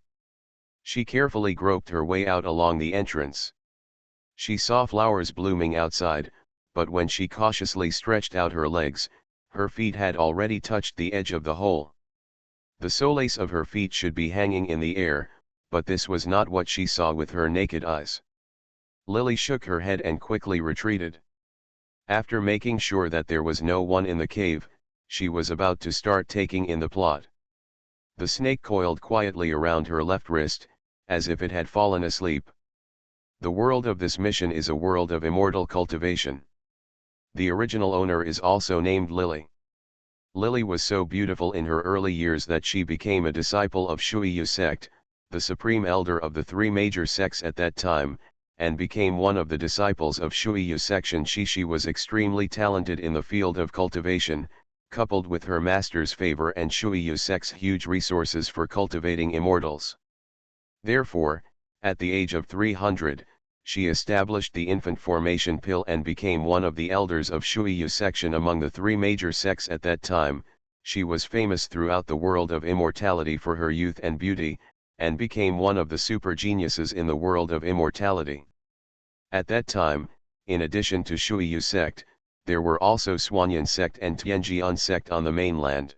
She carefully groped her way out along the entrance. She saw flowers blooming outside, but when she cautiously stretched out her legs, her feet had already touched the edge of the hole. The solace of her feet should be hanging in the air, but this was not what she saw with her naked eyes. Lily shook her head and quickly retreated. After making sure that there was no one in the cave, she was about to start taking in the plot. The snake coiled quietly around her left wrist, as if it had fallen asleep. The world of this mission is a world of immortal cultivation. The original owner is also named Lily. Lily was so beautiful in her early years that she became a disciple of Shuiyu sect, the supreme elder of the 3 major sects at that time, and became one of the disciples of Shuiyu section. She was extremely talented in the field of cultivation, coupled with her master's favor and Shuiyu sect's huge resources for cultivating immortals. Therefore, at the age of 300, she established the infant formation pill and became one of the elders of Shuiyu section among the 3 major sects at that time. She was famous throughout the world of immortality for her youth and beauty, and became one of the super geniuses in the world of immortality. At that time, in addition to Shuiyu sect, there were also Suanyan sect and Tianjian sect on the mainland.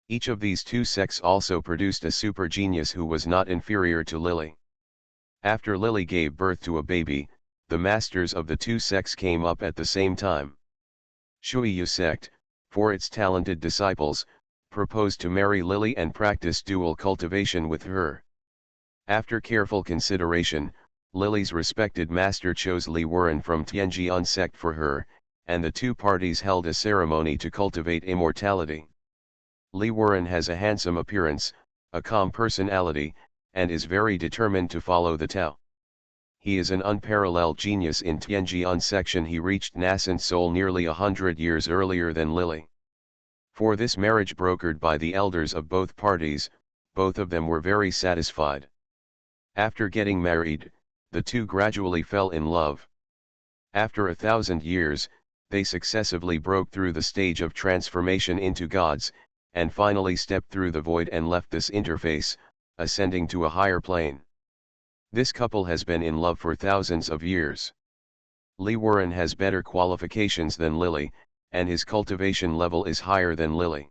Each of these 2 sects also produced a super genius who was not inferior to Lily. After Lily gave birth to a baby, the masters of the 2 sects came up at the same time. Shuiyu sect, for its talented disciples, proposed to marry Lily and practice dual cultivation with her. After careful consideration, Lily's respected master chose Li Wuren from Tianjian sect for her, and the 2 parties held a ceremony to cultivate immortality. Li Wuren has a handsome appearance, a calm personality, and is very determined to follow the Tao. He is an unparalleled genius in Tianjian section. He reached nascent soul nearly 100 years earlier than Lily. For this marriage brokered by the elders of both parties, both of them were very satisfied. After getting married, the 2 gradually fell in love. After 1,000 years, they successively broke through the stage of transformation into gods, and finally stepped through the void and left this interface, ascending to a higher plane. This couple has been in love for thousands of years. Li Wuren has better qualifications than Lily, and his cultivation level is higher than Lily.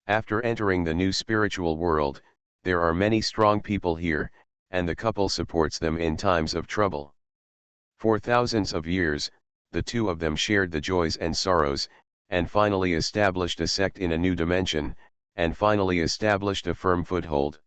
After entering the new spiritual world, there are many strong people here, and the couple supports them in times of trouble. For thousands of years, the 2 of them shared the joys and sorrows, and finally established a sect in a new dimension, and finally established a firm foothold.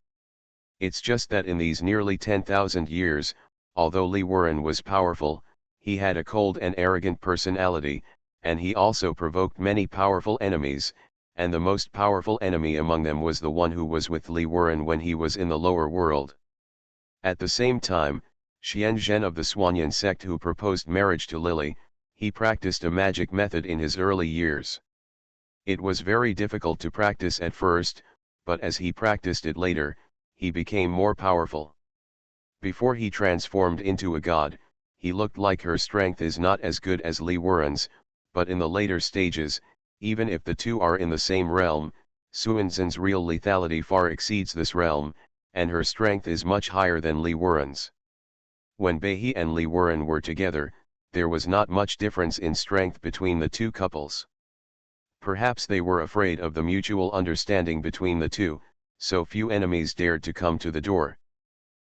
It's just that in these nearly 10,000 years, although Li Wuren was powerful, he had a cold and arrogant personality, and he also provoked many powerful enemies, and the most powerful enemy among them was the one who was with Li Wuren when he was in the lower world. At the same time, Xian Zhen of the Xuanyan sect who proposed marriage to Lily, he practiced a magic method in his early years. It was very difficult to practice at first, but as he practiced it later, he became more powerful. Before he transformed into a god, he looked like her strength is not as good as Li Wuren's, but in the later stages, even if the two are in the same realm, Xuanzhen's real lethality far exceeds this realm, and her strength is much higher than Li Wuren's. When Beihe and Li Wuren were together, there was not much difference in strength between the two couples. Perhaps they were afraid of the mutual understanding between the two, so few enemies dared to come to the door.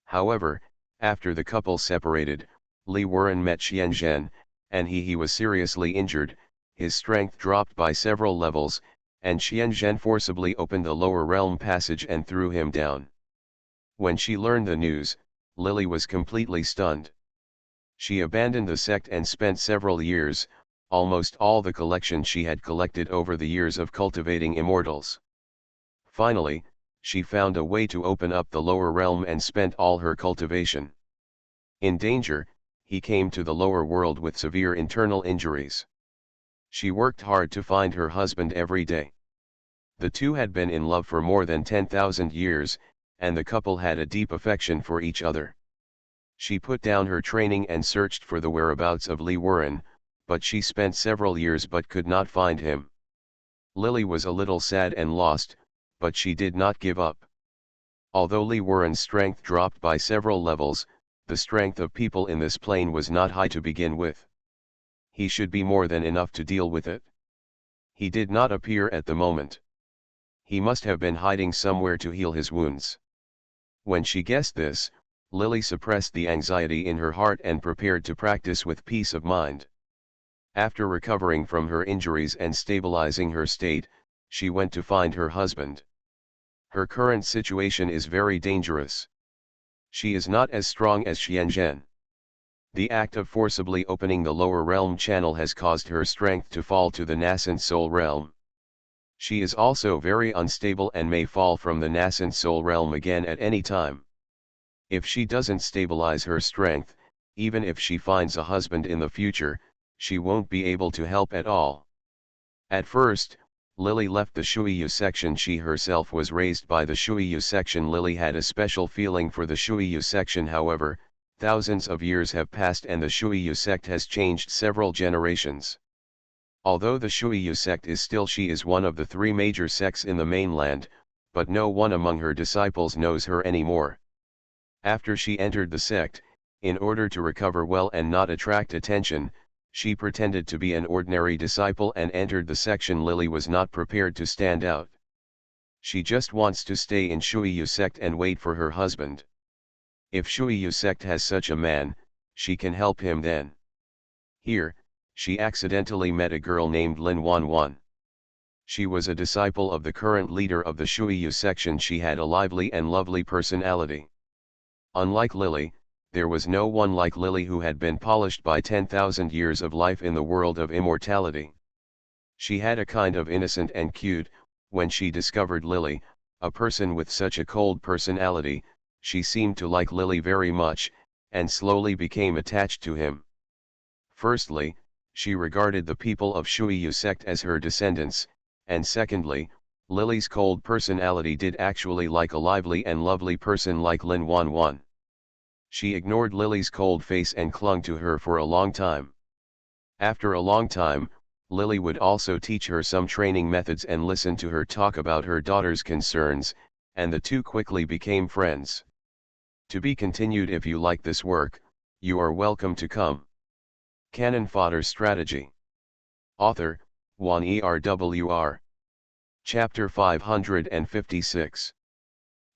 However, after the couple separated, Li Wuren met Xian Zhen, and he was seriously injured, his strength dropped by several levels, and Xian Zhen forcibly opened the lower realm passage and threw him down. When she learned the news, Lily was completely stunned. She abandoned the sect and spent several years, almost all the collection she had collected over the years of cultivating immortals. Finally, she found a way to open up the lower realm and spent all her cultivation. In danger, he came to the lower world with severe internal injuries. She worked hard to find her husband every day. The two had been in love for more than 10,000 years, and the couple had a deep affection for each other. She put down her training and searched for the whereabouts of Li Wuren, but she spent several years but could not find him. Lily was a little sad and lost, but she did not give up. Although Li Wuren's strength dropped by several levels, the strength of people in this plane was not high to begin with. He should be more than enough to deal with it. He did not appear at the moment. He must have been hiding somewhere to heal his wounds. When she guessed this, Lily suppressed the anxiety in her heart and prepared to practice with peace of mind. After recovering from her injuries and stabilizing her state, she went to find her husband. Her current situation is very dangerous. She is not as strong as Xian Zhen. The act of forcibly opening the lower realm channel has caused her strength to fall to the nascent soul realm. She is also very unstable and may fall from the nascent soul realm again at any time. If she doesn't stabilize her strength, even if she finds a husband in the future, she won't be able to help at all. At first, Lily left the Shuiyu section. She herself was raised by the Shuiyu section. Lily had a special feeling for the Shuiyu section. However, thousands of years have passed and the Shuiyu sect has changed several generations. Although the Shuiyu sect is still, she is one of the three major sects in the mainland, but no one among her disciples knows her anymore. After she entered the sect, in order to recover well and not attract attention, she pretended to be an ordinary disciple and entered the section. Lily was not prepared to stand out. She just wants to stay in Shuiyu sect and wait for her husband. If Shuiyu sect has such a man, she can help him then. Here, she accidentally met a girl named Lin Wanwan. She was a disciple of the current leader of the Shuiyu section. She had a lively and lovely personality. Unlike Lily, there was no one like Lily who had been polished by 10,000 years of life in the world of immortality. She had a kind of innocent and cute. When she discovered Lily, a person with such a cold personality, she seemed to like Lily very much, and slowly became attached to him. Firstly, she regarded the people of Shuiyu sect as her descendants, and secondly, Lily's cold personality did actually like a lively and lovely person like Lin Wanwan. She ignored Lily's cold face and clung to her for a long time. After a long time, Lily would also teach her some training methods and listen to her talk about her daughter's concerns, and the two quickly became friends. To be continued. If you like this work, you are welcome to come. Canon Fodder Strategy. Author, Juan ERWR. Chapter 556.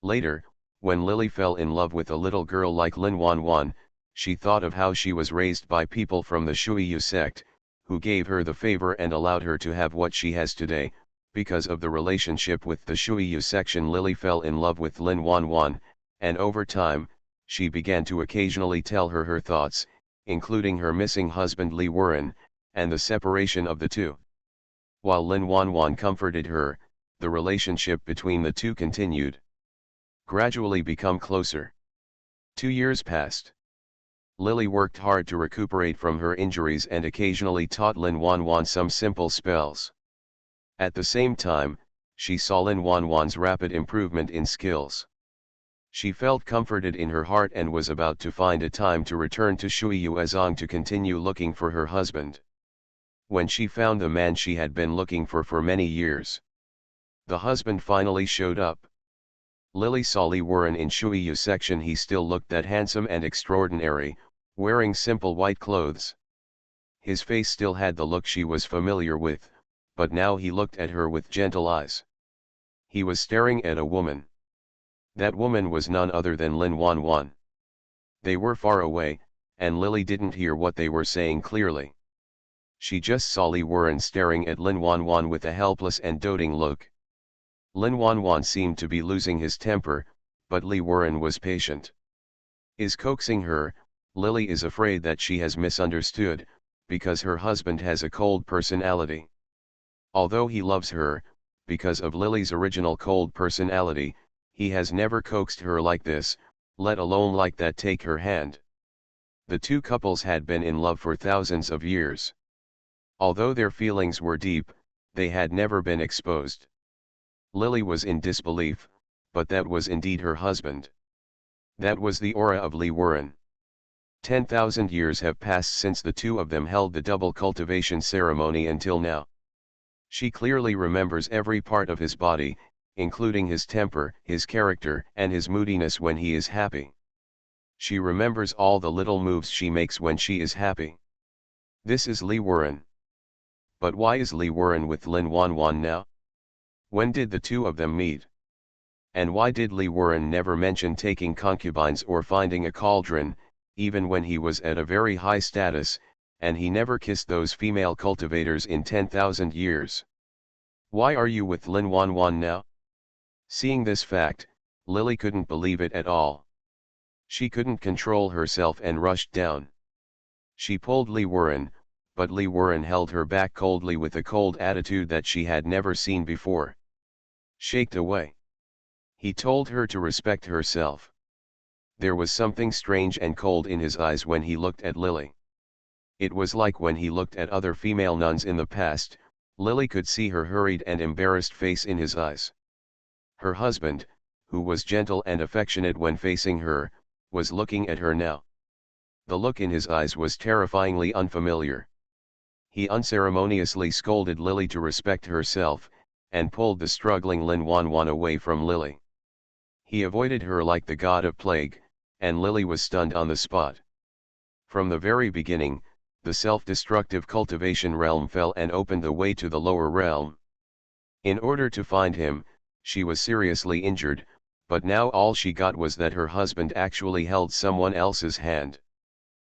Later, when Lily fell in love with a little girl like Lin Wanwan, she thought of how she was raised by people from the Shuiyu sect, who gave her the favor and allowed her to have what she has today. Because of the relationship with the Shuiyu section, Lily fell in love with Lin Wanwan, and over time, she began to occasionally tell her thoughts, including her missing husband Li Wuren, and the separation of the two. While Lin Wanwan comforted her, the relationship between the two continued. Gradually become closer. 2 years passed. Lily worked hard to recuperate from her injuries and occasionally taught Lin Wanwan some simple spells. At the same time, she saw Lin Wanwan's rapid improvement in skills. She felt comforted in her heart and was about to find a time to return to Shuiyuezong to continue looking for her husband. When she found the man she had been looking for many years. The husband finally showed up. Lily saw Li Wuren in Shuiyu section. He still looked that handsome and extraordinary, wearing simple white clothes. His face still had the look she was familiar with, but now he looked at her with gentle eyes. He was staring at a woman. That woman was none other than Lin Wanwan. They were far away, and Lily didn't hear what they were saying clearly. She just saw Li Wuren staring at Lin Wanwan with a helpless and doting look. Lin Wanwan seemed to be losing his temper, but Li Wuren was patient. Is coaxing her. Lily is afraid that she has misunderstood, because her husband has a cold personality. Although he loves her, because of Lily's original cold personality, he has never coaxed her like this, let alone like that. Take her hand. The two couples had been in love for thousands of years. Although their feelings were deep, they had never been exposed. Lily was in disbelief, but that was indeed her husband. That was the aura of Li Wuren. 10,000 years have passed since the two of them held the double cultivation ceremony until now. She clearly remembers every part of his body, including his temper, his character, and his moodiness when he is happy. She remembers all the little moves she makes when she is happy. This is Li Wuren. But why is Li Wuren with Lin Wanwan now? When did the two of them meet? And why did Li Wuren never mention taking concubines or finding a cauldron, even when he was at a very high status, and he never kissed those female cultivators in 10,000 years? Why are you with Lin Wanwan now? Seeing this fact, Lily couldn't believe it at all. She couldn't control herself and rushed down. She pulled Li Wuren, but Li Wuren held her back coldly with a cold attitude that she had never seen before. Shaked away. He told her to respect herself. There was something strange and cold in his eyes when he looked at Lily. It was like when he looked at other female nuns in the past. Lily could see her hurried and embarrassed face in his eyes. Her husband, who was gentle and affectionate when facing her, was looking at her now. The look in his eyes was terrifyingly unfamiliar. He unceremoniously scolded Lily to respect herself, and pulled the struggling Lin Wanwan away from Lily. He avoided her like the god of plague, and Lily was stunned on the spot. From the very beginning, the self-destructive cultivation realm fell and opened the way to the lower realm. In order to find him, she was seriously injured, but now all she got was that her husband actually held someone else's hand.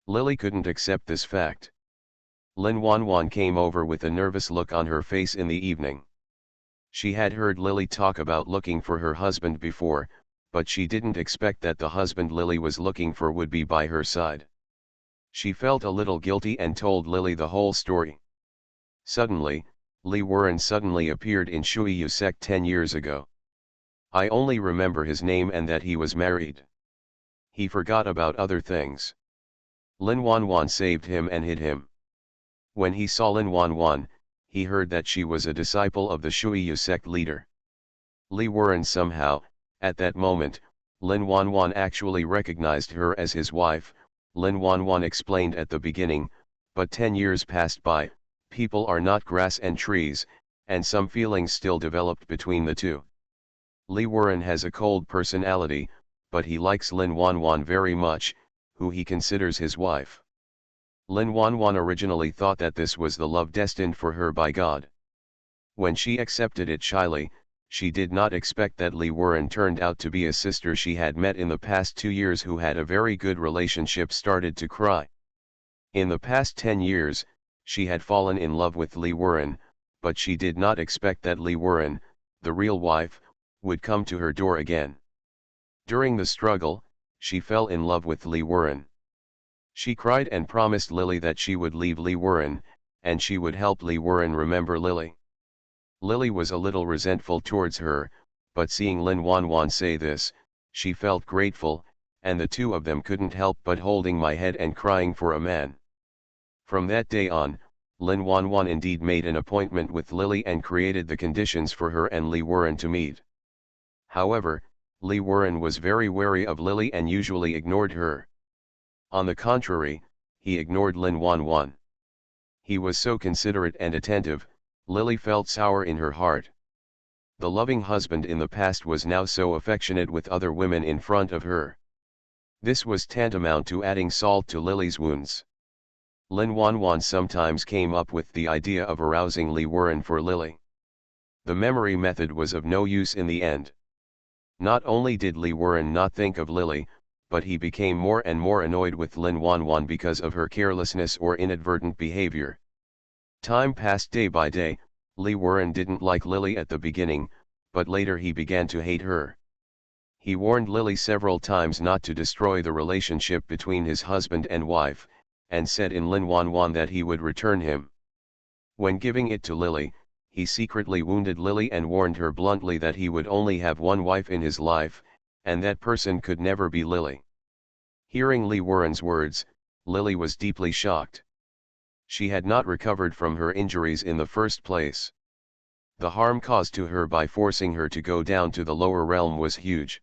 Lily couldn't accept this fact. Lin Wanwan came over with a nervous look on her face in the evening. She had heard Lily talk about looking for her husband before, but she didn't expect that the husband Lily was looking for would be by her side. She felt a little guilty and told Lily the whole story. Suddenly, Li Wuren suddenly appeared in Shuiyu sect 10 years ago. I only remember his name and that he was married. He forgot about other things. Lin Wanwan saved him and hid him. When he saw Lin Wanwan, he heard that she was a disciple of the Shuiyu sect leader. Li Wuren somehow, at that moment, Lin Wanwan actually recognized her as his wife. Lin Wanwan explained at the beginning, but 10 years passed by, people are not grass and trees, and some feelings still developed between the two. Li Wuren has a cold personality, but he likes Lin Wanwan very much, who he considers his wife. Lin Wanwan originally thought that this was the love destined for her by God. When she accepted it shyly, she did not expect that Li Wuren turned out to be a sister she had met in the past 2 years who had a very good relationship started to cry. In the past 10 years, she had fallen in love with Li Wuren, but she did not expect that Li Wuren, the real wife, would come to her door again. During the struggle, she fell in love with Li Wuren. She cried and promised Lily that she would leave Li Wuren, and she would help Li Wuren remember Lily. Lily was a little resentful towards her, but seeing Lin Wanwan say this, she felt grateful, and the two of them couldn't help but holding my head and crying for a man. From that day on, Lin Wanwan indeed made an appointment with Lily and created the conditions for her and Li Wuren to meet. However, Li Wuren was very wary of Lily and usually ignored her. On the contrary, he ignored Lin Wanwan. He was so considerate and attentive, Lily felt sour in her heart. The loving husband in the past was now so affectionate with other women in front of her. This was tantamount to adding salt to Lily's wounds. Lin Wanwan sometimes came up with the idea of arousing Li Wuren for Lily. The memory method was of no use in the end. Not only did Li Wuren not think of Lily, but he became more and more annoyed with Lin Wanwan because of her carelessness or inadvertent behavior. Time passed day by day. Li Wuren didn't like Lily at the beginning, but later he began to hate her. He warned Lily several times not to destroy the relationship between his husband and wife, and said in Lin Wanwan that he would return him. When giving it to Lily, he secretly wounded Lily and warned her bluntly that he would only have one wife in his life, and that person could never be Lily. Hearing Li Wuren's words, Lily was deeply shocked. She had not recovered from her injuries in the first place. The harm caused to her by forcing her to go down to the lower realm was huge.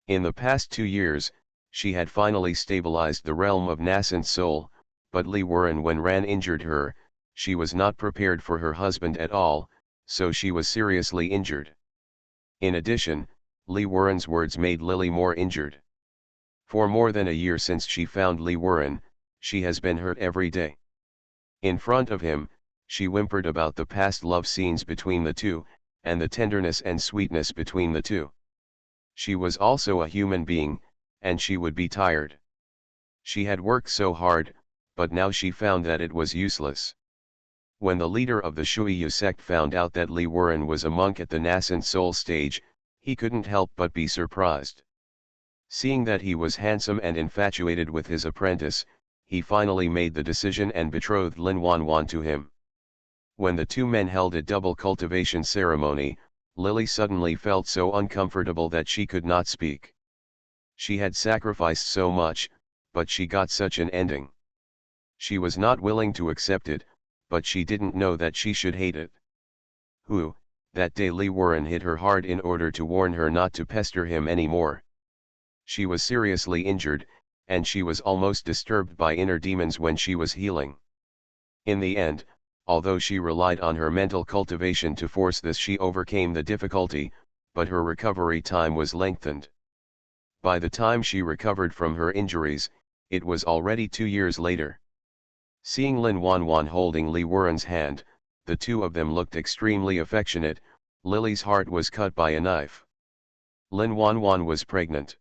In the past 2 years, she had finally stabilized the realm of nascent soul, but Li Wuren when Ran injured her, she was not prepared for her husband at all, so she was seriously injured. In addition, Li Wuren's words made Lily more injured. For more than a year since she found Li Wuren, she has been hurt every day. In front of him, she whimpered about the past love scenes between the two, and the tenderness and sweetness between the two. She was also a human being, and she would be tired. She had worked so hard, but now she found that it was useless. When the leader of the Shuiyu sect found out that Li Wuren was a monk at the nascent soul stage, he couldn't help but be surprised. Seeing that he was handsome and infatuated with his apprentice, he finally made the decision and betrothed Lin Wanwan to him. When the two men held a double cultivation ceremony, Lily suddenly felt so uncomfortable that she could not speak. She had sacrificed so much, but she got such an ending. She was not willing to accept it, but she didn't know that she should hate it. That day Li Wuren hit her hard in order to warn her not to pester him anymore. She was seriously injured, and she was almost disturbed by inner demons when she was healing. In the end, although she relied on her mental cultivation to force this, she overcame the difficulty, but her recovery time was lengthened. By the time she recovered from her injuries, it was already 2 years later. Seeing Lin Wanwan holding Li Wuren's hand, the two of them looked extremely affectionate. Lily's heart was cut by a knife. Lin Wanwan was pregnant.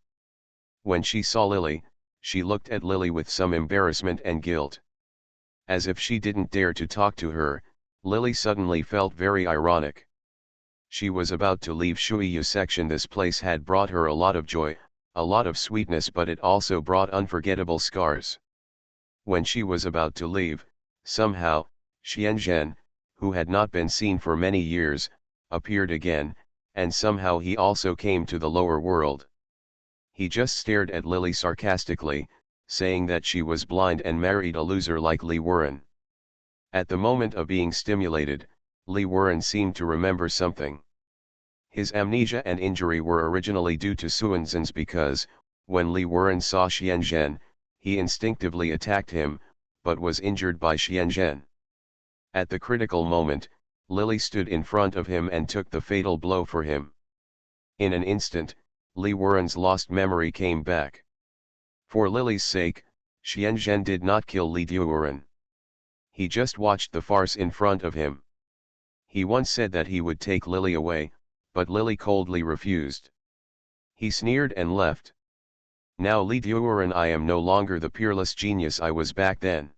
When she saw Lily, she looked at Lily with some embarrassment and guilt. As if she didn't dare to talk to her, Lily suddenly felt very ironic. She was about to leave Shuiyu section. This place had brought her a lot of joy, a lot of sweetness, but it also brought unforgettable scars. When she was about to leave, somehow, Xianzhen, who had not been seen for many years, appeared again, and somehow he also came to the lower world. He just stared at Lily sarcastically, saying that she was blind and married a loser like Li Wuren. At the moment of being stimulated, Li Wuren seemed to remember something. His amnesia and injury were originally due to Suanzhen's because, when Li Wuren saw Xianzhen, he instinctively attacked him, but was injured by Xianzhen. At the critical moment, Lily stood in front of him and took the fatal blow for him. In an instant, Li Wuren's lost memory came back. For Lily's sake, Xianzhen did not kill Li Wuren. He just watched the farce in front of him. He once said that he would take Lily away, but Lily coldly refused. He sneered and left. Now Li Wuren, I am no longer the peerless genius I was back then.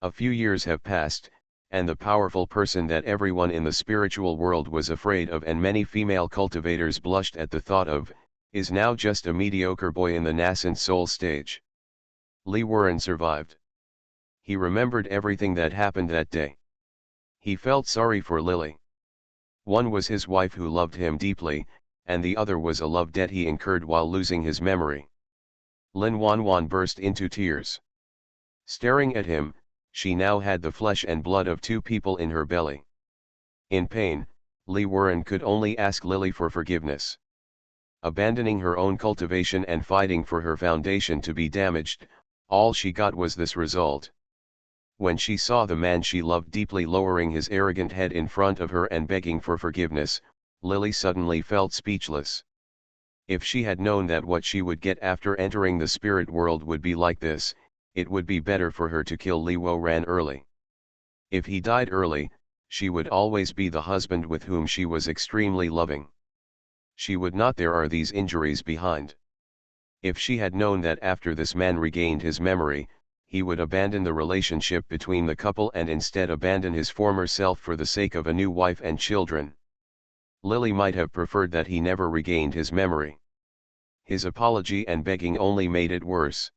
A few years have passed, and the powerful person that everyone in the spiritual world was afraid of and many female cultivators blushed at the thought of, is now just a mediocre boy in the nascent soul stage. Li Wuren survived. He remembered everything that happened that day. He felt sorry for Lily. One was his wife who loved him deeply, and the other was a love debt he incurred while losing his memory. Lin Wanwan burst into tears. Staring at him, she now had the flesh and blood of two people in her belly. In pain, Li Wuren could only ask Lily for forgiveness. Abandoning her own cultivation and fighting for her foundation to be damaged, all she got was this result. When she saw the man she loved deeply lowering his arrogant head in front of her and begging for forgiveness, Lily suddenly felt speechless. If she had known that what she would get after entering the spirit world would be like this, it would be better for her to kill Li Wuren early. If he died early, she would always be the husband with whom she was extremely loving. She would not there are these injuries behind. If she had known that after this man regained his memory, he would abandon the relationship between the couple and instead abandon his former self for the sake of a new wife and children. Lily might have preferred that he never regained his memory. His apology and begging only made it worse.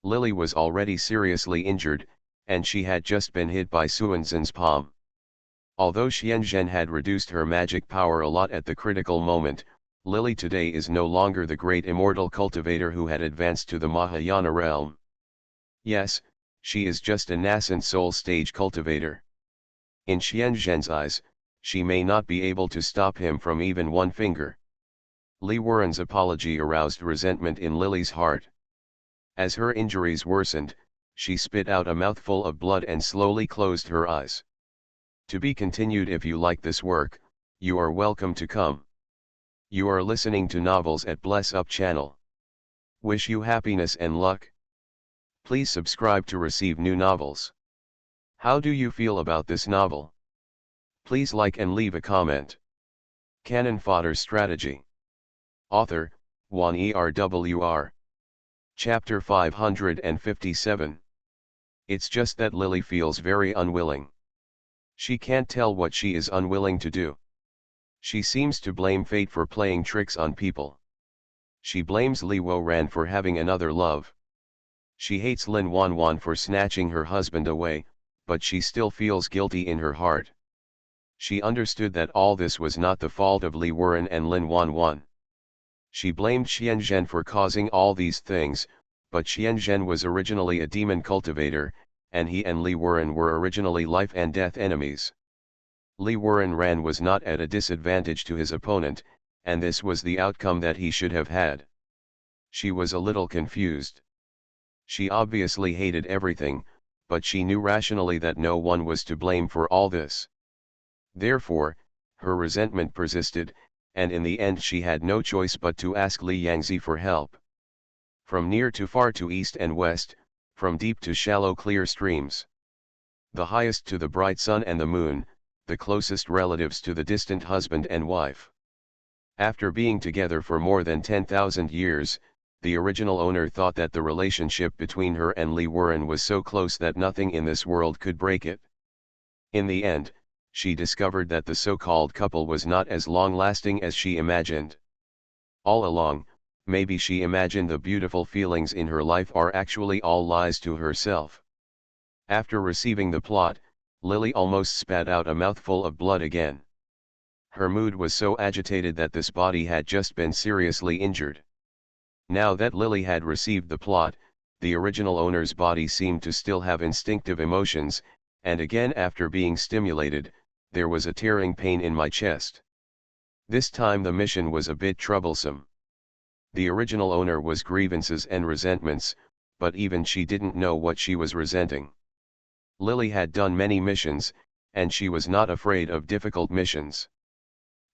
Lily was already seriously injured, and she had just been hit by Suanzhen's palm. Although Xianzhen had reduced her magic power a lot at the critical moment, Lily today is no longer the great immortal cultivator who had advanced to the Mahayana realm. Yes, she is just a nascent soul stage cultivator. In Xianzhen's eyes, she may not be able to stop him from even one finger. Li Wuren's apology aroused resentment in Lily's heart. As her injuries worsened, she spit out a mouthful of blood and slowly closed her eyes. To be continued. If you like this work, you are welcome to come. You are listening to Novels at Bless Up channel. Wish you happiness and luck. Please subscribe to receive new novels. How do you feel about this novel? Please like and leave a comment. Cannon Fodder Strategy. Author, Wan Erwr. Chapter 557. It's just that Lily feels very unwilling. She can't tell what she is unwilling to do. She seems to blame fate for playing tricks on people. She blames Li Wuren for having another love. She hates Lin Wanwan for snatching her husband away, but she still feels guilty in her heart. She understood that all this was not the fault of Li Wuren and Lin Wanwan. She blamed Xianzhen for causing all these things, but Xianzhen was originally a demon cultivator, and he and Li Wuren were originally life and death enemies. Li Wuren was not at a disadvantage to his opponent, and this was the outcome that he should have had. She was a little confused. She obviously hated everything, but she knew rationally that no one was to blame for all this. Therefore, her resentment persisted, and in the end she had no choice but to ask Li Yangzi for help. From near to far to east and west, from deep to shallow clear streams. The highest to the bright sun and the moon, the closest relatives to the distant husband and wife. After being together for more than 10,000 years, the original owner thought that the relationship between her and Li Wuren was so close that nothing in this world could break it. In the end, she discovered that the so-called couple was not as long-lasting as she imagined. All along, maybe she imagined the beautiful feelings in her life are actually all lies to herself. After receiving the plot, Lily almost spat out a mouthful of blood again. Her mood was so agitated that this body had just been seriously injured. Now that Lily had received the plot, the original owner's body seemed to still have instinctive emotions, and again after being stimulated, there was a tearing pain in my chest. This time the mission was a bit troublesome. The original owner was grievances and resentments, but even she didn't know what she was resenting. Lily had done many missions, and she was not afraid of difficult missions.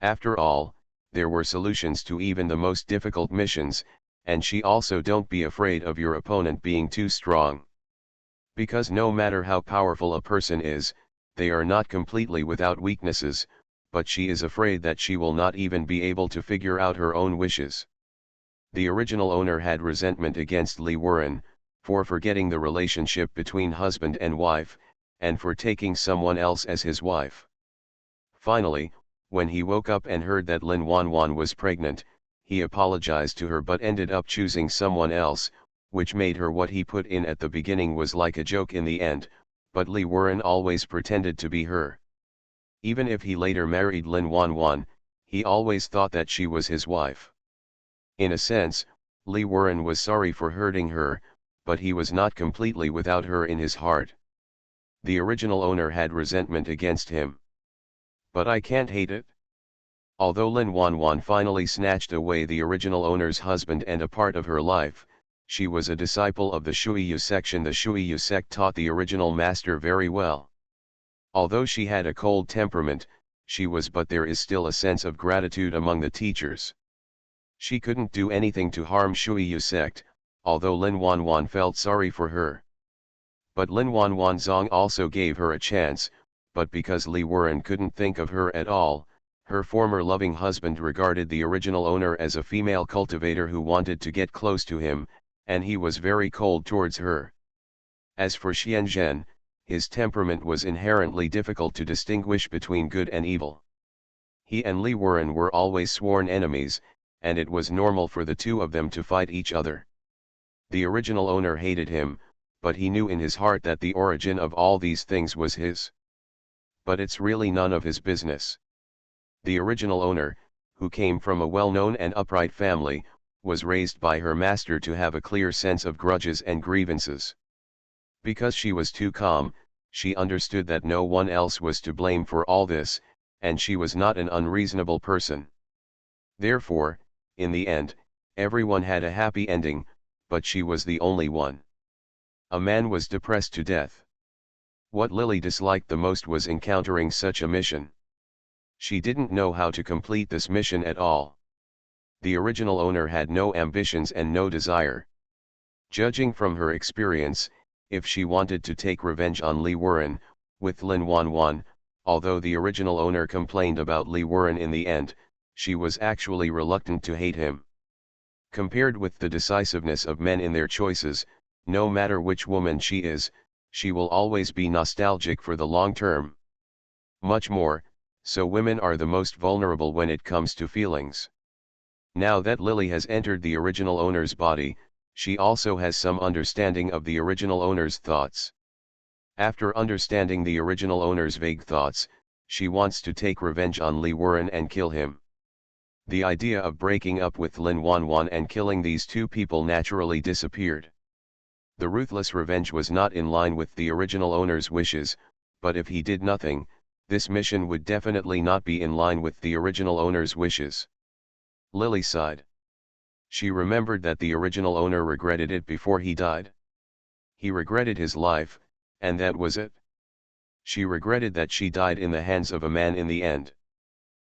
After all, there were solutions to even the most difficult missions, and she also don't be afraid of your opponent being too strong. Because no matter how powerful a person is, they are not completely without weaknesses, but she is afraid that she will not even be able to figure out her own wishes. The original owner had resentment against Li Wuren, for forgetting the relationship between husband and wife, and for taking someone else as his wife. Finally, when he woke up and heard that Lin Wanwan was pregnant, he apologized to her but ended up choosing someone else, which made her what he put in at the beginning was like a joke in the end, but Li Wuren always pretended to be her. Even if he later married Lin Wanwan, he always thought that she was his wife. In a sense, Li Wuren was sorry for hurting her, but he was not completely without her in his heart. The original owner had resentment against him. But I can't hate it. Although Lin Wanwan finally snatched away the original owner's husband and a part of her life, she was a disciple of the Shuiyu section. The Shuiyu sect taught the original master very well. Although she had a cold temperament, but there is still a sense of gratitude among the teachers. She couldn't do anything to harm Shuiyu sect, although Lin Wanwan felt sorry for her. But Lin Wanwan Zong also gave her a chance, but because Li Wuren couldn't think of her at all, her former loving husband regarded the original owner as a female cultivator who wanted to get close to him, and he was very cold towards her. As for Xian Zhen, his temperament was inherently difficult to distinguish between good and evil. He and Li Wuren were always sworn enemies, and it was normal for the two of them to fight each other. The original owner hated him, but he knew in his heart that the origin of all these things was his. But it's really none of his business. The original owner, who came from a well-known and upright family, was raised by her master to have a clear sense of grudges and grievances. Because she was too calm, she understood that no one else was to blame for all this, and she was not an unreasonable person. Therefore, in the end, everyone had a happy ending, but she was the only one. A man was depressed to death. What Lily disliked the most was encountering such a mission. She didn't know how to complete this mission at all. The original owner had no ambitions and no desire. Judging from her experience, if she wanted to take revenge on Li Wuren, with Lin Wanwan, although the original owner complained about Li Wuren in the end, she was actually reluctant to hate him. Compared with the decisiveness of men in their choices, no matter which woman she is, she will always be nostalgic for the long term. Much more, so women are the most vulnerable when it comes to feelings. Now that Lily has entered the original owner's body, she also has some understanding of the original owner's thoughts. After understanding the original owner's vague thoughts, she wants to take revenge on Li Wuren and kill him. The idea of breaking up with Lin Wanwan and killing these two people naturally disappeared. The ruthless revenge was not in line with the original owner's wishes, but if he did nothing, this mission would definitely not be in line with the original owner's wishes. Lily sighed. She remembered that the original owner regretted it before he died. He regretted his life, and that was it. She regretted that she died in the hands of a man in the end.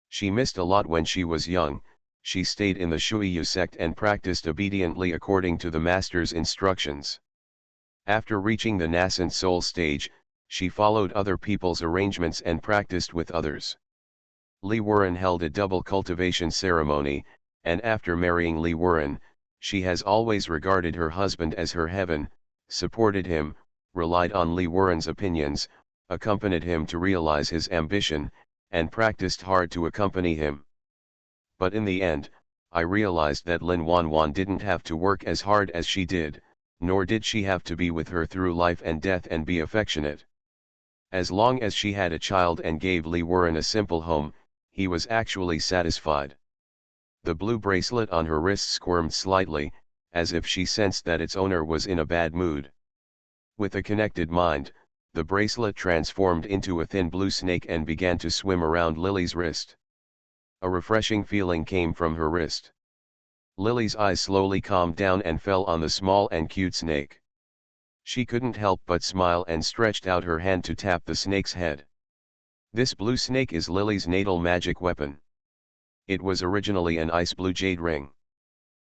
She missed a lot when she was young. She stayed in the Shuiyu sect and practiced obediently according to the master's instructions. After reaching the nascent soul stage, she followed other people's arrangements and practiced with others. Li Wuren held a double cultivation ceremony, and after marrying Li Wuren, she has always regarded her husband as her heaven, supported him, relied on Li Wuren's opinions, accompanied him to realize his ambition, and practiced hard to accompany him. But in the end, I realized that Lin Wanwan didn't have to work as hard as she did, nor did she have to be with her through life and death and be affectionate. As long as she had a child and gave Li Wuren a simple home, he was actually satisfied. The blue bracelet on her wrist squirmed slightly, as if she sensed that its owner was in a bad mood. With a connected mind, the bracelet transformed into a thin blue snake and began to swim around Lily's wrist. A refreshing feeling came from her wrist. Lily's eyes slowly calmed down and fell on the small and cute snake. She couldn't help but smile and stretched out her hand to tap the snake's head. This blue snake is Lily's natal magic weapon. It was originally an ice blue jade ring.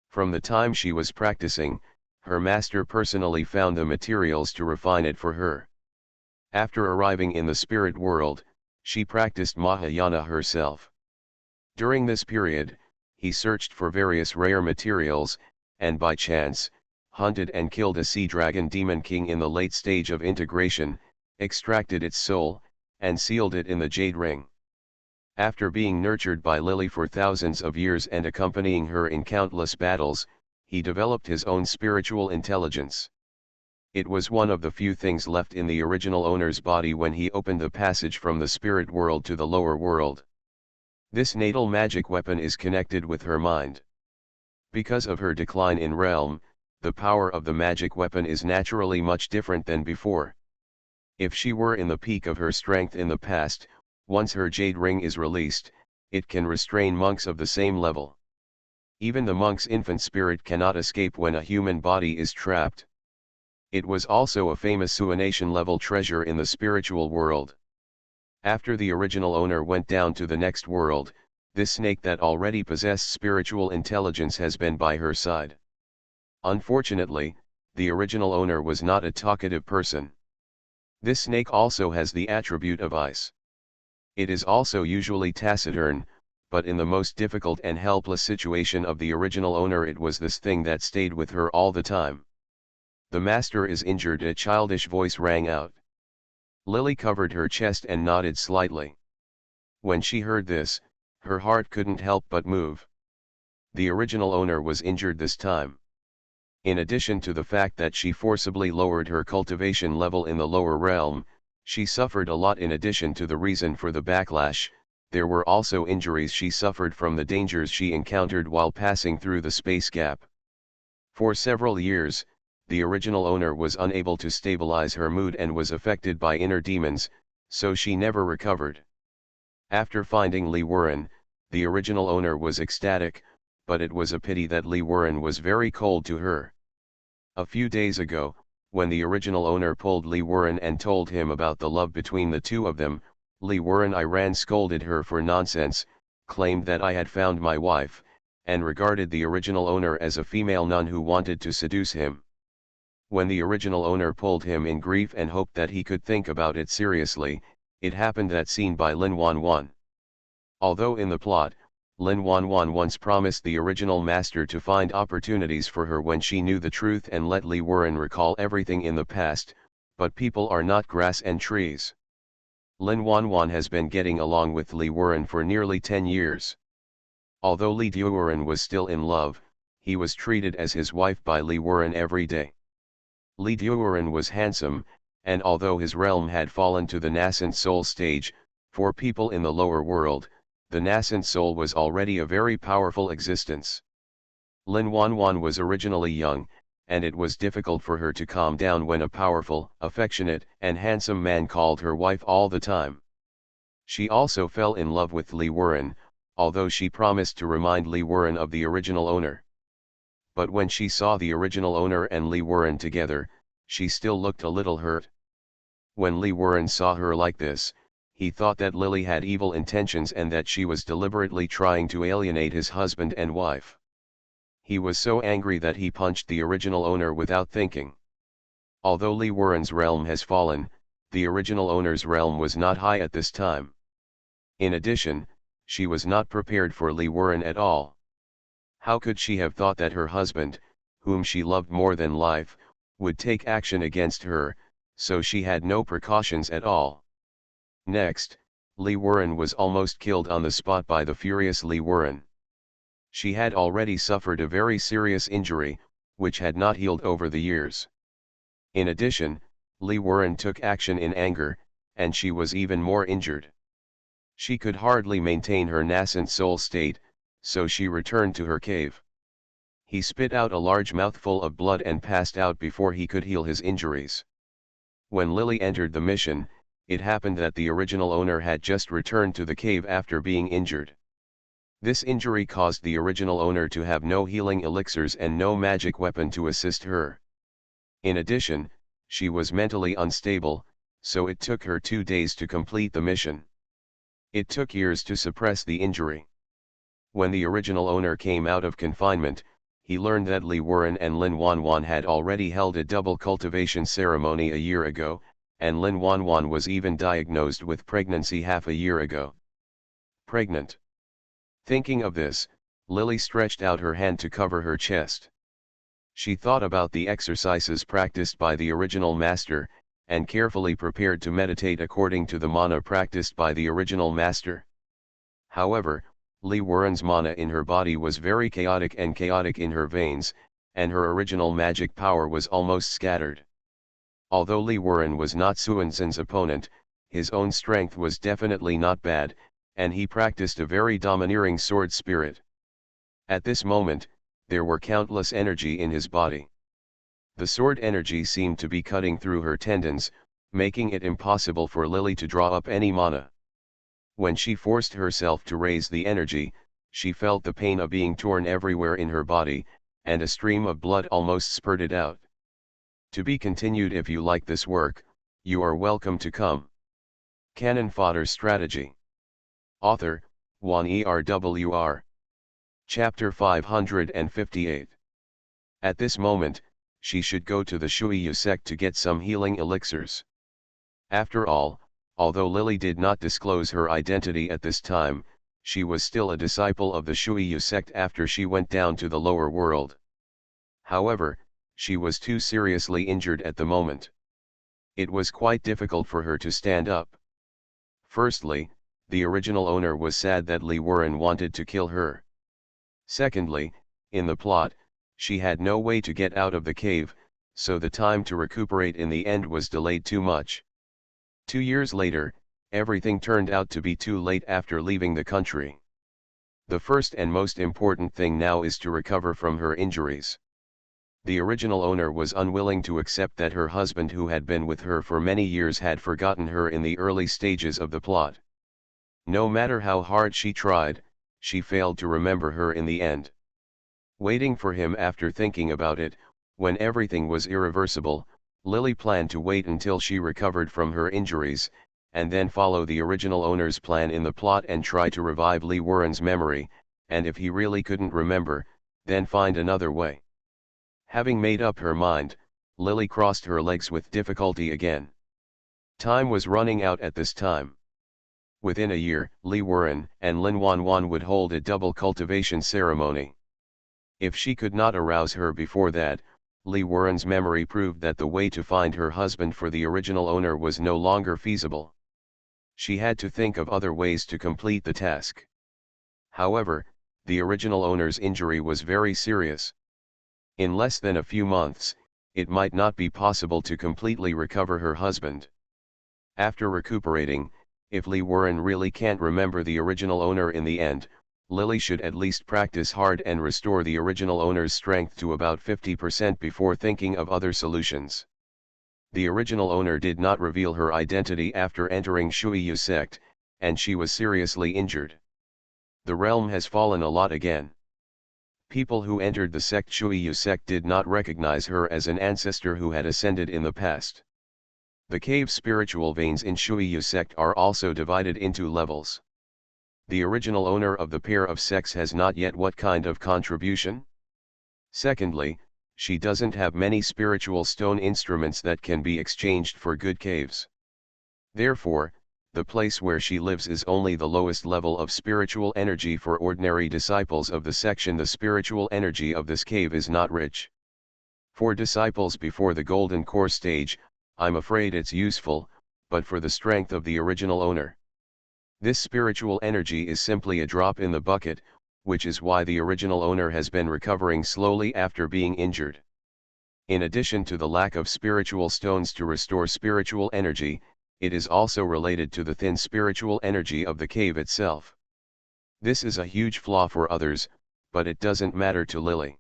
From the time she was practicing, her master personally found the materials to refine it for her. After arriving in the spirit world, she practiced Mahayana herself. During this period, he searched for various rare materials, and by chance, hunted and killed a sea dragon demon king in the late stage of integration, extracted its soul, and sealed it in the jade ring. After being nurtured by Lily for thousands of years and accompanying her in countless battles, he developed his own spiritual intelligence. It was one of the few things left in the original owner's body when he opened the passage from the spirit world to the lower world. This natal magic weapon is connected with her mind. Because of her decline in realm, the power of the magic weapon is naturally much different than before. If she were in the peak of her strength in the past, once her jade ring is released, it can restrain monks of the same level. Even the monk's infant spirit cannot escape when a human body is trapped. It was also a famous Suanation level treasure in the spiritual world. After the original owner went down to the next world, this snake that already possessed spiritual intelligence has been by her side. Unfortunately, the original owner was not a talkative person. This snake also has the attribute of ice. It is also usually taciturn, but in the most difficult and helpless situation of the original owner it was this thing that stayed with her all the time. "The master is injured," a childish voice rang out. Lily covered her chest and nodded slightly. When she heard this, her heart couldn't help but move. The original owner was injured this time. In addition to the fact that she forcibly lowered her cultivation level in the lower realm, she suffered a lot. In addition to the reason for the backlash, there were also injuries she suffered from the dangers she encountered while passing through the space gap. For several years, the original owner was unable to stabilize her mood and was affected by inner demons, so she never recovered. After finding Lee Warren, the original owner was ecstatic, but it was a pity that Lee Warren was very cold to her. A few days ago, when the original owner pulled Lee Warren and told him about the love between the two of them, Lee Warren scolded her for nonsense, claimed that I had found my wife, and regarded the original owner as a female nun who wanted to seduce him. When the original owner pulled him in grief and hoped that he could think about it seriously, it happened that scene by Lin Wanwan. Although in the plot, Lin Wanwan once promised the original master to find opportunities for her when she knew the truth and let Lee Warren recall everything in the past, but people are not grass and trees. Lin Wanwan has been getting along with Lee Warren for nearly 10 years. Although Lee Warren was still in love, he was treated as his wife by Lee Warren every day. Lee Warren was handsome, and although his realm had fallen to the nascent soul stage, for people in the lower world, the nascent soul was already a very powerful existence. Lin Wanwan was originally young, and it was difficult for her to calm down when a powerful, affectionate, and handsome man called her wife all the time. She also fell in love with Lee Warren, although she promised to remind Lee Warren of the original owner. But when she saw the original owner and Lee Warren together, she still looked a little hurt. When Lee Warren saw her like this, he thought that Lily had evil intentions and that she was deliberately trying to alienate his husband and wife. He was so angry that he punched the original owner without thinking. Although Lee Warren's realm has fallen, the original owner's realm was not high at this time. In addition, she was not prepared for Lee Warren at all. How could she have thought that her husband, whom she loved more than life, would take action against her, so she had no precautions at all. Next, Lee Warren was almost killed on the spot by the furious Lee Warren. She had already suffered a very serious injury, which had not healed over the years. In addition, Lee Warren took action in anger, and she was even more injured. She could hardly maintain her nascent soul state, so she returned to her cave. He spit out a large mouthful of blood and passed out before he could heal his injuries. When Lily entered the mission, it happened that the original owner had just returned to the cave after being injured. This injury caused the original owner to have no healing elixirs and no magic weapon to assist her. In addition, she was mentally unstable, so it took her 2 days to complete the mission. It took years to suppress the injury. When the original owner came out of confinement, he learned that Lee Warren and Lin Wanwan had already held a double cultivation ceremony a year ago, and Lin Wanwan was even diagnosed with pregnancy half a year ago. Pregnant. Thinking of this, Lily stretched out her hand to cover her chest. She thought about the exercises practiced by the original master, and carefully prepared to meditate according to the mana practiced by the original master. However, Lee Warren's mana in her body was very chaotic in her veins, and her original magic power was almost scattered. Although Lee Warren was not Suanzan's opponent, his own strength was definitely not bad, and he practiced a very domineering sword spirit. At this moment, there were countless energy in his body. The sword energy seemed to be cutting through her tendons, making it impossible for Lily to draw up any mana. When she forced herself to raise the energy, she felt the pain of being torn everywhere in her body, and a stream of blood almost spurted out. To be continued. If you like this work, you are welcome to come. Cannon Fodder Strategy. Author, Juan ERWR. Chapter 558. At this moment, she should go to the Shuiyu sect to get some healing elixirs. After all, although Lily did not disclose her identity at this time, she was still a disciple of the Shuiyu sect after she went down to the lower world. However, she was too seriously injured at the moment. It was quite difficult for her to stand up. Firstly, the original owner was sad that Lee Warren wanted to kill her. Secondly, in the plot, she had no way to get out of the cave, so the time to recuperate in the end was delayed too much. 2 years later, everything turned out to be too late after leaving the country. The first and most important thing now is to recover from her injuries. The original owner was unwilling to accept that her husband, who had been with her for many years, had forgotten her in the early stages of the plot. No matter how hard she tried, she failed to remember her in the end. Waiting for him. After thinking about it, when everything was irreversible, Lily planned to wait until she recovered from her injuries, and then follow the original owner's plan in the plot and try to revive Lee Warren's memory, and if he really couldn't remember, then find another way. Having made up her mind, Lily crossed her legs with difficulty again. Time was running out at this time. Within a year, Lee Warren and Lin Wanwan would hold a double cultivation ceremony. If she could not arouse her before that, Lee Warren's memory proved that the way to find her husband for the original owner was no longer feasible. She had to think of other ways to complete the task. However, the original owner's injury was very serious. In less than a few months, it might not be possible to completely recover her husband. After recuperating, if Lee Warren really can't remember the original owner in the end, Lily should at least practice hard and restore the original owner's strength to about 50% before thinking of other solutions. The original owner did not reveal her identity after entering Shuiyu sect, and she was seriously injured. The realm has fallen a lot again. People who entered the sect Shuiyu sect did not recognize her as an ancestor who had ascended in the past. The cave spiritual veins in Shuiyu sect are also divided into levels. The original owner of the pair of sects has not yet what kind of contribution? Secondly, she doesn't have many spiritual stone instruments that can be exchanged for good caves. Therefore, the place where she lives is only the lowest level of spiritual energy for ordinary disciples of the section. The spiritual energy of this cave is not rich. For disciples before the golden core stage, I'm afraid it's useful, but for the strength of the original owner, this spiritual energy is simply a drop in the bucket, which is why the original owner has been recovering slowly after being injured. In addition to the lack of spiritual stones to restore spiritual energy, it is also related to the thin spiritual energy of the cave itself. This is a huge flaw for others, but it doesn't matter to Lily.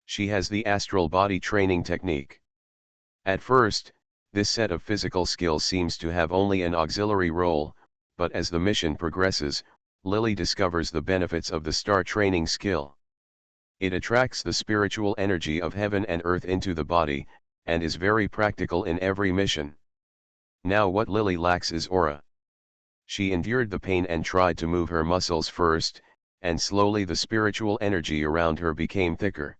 She has the astral body training technique. At first, this set of physical skills seems to have only an auxiliary role, but as the mission progresses, Lily discovers the benefits of the star training skill. It attracts the spiritual energy of heaven and earth into the body, and is very practical in every mission. Now what Lily lacks is aura. She endured the pain and tried to move her muscles first, and slowly the spiritual energy around her became thicker.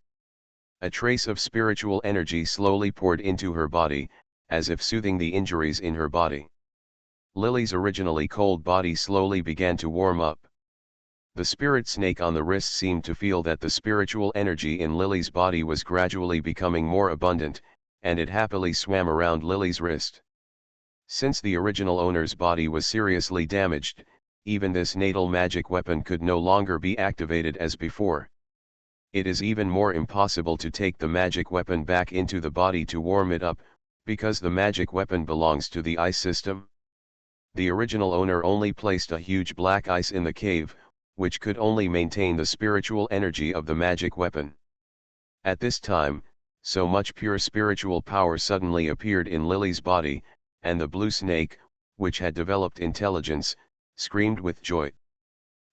A trace of spiritual energy slowly poured into her body, as if soothing the injuries in her body. Lily's originally cold body slowly began to warm up. The spirit snake on the wrist seemed to feel that the spiritual energy in Lily's body was gradually becoming more abundant, and it happily swam around Lily's wrist. Since the original owner's body was seriously damaged, even this natal magic weapon could no longer be activated as before. It is even more impossible to take the magic weapon back into the body to warm it up, Because the magic weapon belongs to the ice system? The original owner only placed a huge black ice in the cave, which could only maintain the spiritual energy of the magic weapon. At this time, so much pure spiritual power suddenly appeared in Lily's body, and the blue snake, which had developed intelligence, screamed with joy.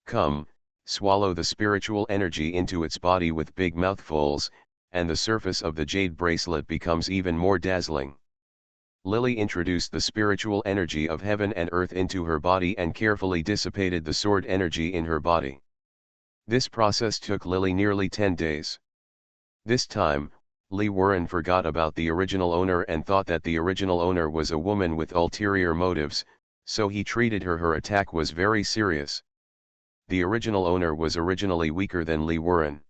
Come, swallow the spiritual energy into its body with big mouthfuls, and the surface of the jade bracelet becomes even more dazzling. Lily introduced the spiritual energy of heaven and earth into her body and carefully dissipated the sword energy in her body. This process took Lily nearly 10 days. This time, Lee Warren forgot about the original owner and thought that the original owner was a woman with ulterior motives, so he treated her. Her attack was very serious. The original owner was originally weaker than Lee Warren.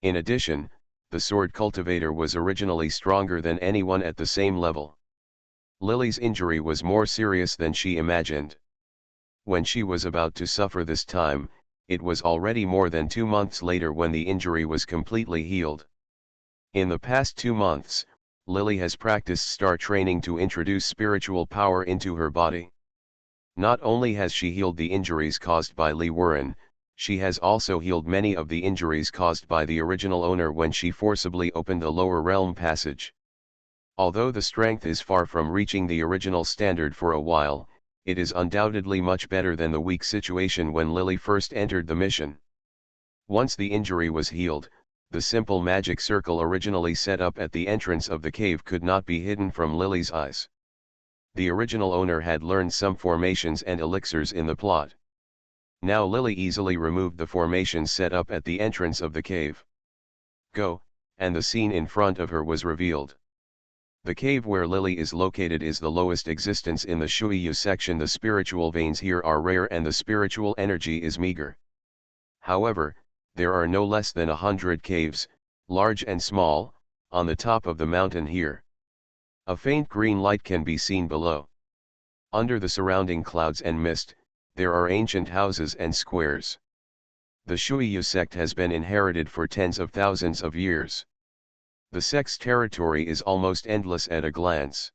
In addition, the sword cultivator was originally stronger than anyone at the same level. Lily's injury was more serious than she imagined. When she was about to suffer this time, it was already more than 2 months later when the injury was completely healed. In the past 2 months, Lily has practiced star training to introduce spiritual power into her body. Not only has she healed the injuries caused by Lee Warren, she has also healed many of the injuries caused by the original owner when she forcibly opened the lower realm passage. Although the strength is far from reaching the original standard for a while, it is undoubtedly much better than the weak situation when Lily first entered the mission. Once the injury was healed, the simple magic circle originally set up at the entrance of the cave could not be hidden from Lily's eyes. The original owner had learned some formations and elixirs in the plot. Now Lily easily removed the formations set up at the entrance of the cave. Go, and the scene in front of her was revealed. The cave where Lily is located is the lowest existence in the Shuiyu section. The spiritual veins here are rare and the spiritual energy is meager. However, there are no less than 100 caves, large and small, on the top of the mountain here. A faint green light can be seen below. Under the surrounding clouds and mist, there are ancient houses and squares. The Shuiyu sect has been inherited for tens of thousands of years. The sect's territory is almost endless at a glance.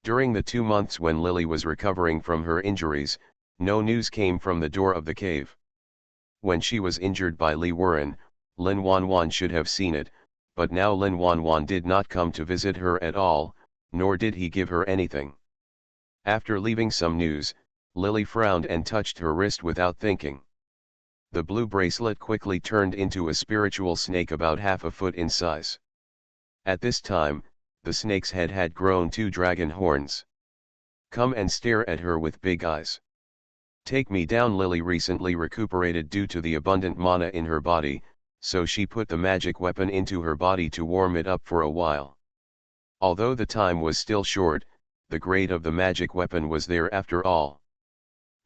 During the 2 months when Lily was recovering from her injuries, no news came from the door of the cave. When she was injured by Lee Warren, Lin Wanwan should have seen it, but now Lin Wanwan did not come to visit her at all, nor did he give her anything. After leaving some news, Lily frowned and touched her wrist without thinking. The blue bracelet quickly turned into a spiritual snake about half a foot in size. At this time, the snake's head had grown 2 dragon horns. Come and stare at her with big eyes. Take me down. Lily recently recuperated due to the abundant mana in her body, so she put the magic weapon into her body to warm it up for a while. Although the time was still short, the grade of the magic weapon was there after all.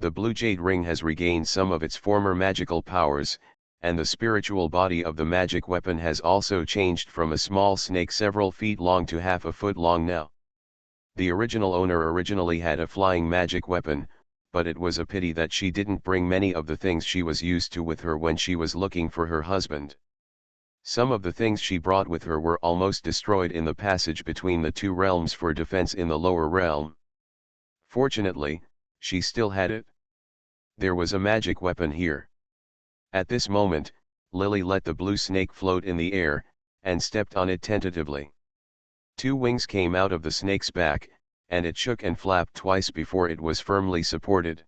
The blue jade ring has regained some of its former magical powers, and the spiritual body of the magic weapon has also changed from a small snake several feet long to half a foot long now. The original owner originally had a flying magic weapon, but it was a pity that she didn't bring many of the things she was used to with her when she was looking for her husband. Some of the things she brought with her were almost destroyed in the passage between the 2 realms for defense in the lower realm. Fortunately, she still had it. There was a magic weapon here. At this moment, Lily let the blue snake float in the air, and stepped on it tentatively. 2 wings came out of the snake's back, and it shook and flapped twice before it was firmly supported.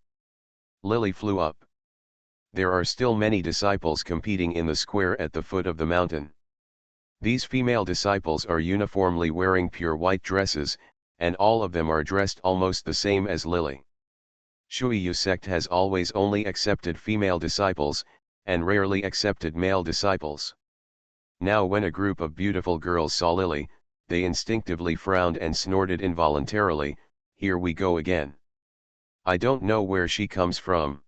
Lily flew up. There are still many disciples competing in the square at the foot of the mountain. These female disciples are uniformly wearing pure white dresses, and all of them are dressed almost the same as Lily. Shuiyu sect has always only accepted female disciples, and rarely accepted male disciples. Now when a group of beautiful girls saw Lily, they instinctively frowned and snorted involuntarily, "Here we go again. I don't know where she comes from.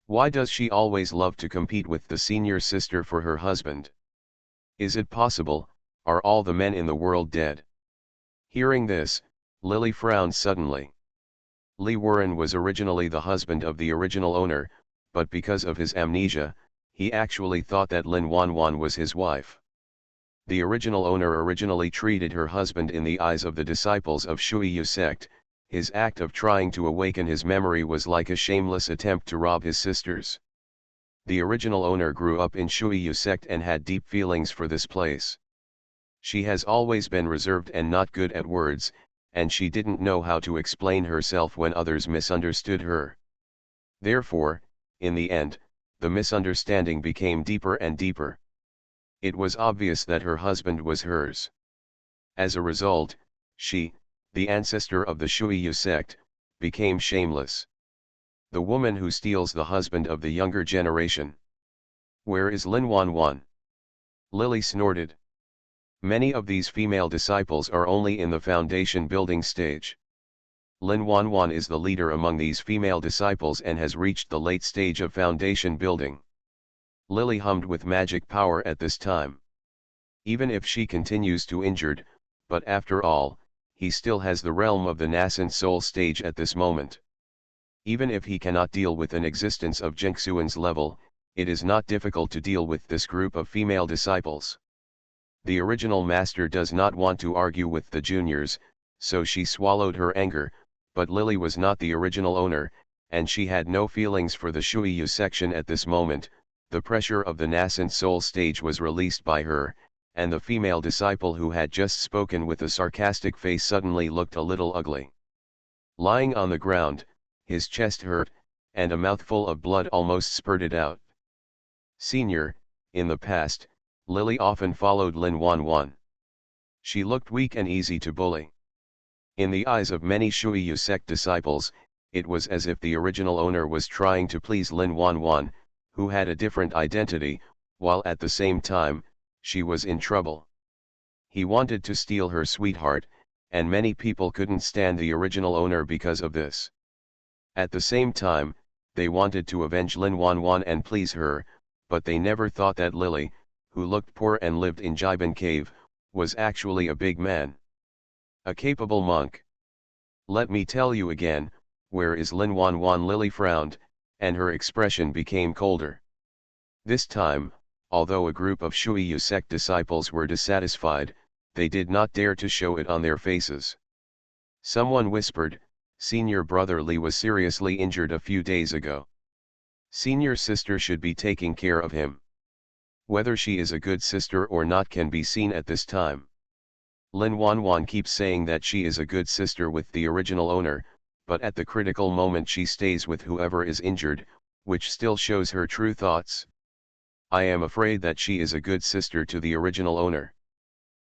Why does she always love to compete with the senior sister for her husband? Is it possible, are all the men in the world dead?" Hearing this, Lily frowned suddenly. Lee Warren was originally the husband of the original owner, but because of his amnesia, he actually thought that Lin Wanwan was his wife. The original owner originally treated her husband in the eyes of the disciples of Shuiyu sect. His act of trying to awaken his memory was like a shameless attempt to rob his sisters. The original owner grew up in Shuiyu sect and had deep feelings for this place. She has always been reserved and not good at words, and she didn't know how to explain herself when others misunderstood her. Therefore, in the end, the misunderstanding became deeper and deeper. It was obvious that her husband was hers. As a result, she, the ancestor of the Shuiyu sect, became shameless. The woman who steals the husband of the younger generation. Where is Lin Wanwan? Lily snorted. Many of these female disciples are only in the foundation building stage. Lin Wanwan is the leader among these female disciples and has reached the late stage of foundation building. Lily hummed with magic power at this time. Even if she continues to injured, but after all, he still has the realm of the nascent soul stage at this moment. Even if he cannot deal with an existence of Jingxuan's level, it is not difficult to deal with this group of female disciples. The original master does not want to argue with the juniors, so she swallowed her anger, but Lily was not the original owner, and she had no feelings for the Shuiyu section at this moment. The pressure of the nascent soul stage was released by her, and the female disciple who had just spoken with a sarcastic face suddenly looked a little ugly. Lying on the ground, his chest hurt, and a mouthful of blood almost spurted out. Senior, in the past, Lily often followed Lin Wanwan. She looked weak and easy to bully. In the eyes of many Shuiyu sect disciples, it was as if the original owner was trying to please Lin Wanwan, who had a different identity, while at the same time, she was in trouble. He wanted to steal her sweetheart, and many people couldn't stand the original owner because of this. At the same time, they wanted to avenge Lin Wanwan and please her, but they never thought that Lily, who looked poor and lived in Jiban Cave, was actually a big man. A capable monk. Let me tell you again, where is Lin Wanwan? Lily frowned, and her expression became colder. This time, although a group of Shuiyu sect disciples were dissatisfied, they did not dare to show it on their faces. Someone whispered, "Senior brother Li was seriously injured a few days ago. Senior sister should be taking care of him. Whether she is a good sister or not can be seen at this time." Lin Wanwan keeps saying that she is a good sister with the original owner, but at the critical moment she stays with whoever is injured, which still shows her true thoughts. I am afraid that she is a good sister to the original owner.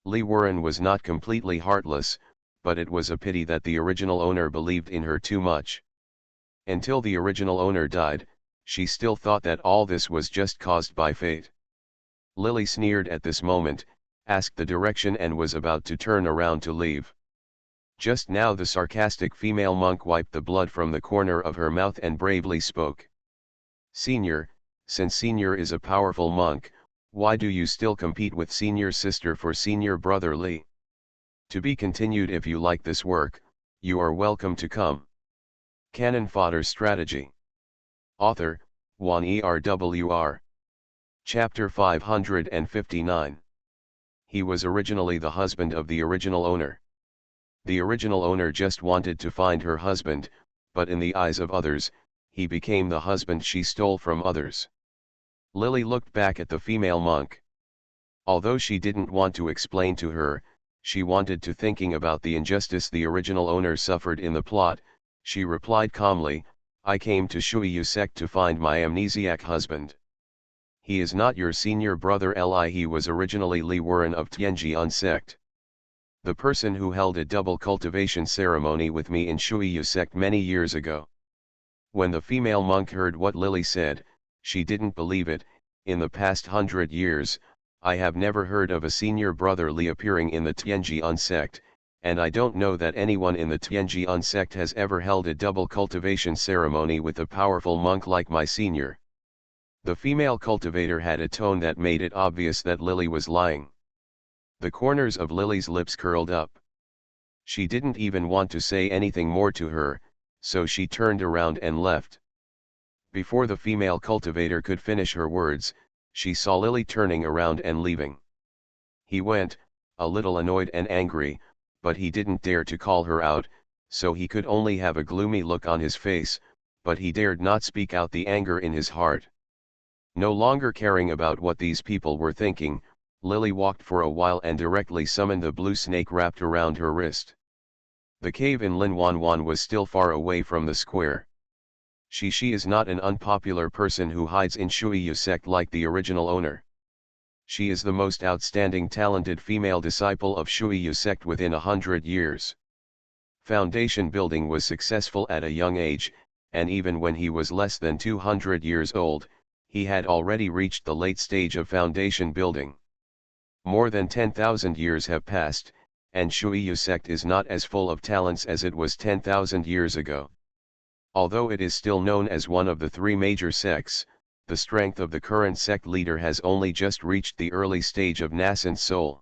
Li Warren was not completely heartless, but it was a pity that the original owner believed in her too much. Until the original owner died, she still thought that all this was just caused by fate. Lily sneered at this moment, asked the direction and was about to turn around to leave. Just now the sarcastic female monk wiped the blood from the corner of her mouth and bravely spoke. "Senior, since Senior is a powerful monk, why do you still compete with Senior sister for Senior brother Li? To be continued. If you like this work, you are welcome to come." Canon Fodder Strategy. Author, Juan ERWR. Chapter 559. He was originally the husband of the original owner. The original owner just wanted to find her husband, but in the eyes of others, he became the husband she stole from others. Lily looked back at the female monk. Although she didn't want to explain to her, she wanted to thinking about the injustice the original owner suffered in the plot. She replied calmly, "I came to Shuiyu sect to find my amnesiac husband. He is not your senior brother Li. He was originally Li Warren of Tianjian sect. The person who held a double cultivation ceremony with me in Shuiyu sect many years ago." When the female monk heard what Lily said, she didn't believe it. "In the past 100 years, I have never heard of a senior brother Li appearing in the Tianjian sect, and I don't know that anyone in the Tianjian sect has ever held a double cultivation ceremony with a powerful monk like my senior." The female cultivator had a tone that made it obvious that Lily was lying. The corners of Lily's lips curled up. She didn't even want to say anything more to her, so she turned around and left. Before the female cultivator could finish her words, she saw Lily turning around and leaving. He went, a little annoyed and angry, but he didn't dare to call her out, so he could only have a gloomy look on his face, but he dared not speak out the anger in his heart. No longer caring about what these people were thinking, Lily walked for a while and directly summoned the blue snake wrapped around her wrist. The cave in Linwanwan was still far away from the square. She is not an unpopular person who hides in Shuiyu sect like the original owner. She is the most outstanding talented female disciple of Shuiyu sect within 100 years. Foundation building was successful at a young age, and even when he was less than 200 years old, he had already reached the late stage of foundation building. More than 10,000 years have passed, and Shuiyu sect is not as full of talents as it was 10,000 years ago. Although it is still known as one of the three major sects, the strength of the current sect leader has only just reached the early stage of nascent soul.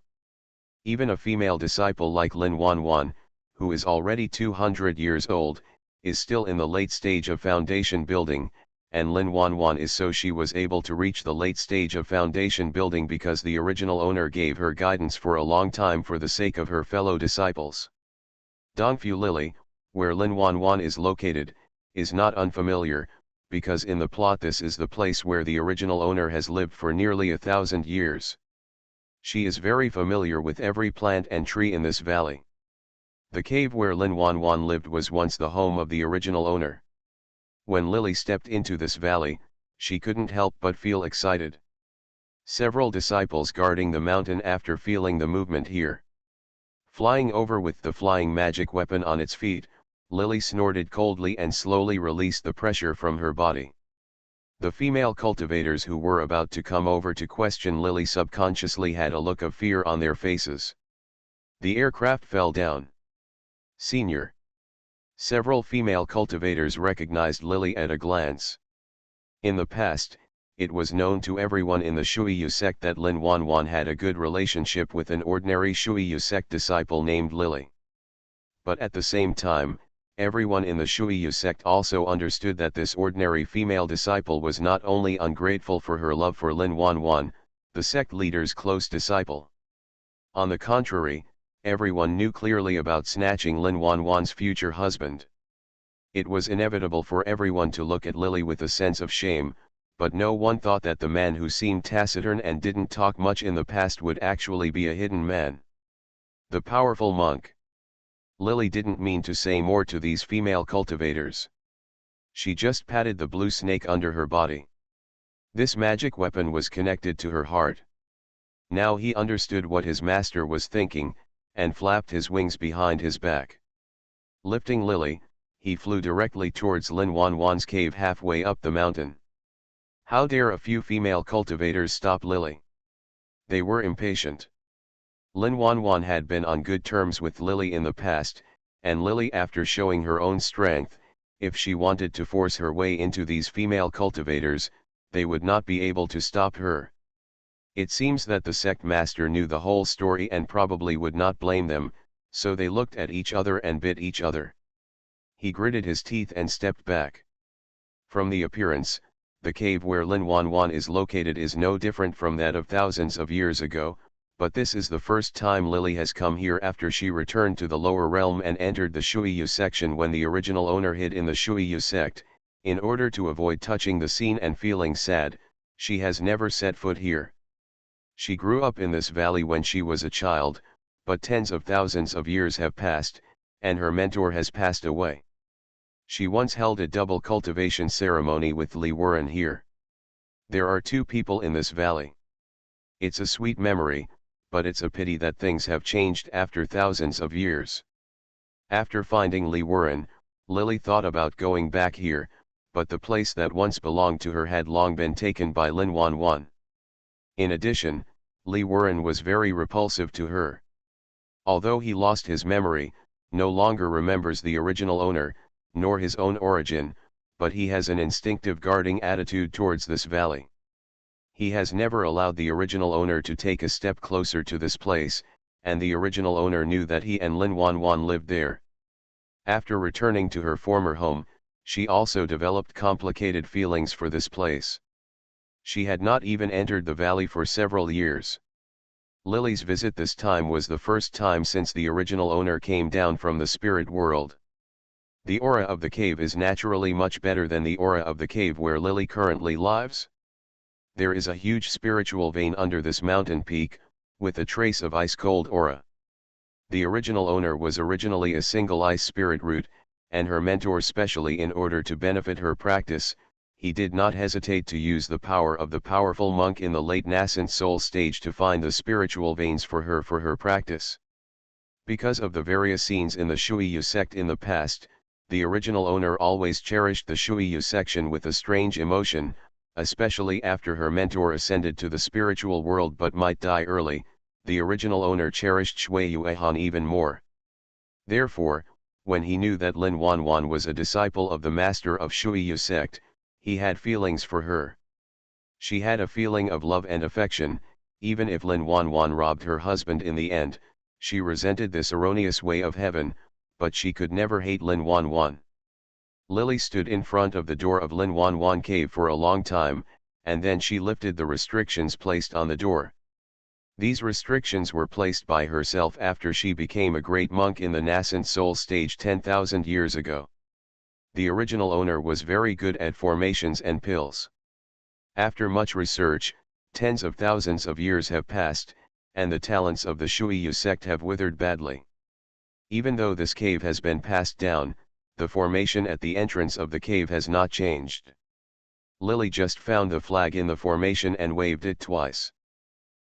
Even a female disciple like Linwanwan, who is already 200 years old, is still in the late stage of foundation building, and Linwanwan is so she was able to reach the late stage of foundation building because the original owner gave her guidance for a long time for the sake of her fellow disciples. Dongfu Lily, where Linwanwan is located, is not unfamiliar, because in the plot this is the place where the original owner has lived for nearly 1,000 years. She is very familiar with every plant and tree in this valley. The cave where Linwanwan lived was once the home of the original owner. When Lily stepped into this valley, she couldn't help but feel excited. Several disciples guarding the mountain after feeling the movement here. Flying over with the flying magic weapon on its feet, Lily snorted coldly and slowly released the pressure from her body. The female cultivators who were about to come over to question Lily subconsciously had a look of fear on their faces. The aircraft fell down. Senior. Several female cultivators recognized Lily at a glance. In the past, it was known to everyone in the Shuiyu sect that Linwanwan had a good relationship with an ordinary Shuiyu sect disciple named Lily. But at the same time, everyone in the Shuiyu sect also understood that this ordinary female disciple was not only ungrateful for her love for Linwanwan, the sect leader's close disciple. On the contrary, everyone knew clearly about snatching Linwanwan's future husband. It was inevitable for everyone to look at Lily with a sense of shame, but no one thought that the man who seemed taciturn and didn't talk much in the past would actually be a hidden man. The powerful monk. Lily didn't mean to say more to these female cultivators. She just patted the blue snake under her body. This magic weapon was connected to her heart. Now he understood what his master was thinking, and flapped his wings behind his back. Lifting Lily, he flew directly towards Linwanwan's cave halfway up the mountain. How dare a few female cultivators stop Lily? They were impatient. Linwanwan had been on good terms with Lily in the past, and Lily, after showing her own strength, if she wanted to force her way into these female cultivators, they would not be able to stop her. It seems that the sect master knew the whole story and probably would not blame them, so they looked at each other and bit each other. He gritted his teeth and stepped back. From the appearance, the cave where Linwanwan is located is no different from that of thousands of years ago, but this is the first time Lily has come here after she returned to the lower realm and entered the Shuiyu section when the original owner hid in the Shuiyu sect. In order to avoid touching the scene and feeling sad, she has never set foot here. She grew up in this valley when she was a child, but tens of thousands of years have passed, and her mentor has passed away. She once held a double cultivation ceremony with Li Wuren here. There are two people in this valley. It's a sweet memory, but it's a pity that things have changed after thousands of years. After finding Li Wuren, Lily thought about going back here, but the place that once belonged to her had long been taken by Linwanwan. In addition, Li Wuren was very repulsive to her. Although he lost his memory, no longer remembers the original owner, nor his own origin, but he has an instinctive guarding attitude towards this valley. He has never allowed the original owner to take a step closer to this place, and the original owner knew that he and Linwanwan lived there. After returning to her former home, she also developed complicated feelings for this place. She had not even entered the valley for several years. Lily's visit this time was the first time since the original owner came down from the spirit world. The aura of the cave is naturally much better than the aura of the cave where Lily currently lives. There is a huge spiritual vein under this mountain peak, with a trace of ice-cold aura. The original owner was originally a single ice spirit root, and her mentor specially in order to benefit her practice, he did not hesitate to use the power of the powerful monk in the late nascent soul stage to find the spiritual veins for her practice. Because of the various scenes in the Shuiyu sect in the past, the original owner always cherished the Shuiyu section with a strange emotion, especially after her mentor ascended to the spiritual world but might die early. The original owner cherished Shui Yuehan even more. Therefore, when he knew that Lin Wanwan was a disciple of the master of Shuiyu sect, he had feelings for her. She had a feeling of love and affection. Even if Lin Wanwan robbed her husband in the end, she resented this erroneous way of heaven, but she could never hate Lin Wanwan. Lily stood in front of the door of Lin Wanwan cave for a long time, and then she lifted the restrictions placed on the door. These restrictions were placed by herself after she became a great monk in the nascent soul stage 10,000 years ago. The original owner was very good at formations and pills. After much research, tens of thousands of years have passed, and the talents of the Shuiyu sect have withered badly. Even though this cave has been passed down, the formation at the entrance of the cave has not changed. Lily just found the flag in the formation and waved it twice.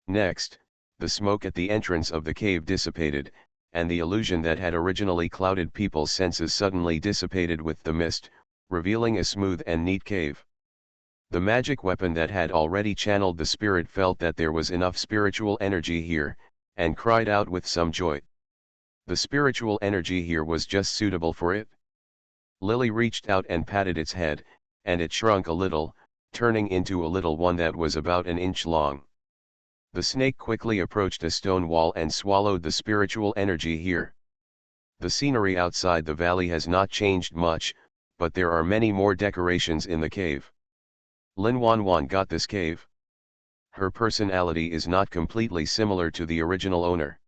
Next, the smoke at the entrance of the cave dissipated, and the illusion that had originally clouded people's senses suddenly dissipated with the mist, revealing a smooth and neat cave. The magic weapon that had already channeled the spirit felt that there was enough spiritual energy here, and cried out with some joy. The spiritual energy here was just suitable for it. Lily reached out and patted its head, and it shrunk a little, turning into a little one that was about an inch long. The snake quickly approached a stone wall and swallowed the spiritual energy here. The scenery outside the valley has not changed much, but there are many more decorations in the cave. Lin Wanwan got this cave. Her personality is not completely similar to the original owner.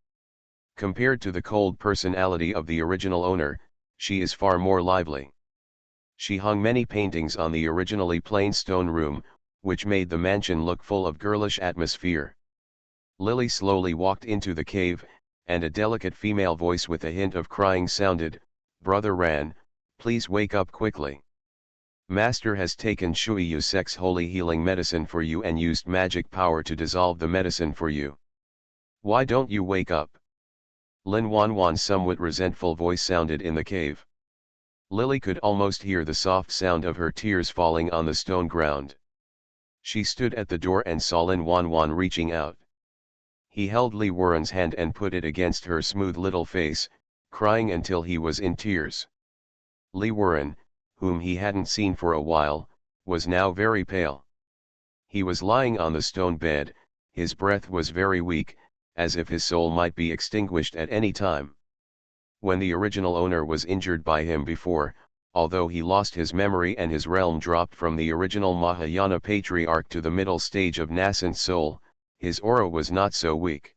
Compared to the cold personality of the original owner, she is far more lively. She hung many paintings on the originally plain stone room, which made the mansion look full of girlish atmosphere. Lily slowly walked into the cave, and a delicate female voice with a hint of crying sounded, "Brother Ran, please wake up quickly. Master has taken Shuiyu sect's holy healing medicine for you and used magic power to dissolve the medicine for you. Why don't you wake up?" Lin Wanwan's somewhat resentful voice sounded in the cave. Lily could almost hear the soft sound of her tears falling on the stone ground. She stood at the door and saw Lin Wanwan reaching out. He held Li Wuren's hand and put it against her smooth little face, crying until he was in tears. Li Wuren, whom he hadn't seen for a while, was now very pale. He was lying on the stone bed, his breath was very weak, as if his soul might be extinguished at any time. When the original owner was injured by him before, although he lost his memory and his realm dropped from the original Mahayana patriarch to the middle stage of nascent soul, his aura was not so weak.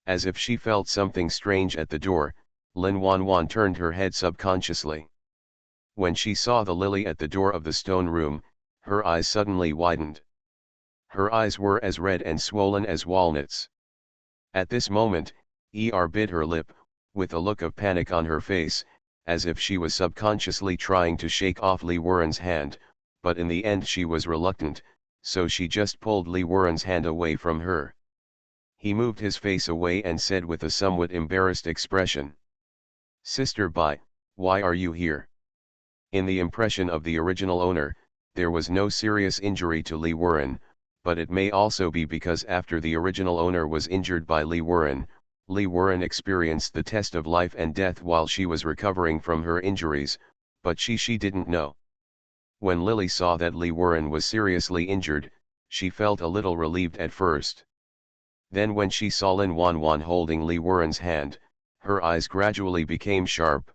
As if she felt something strange at the door, Lin Wanwan turned her head subconsciously. When she saw the lily at the door of the stone room, her eyes suddenly widened. Her eyes were as red and swollen as walnuts. At this moment, bit her lip, with a look of panic on her face, as if she was subconsciously trying to shake off Li Wuren's hand, but in the end she was reluctant, so she just pulled Li Wuren's hand away from her. He moved his face away and said with a somewhat embarrassed expression, "Sister Bai, why are you here?" In the impression of the original owner, there was no serious injury to Li Wuren, but it may also be because after the original owner was injured by Li Wuren experienced the test of life and death while she was recovering from her injuries, but she didn't know. When Lily saw that Li Wuren was seriously injured, she felt a little relieved at first. Then when she saw Lin Wanwan holding Li Wuren's hand, her eyes gradually became sharp.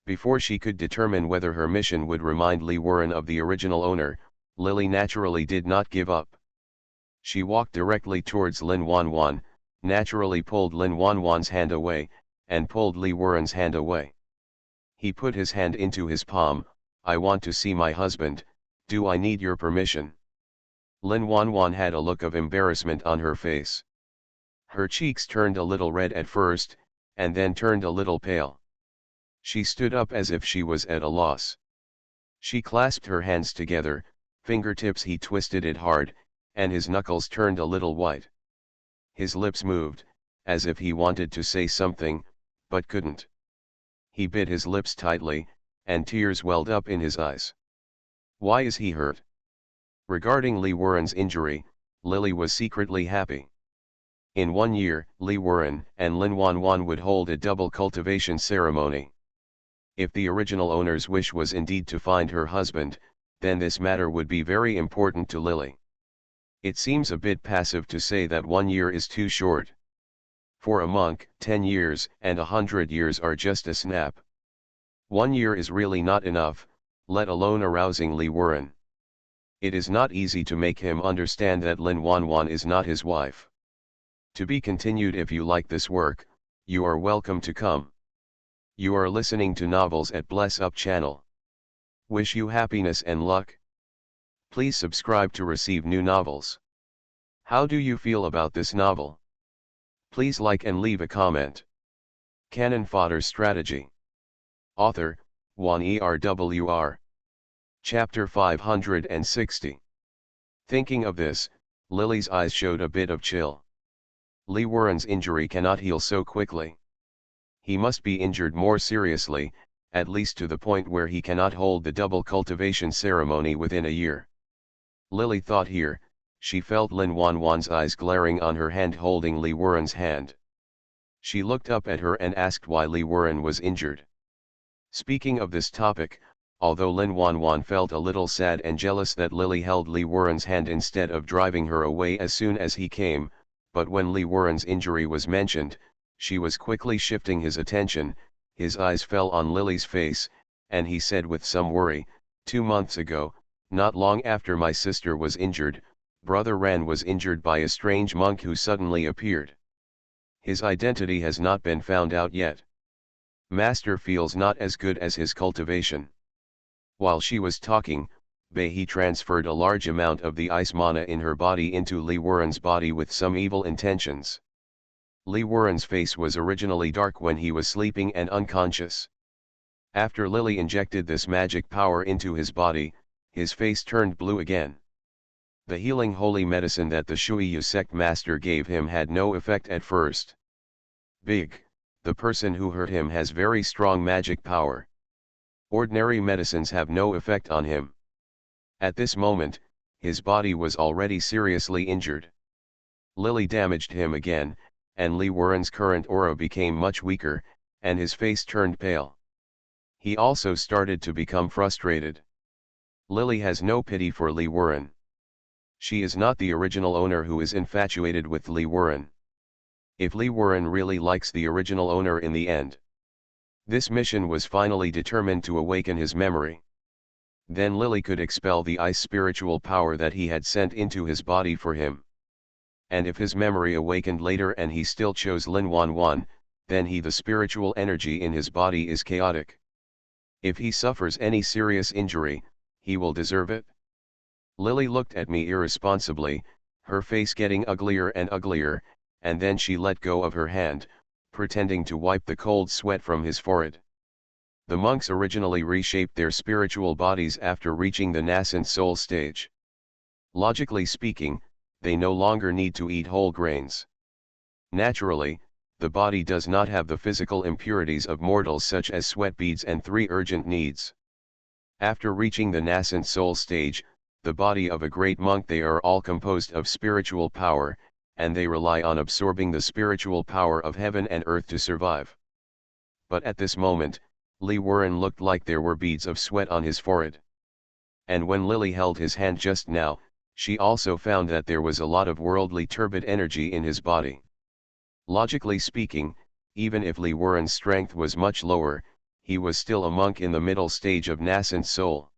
Before she could determine whether her mission would remind Li Wuren of the original owner, Lily naturally did not give up. She walked directly towards Lin Wanwan, naturally pulled Lin Wanwan's hand away, and pulled Li Wuren's hand away. He put his hand into his palm. I want to see my husband, do I need your permission? Lin Wanwan had a look of embarrassment on her face. Her cheeks turned a little red at first, and then turned a little pale. She stood up as if she was at a loss. She clasped her hands together, fingertips he twisted it hard, and his knuckles turned a little white. His lips moved, as if he wanted to say something, but couldn't. He bit his lips tightly, and tears welled up in his eyes. Why is he hurt? Regarding Li Wuren's injury, Lily was secretly happy. In 1 year, Li Wuren and Lin Wanwan would hold a double cultivation ceremony. If the original owner's wish was indeed to find her husband, then this matter would be very important to Lily. It seems a bit passive to say that 1 year is too short. For a monk, 10 years and 100 years are just a snap. 1 year is really not enough, let alone arousing Li Wuren. It is not easy to make him understand that Lin Wanwan is not his wife. To be continued. If you like this work, you are welcome to come. You are listening to Novels at Bless Up channel. Wish you happiness and luck. Please subscribe to receive new novels. How do you feel about this novel? Please like and leave a comment. Cannon Fodder Strategy. Author, Juan Erwr. Chapter 560. Thinking of this, Lily's eyes showed a bit of chill. Li Wuren's injury cannot heal so quickly. He must be injured more seriously, at least to the point where he cannot hold the double cultivation ceremony within a year. Lily thought here. She felt Lin Wanwan's eyes glaring on her hand holding Li Wuren's hand. She looked up at her and asked why Li Wuren was injured. Speaking of this topic, although Lin Wanwan felt a little sad and jealous that Lily held Li Wuren's hand instead of driving her away as soon as he came, but when Li Wuren's injury was mentioned, she was quickly shifting his attention. His eyes fell on Lily's face, and he said with some worry, 2 months ago, not long after my sister was injured, Brother Ran was injured by a strange monk who suddenly appeared. His identity has not been found out yet. Master feels not as good as his cultivation. While she was talking, he transferred a large amount of the ice mana in her body into Li Wuren's body with some evil intentions. Li Wuren's face was originally dark when he was sleeping and unconscious. After Lily injected this magic power into his body, his face turned blue again. The healing holy medicine that the Shuiyu sect master gave him had no effect at first. The person who hurt him has very strong magic power. Ordinary medicines have no effect on him. At this moment, his body was already seriously injured. Lily damaged him again, and Li Wuren's current aura became much weaker, and his face turned pale. He also started to become frustrated. Lily has no pity for Li Wuren. She is not the original owner who is infatuated with Li Wuren. If Li Wuren really likes the original owner in the end. This mission was finally determined to awaken his memory. Then Lily could expel the ice spiritual power that he had sent into his body for him. And if his memory awakened later and he still chose Lin Wanwan, then the spiritual energy in his body is chaotic. If he suffers any serious injury, he will deserve it. Lily looked at me irresponsibly, her face getting uglier and uglier, and then she let go of her hand, pretending to wipe the cold sweat from his forehead. The monks originally reshaped their spiritual bodies after reaching the nascent soul stage. Logically speaking, they no longer need to eat whole grains. Naturally, the body does not have the physical impurities of mortals such as sweat beads and 3 urgent needs. After reaching the nascent soul stage, the body of a great monk, they are all composed of spiritual power, and they rely on absorbing the spiritual power of heaven and earth to survive. But at this moment, Li Wuren looked like there were beads of sweat on his forehead. And when Lily held his hand just now, she also found that there was a lot of worldly turbid energy in his body. Logically speaking, even if Li Wuren's strength was much lower, he was still a monk in the middle stage of nascent soul.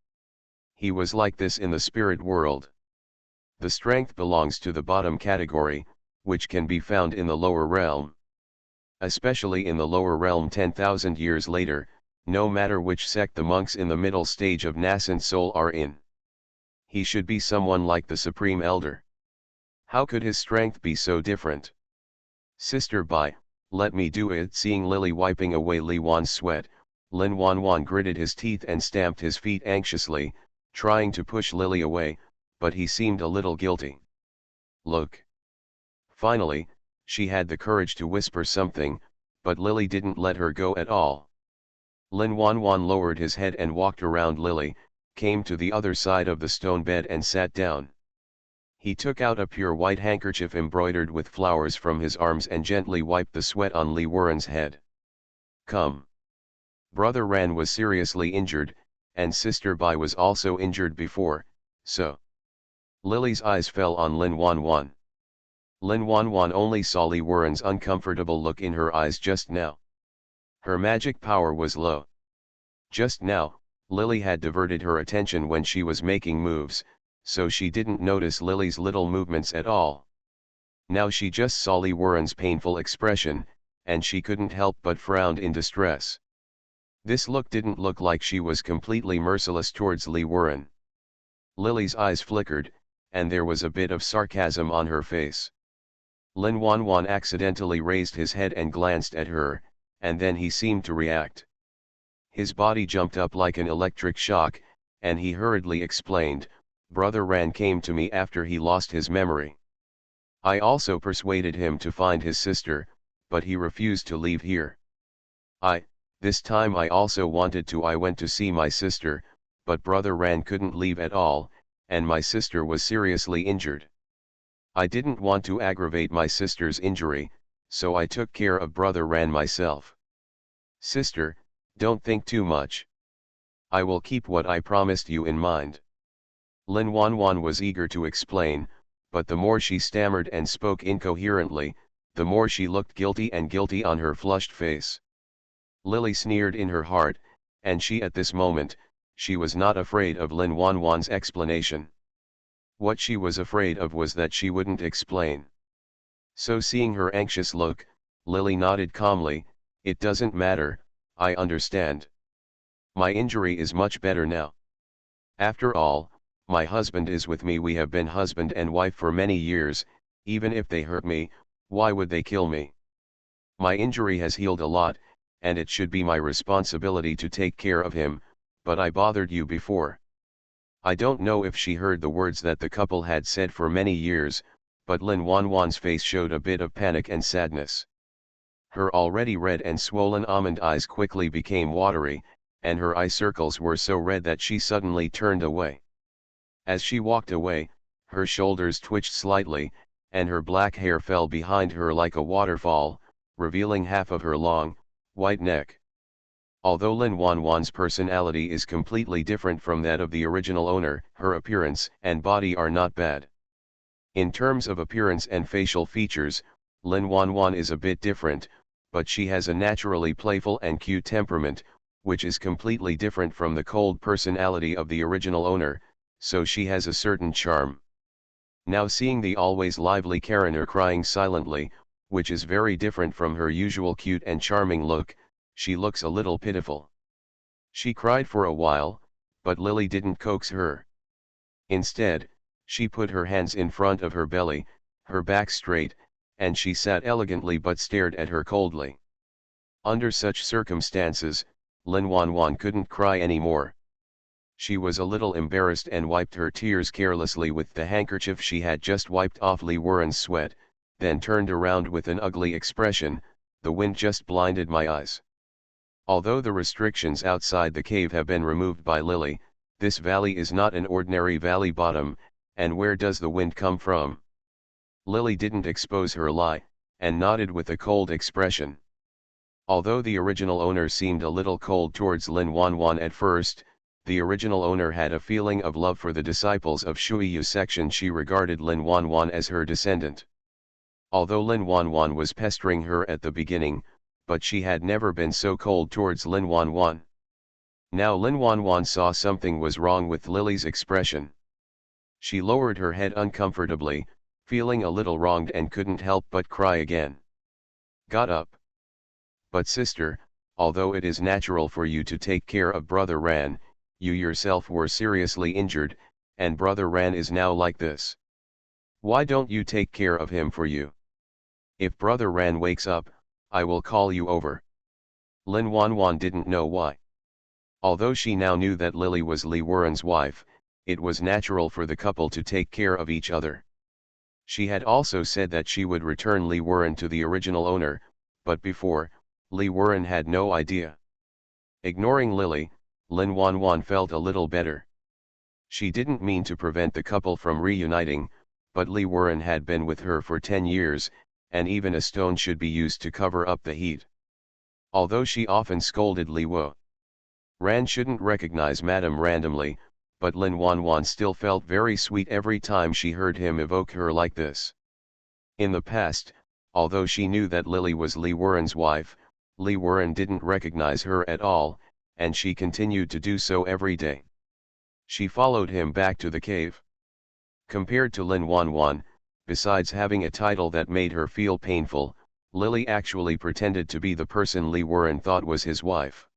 He was like this in the spirit world. The strength belongs to the bottom category, which can be found in the lower realm. Especially in the lower realm 10,000 years later, no matter which sect the monks in the middle stage of nascent soul are in. He should be someone like the Supreme Elder. How could his strength be so different? Sister Bai, let me do it. Seeing Lily wiping away Li Wan's sweat, Lin Wanwan gritted his teeth and stamped his feet anxiously, trying to push Lily away, but he seemed a little guilty. Look. Finally, she had the courage to whisper something, but Lily didn't let her go at all. Lin Wanwan lowered his head and walked around Lily, came to the other side of the stone bed and sat down. He took out a pure white handkerchief embroidered with flowers from his arms and gently wiped the sweat on Li Wuren's head. Come. Brother Ran was seriously injured, and Sister Bai was also injured before, so. Lily's eyes fell on Lin Wanwan. Lin Wanwan only saw Li Wuren's uncomfortable look in her eyes just now. Her magic power was low. Just now, Lily had diverted her attention when she was making moves, so she didn't notice Lily's little movements at all. Now she just saw Li Wuren's painful expression, and she couldn't help but frown in distress. This look didn't look like she was completely merciless towards Li Wuren. Lily's eyes flickered, and there was a bit of sarcasm on her face. Lin Wanwan accidentally raised his head and glanced at her, and then he seemed to react. His body jumped up like an electric shock, and he hurriedly explained, Brother Ran came to me after he lost his memory. I also persuaded him to find his sister, but he refused to leave here. This time I also wanted to. I went to see my sister, but Brother Ran couldn't leave at all, and my sister was seriously injured. I didn't want to aggravate my sister's injury, so I took care of Brother Ran myself. Sister, don't think too much. I will keep what I promised you in mind. Lin Wanwan was eager to explain, but the more she stammered and spoke incoherently, the more she looked guilty on her flushed face. Lily sneered in her heart, and at this moment, she was not afraid of Lin Wanwan's explanation. What she was afraid of was that she wouldn't explain. So seeing her anxious look, Lily nodded calmly, it doesn't matter, I understand. My injury is much better now. After all, my husband is with me. We have been husband and wife for many years. Even if they hurt me, why would they kill me? My injury has healed a lot, and it should be my responsibility to take care of him, but I bothered you before. I don't know if she heard the words that the couple had said for many years, but Lin Wanwan's face showed a bit of panic and sadness. Her already red and swollen almond eyes quickly became watery, and her eye circles were so red that she suddenly turned away. As she walked away, her shoulders twitched slightly, and her black hair fell behind her like a waterfall, revealing half of her long, white neck. Although Lin Wanwan's personality is completely different from that of the original owner, her appearance and body are not bad. In terms of appearance and facial features, Lin Wanwan is a bit different, but she has a naturally playful and cute temperament, which is completely different from the cold personality of the original owner, so she has a certain charm. Now seeing the always lively Karener crying silently, which is very different from her usual cute and charming look, she looks a little pitiful. She cried for a while, but Lily didn't coax her. Instead, she put her hands in front of her belly, her back straight, and she sat elegantly but stared at her coldly. Under such circumstances, Lin Wanwan couldn't cry anymore. She was a little embarrassed and wiped her tears carelessly with the handkerchief she had just wiped off Li Wuren's sweat, then turned around with an ugly expression, the wind just blinded my eyes. Although the restrictions outside the cave have been removed by Lily, this valley is not an ordinary valley bottom, and where does the wind come from? Lily didn't expose her lie, and nodded with a cold expression. Although the original owner seemed a little cold towards Lin Wanwan at first, the original owner had a feeling of love for the disciples of Shuiyu section. She regarded Lin Wanwan as her descendant. Although Lin Wanwan was pestering her at the beginning, but she had never been so cold towards Lin Wanwan. Now Lin Wanwan saw something was wrong with Lily's expression. She lowered her head uncomfortably, feeling a little wronged and couldn't help but cry again. Got up. But sister, although it is natural for you to take care of Brother Ran, you yourself were seriously injured, and Brother Ran is now like this. Why don't you take care of him for you? If Brother Ran wakes up, I will call you over. Lin Wanwan didn't know why. Although she now knew that Lily was Li Wuren's wife, it was natural for the couple to take care of each other. She had also said that she would return Li Wuren to the original owner, but before, Li Wuren had no idea. Ignoring Lily, Lin Wanwan felt a little better. She didn't mean to prevent the couple from reuniting, but Li Wuren had been with her for 10 years, and even a stone should be used to cover up the heat. Although she often scolded Li Ran shouldn't recognize Madame randomly, but Lin Wanwan still felt very sweet every time she heard him evoke her like this. In the past, although she knew that Lily was Li Wuren's wife, Li Wuren didn't recognize her at all, and she continued to do so every day. She followed him back to the cave. Compared to Lin Wanwan, besides having a title that made her feel painful, Lily actually pretended to be the person Li Wuren thought was his wife.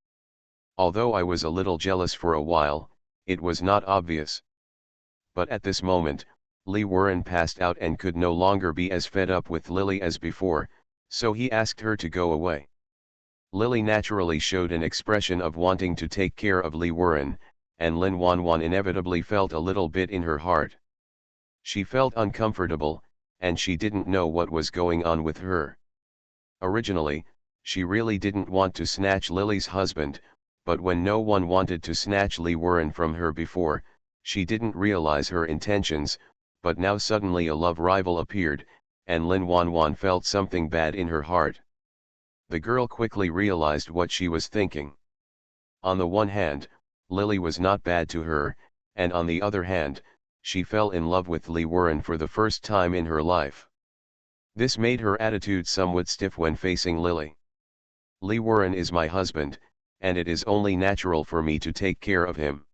Although I was a little jealous for a while, it was not obvious. But at this moment, Li Wuren passed out and could no longer be as fed up with Lily as before, so he asked her to go away. Lily naturally showed an expression of wanting to take care of Li Wuren, and Lin Wanwan inevitably felt a little bit in her heart. She felt uncomfortable, and she didn't know what was going on with her. Originally, she really didn't want to snatch Lily's husband, but when no one wanted to snatch Li Wuren from her before, she didn't realize her intentions, but now suddenly a love rival appeared, and Lin Wanwan felt something bad in her heart. The girl quickly realized what she was thinking. On the one hand, Lily was not bad to her, and on the other hand, she fell in love with Li Wuren for the first time in her life. This made her attitude somewhat stiff when facing Lily. Li Wuren is my husband, and it is only natural for me to take care of him.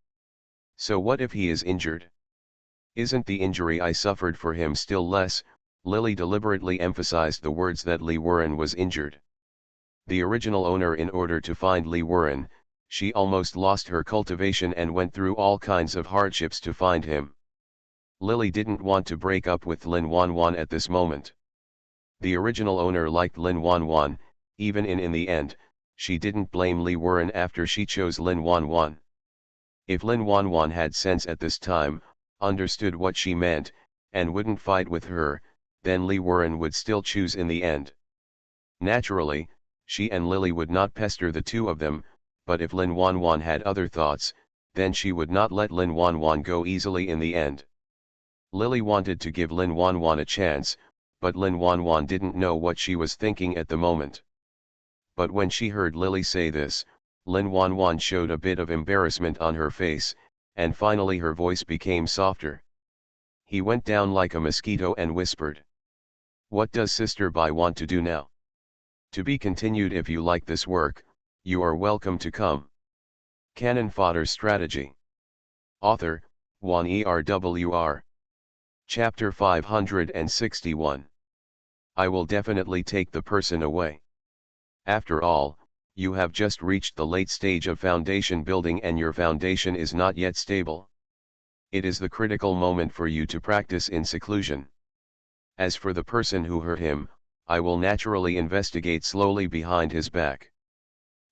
So what if he is injured? Isn't the injury I suffered for him still less? Lily deliberately emphasized the words that Li Wuren was injured. The original owner, in order to find Li Wuren, she almost lost her cultivation and went through all kinds of hardships to find him. Lily didn't want to break up with Lin Wanwan at this moment. The original owner liked Lin Wanwan, even in the end, she didn't blame Li Wuren after she chose Lin Wanwan. If Lin Wanwan had sense at this time, understood what she meant, and wouldn't fight with her, then Li Wuren would still choose in the end. Naturally, she and Lily would not pester the two of them, but if Lin Wanwan had other thoughts, then she would not let Lin Wanwan go easily in the end. Lily wanted to give Lin Wanwan a chance, but Lin Wanwan didn't know what she was thinking at the moment. But when she heard Lily say this, Lin Wanwan showed a bit of embarrassment on her face, and finally her voice became softer. He went down like a mosquito and whispered, "What does Sister Bai want to do now?" To be continued. If you like this work, you are welcome to come. Canon Fodder Strategy. Author, Wan Erwr. Chapter 561. I will definitely take the person away. After all, you have just reached the late stage of foundation building and your foundation is not yet stable. It is the critical moment for you to practice in seclusion. As for the person who hurt him, I will naturally investigate slowly behind his back.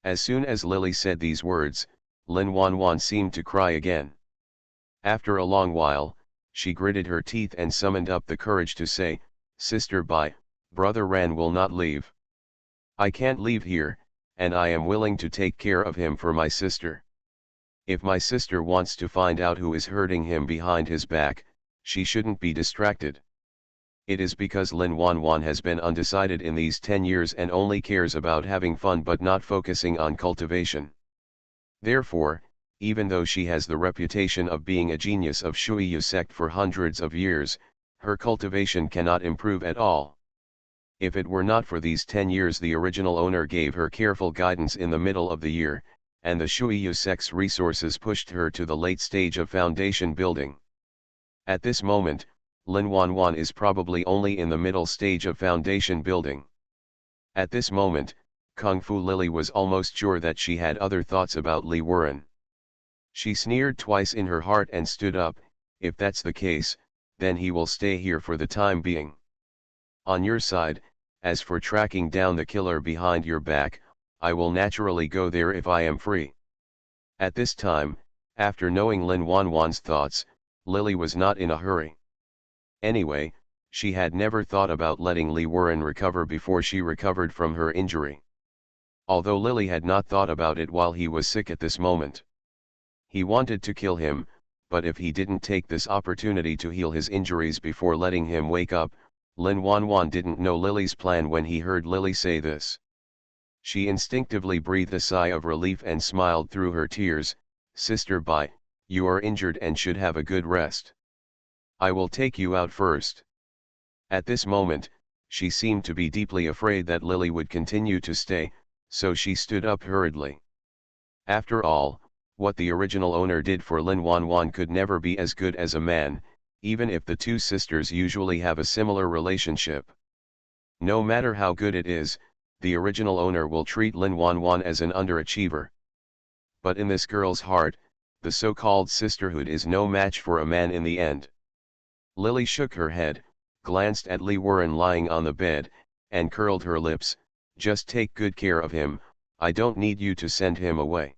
As soon as Lily said these words, Lin Wanwan seemed to cry again. After a long while, she gritted her teeth and summoned up the courage to say, "Sister Bai, Brother Ran will not leave. I can't leave here, and I am willing to take care of him for my sister. If my sister wants to find out who is hurting him behind his back, she shouldn't be distracted. It is because Lin Wanwan has been undecided in these 10 years and only cares about having fun but not focusing on cultivation. Therefore, even though she has the reputation of being a genius of Shuiyu sect for hundreds of years, her cultivation cannot improve at all. If it were not for these 10 years the original owner gave her careful guidance in the middle of the year, and the Shuiyu sect's resources pushed her to the late stage of foundation building. At this moment, Lin Wanwan is probably only in the middle stage of foundation building. At this moment, Kung Fu Lily was almost sure that she had other thoughts about Li Wuren. She sneered twice in her heart and stood up. If that's the case, then he will stay here for the time being. On your side, as for tracking down the killer behind your back, I will naturally go there if I am free. At this time, after knowing Lin Wanwan's thoughts, Lily was not in a hurry. Anyway, she had never thought about letting Li Wuren recover before she recovered from her injury. Although Lily had not thought about it while he was sick at this moment. He wanted to kill him, but if he didn't take this opportunity to heal his injuries before letting him wake up, Lin Wanwan didn't know Lily's plan when he heard Lily say this. She instinctively breathed a sigh of relief and smiled through her tears. Sister Bai, you are injured and should have a good rest. I will take you out first. At this moment, she seemed to be deeply afraid that Lily would continue to stay, so she stood up hurriedly. After all, what the original owner did for Lin Wanwan could never be as good as a man, even if the two sisters usually have a similar relationship. No matter how good it is, the original owner will treat Lin Wanwan as an underachiever. But in this girl's heart, the so-called sisterhood is no match for a man in the end. Lily shook her head, glanced at Li Wuren lying on the bed, and curled her lips. Just take good care of him, I don't need you to send him away.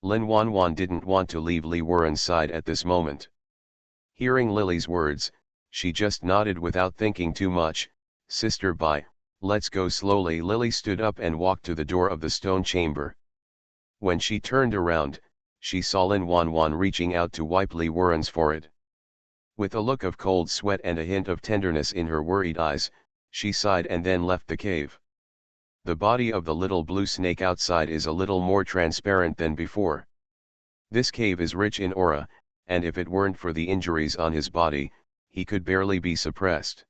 Lin Wanwan didn't want to leave Li Wuren's side at this moment. Hearing Lily's words, she just nodded without thinking too much. Sister Bai, let's go slowly. Lily stood up and walked to the door of the stone chamber. When she turned around, she saw Lin Wanwan reaching out to wipe Li Wuren's forehead. With a look of cold sweat and a hint of tenderness in her worried eyes, she sighed and then left the cave. The body of the little blue snake outside is a little more transparent than before. This cave is rich in aura, and if it weren't for the injuries on his body, he could barely be suppressed.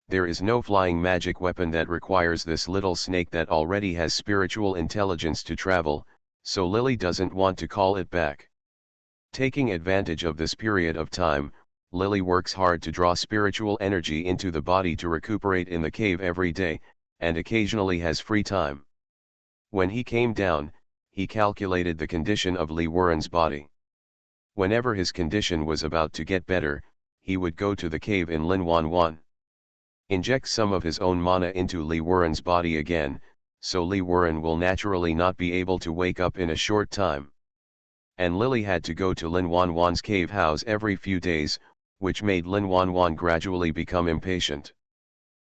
There is no flying magic weapon that requires this little snake that already has spiritual intelligence to travel, so Lily doesn't want to call it back. Taking advantage of this period of time, Lily works hard to draw spiritual energy into the body to recuperate in the cave every day, and occasionally has free time. When he came down, he calculated the condition of Li Wuren's body. Whenever his condition was about to get better, he would go to the cave in Lin Wanwan. Inject some of his own mana into Li Wuren's body again, so Li Wuren will naturally not be able to wake up in a short time. And Lily had to go to Lin Wanwan's cave house every few days, which made Lin Wanwan gradually become impatient.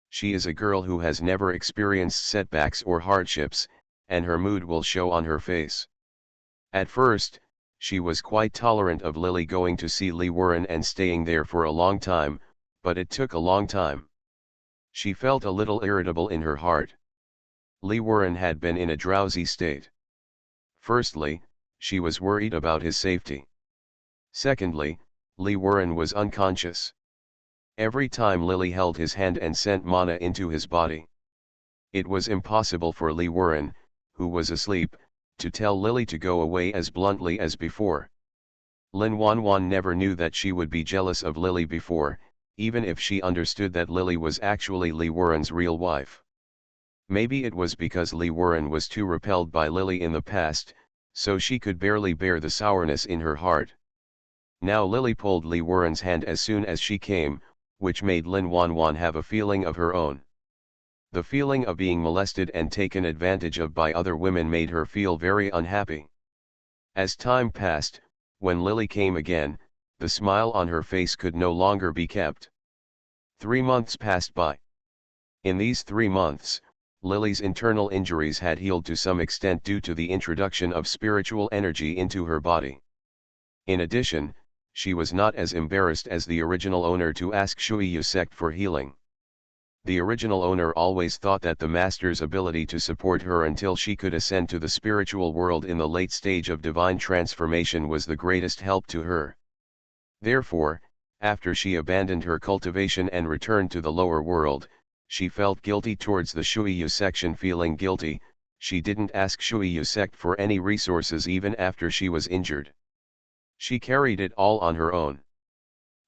She is a girl who has never experienced setbacks or hardships, and her mood will show on her face. At first, she was quite tolerant of Lily going to see Li Wuren and staying there for a long time, but it took a long time. She felt a little irritable in her heart. Li Wuren had been in a drowsy state. Firstly, she was worried about his safety. Secondly, Li Wuren was unconscious. Every time Lily held his hand and sent mana into his body, it was impossible for Li Wuren, who was asleep, to tell Lily to go away as bluntly as before. Lin Wanwan never knew that she would be jealous of Lily before, even if she understood that Lily was actually Li Wuren's real wife. Maybe it was because Li Wuren was too repelled by Lily in the past, so she could barely bear the sourness in her heart. Now Lily pulled Li Wuren's hand as soon as she came, which made Lin Wanwan have a feeling of her own. The feeling of being molested and taken advantage of by other women made her feel very unhappy. As time passed, when Lily came again, the smile on her face could no longer be kept. 3 months passed by. In these 3 months, Lily's internal injuries had healed to some extent due to the introduction of spiritual energy into her body. In addition, she was not as embarrassed as the original owner to ask Shuiyu sect for healing. The original owner always thought that the master's ability to support her until she could ascend to the spiritual world in the late stage of divine transformation was the greatest help to her. Therefore, after she abandoned her cultivation and returned to the lower world, she felt guilty towards the Shuiyu section. Feeling guilty, she didn't ask Shuiyu sect for any resources even after she was injured. She carried it all on her own.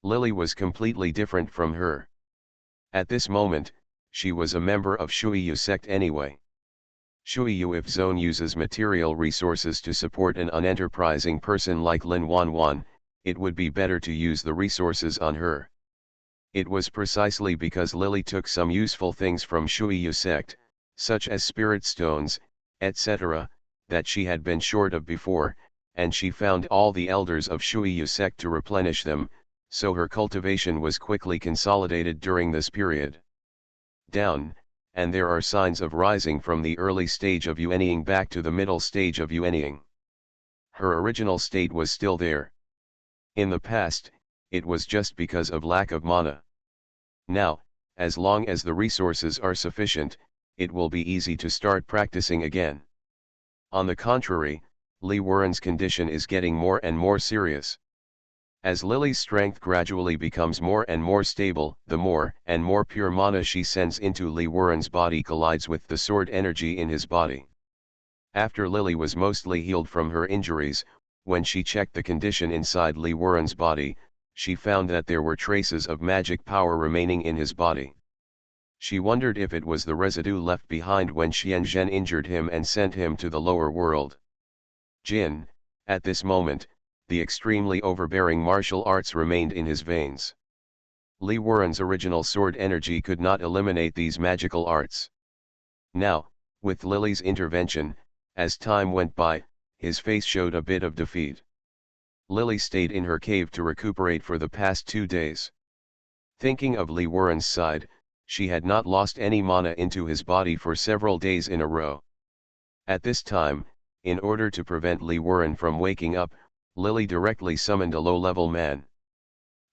Lily was completely different from her. At this moment, she was a member of Shuiyu sect anyway. Shuiyu if zone uses material resources to support an unenterprising person like Lin Wanwan, it would be better to use the resources on her. It was precisely because Lily took some useful things from Shuiyu sect, such as spirit stones, etc., that she had been short of before, and she found all the elders of Shuiyu sect to replenish them, so her cultivation was quickly consolidated during this period. Down, and there are signs of rising from the early stage of Yuanying back to the middle stage of Yuanying. Her original state was still there. In the past, it was just because of lack of mana. Now, as long as the resources are sufficient, it will be easy to start practicing again. On the contrary, Li Wuren's condition is getting more and more serious. As Lily's strength gradually becomes more and more stable, the more and more pure mana she sends into Li Wuren's body collides with the sword energy in his body. After Lily was mostly healed from her injuries, when she checked the condition inside Li Wuren's body, she found that there were traces of magic power remaining in his body. She wondered if it was the residue left behind when Xian Zhen injured him and sent him to the lower world. Jin, at this moment, the extremely overbearing martial arts remained in his veins. Li Wuren's original sword energy could not eliminate these magical arts. Now, with Lily's intervention, as time went by, his face showed a bit of defeat. Lily stayed in her cave to recuperate for the past 2 days. Thinking of Li Wuren's side, she had not lost any mana into his body for several days in a row. At this time, in order to prevent Li Wuren from waking up, Lily directly summoned a low-level man.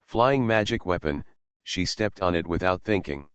Flying magic weapon, she stepped on it without thinking.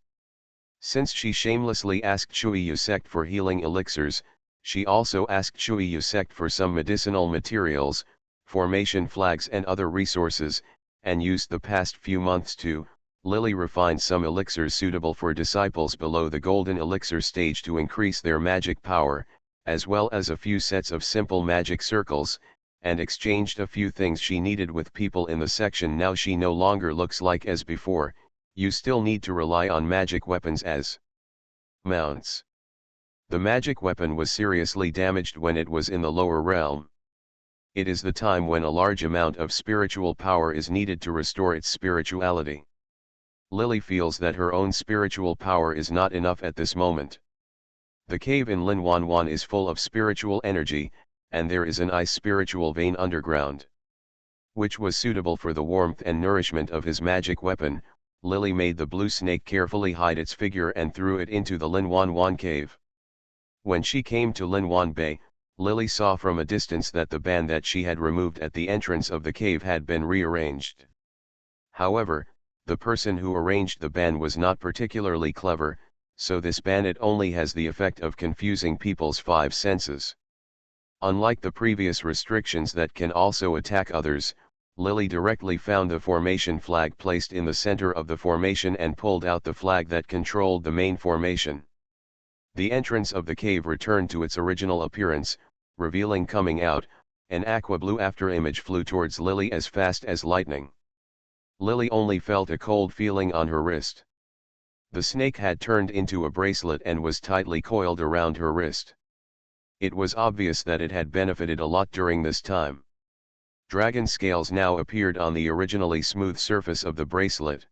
Since she shamelessly asked Shuiyu sect for healing elixirs, she also asked Shuiyu sect for some medicinal materials, formation flags and other resources, and used the past few months to, Lily refined some elixirs suitable for disciples below the golden elixir stage to increase their magic power, as well as a few sets of simple magic circles, and exchanged a few things she needed with people in the section. Now she no longer looks like as before. You still need to rely on magic weapons as mounts. The magic weapon was seriously damaged when it was in the lower realm. It is the time when a large amount of spiritual power is needed to restore its spirituality. Lily feels that her own spiritual power is not enough at this moment. The cave in Lin Wanwan is full of spiritual energy, and there is an ice spiritual vein underground, which was suitable for the warmth and nourishment of his magic weapon. Lily made the blue snake carefully hide its figure and threw it into the Lin Wanwan cave. When she came to Lin Wan Bay, Lily saw from a distance that the ban that she had removed at the entrance of the cave had been rearranged. However, the person who arranged the ban was not particularly clever, so this ban it only has the effect of confusing people's 5 senses. Unlike the previous restrictions that can also attack others, Lily directly found the formation flag placed in the center of the formation and pulled out the flag that controlled the main formation. The entrance of the cave returned to its original appearance, revealing coming out, an aqua blue afterimage flew towards Lily as fast as lightning. Lily only felt a cold feeling on her wrist. The snake had turned into a bracelet and was tightly coiled around her wrist. It was obvious that it had benefited a lot during this time. Dragon scales now appeared on the originally smooth surface of the bracelet.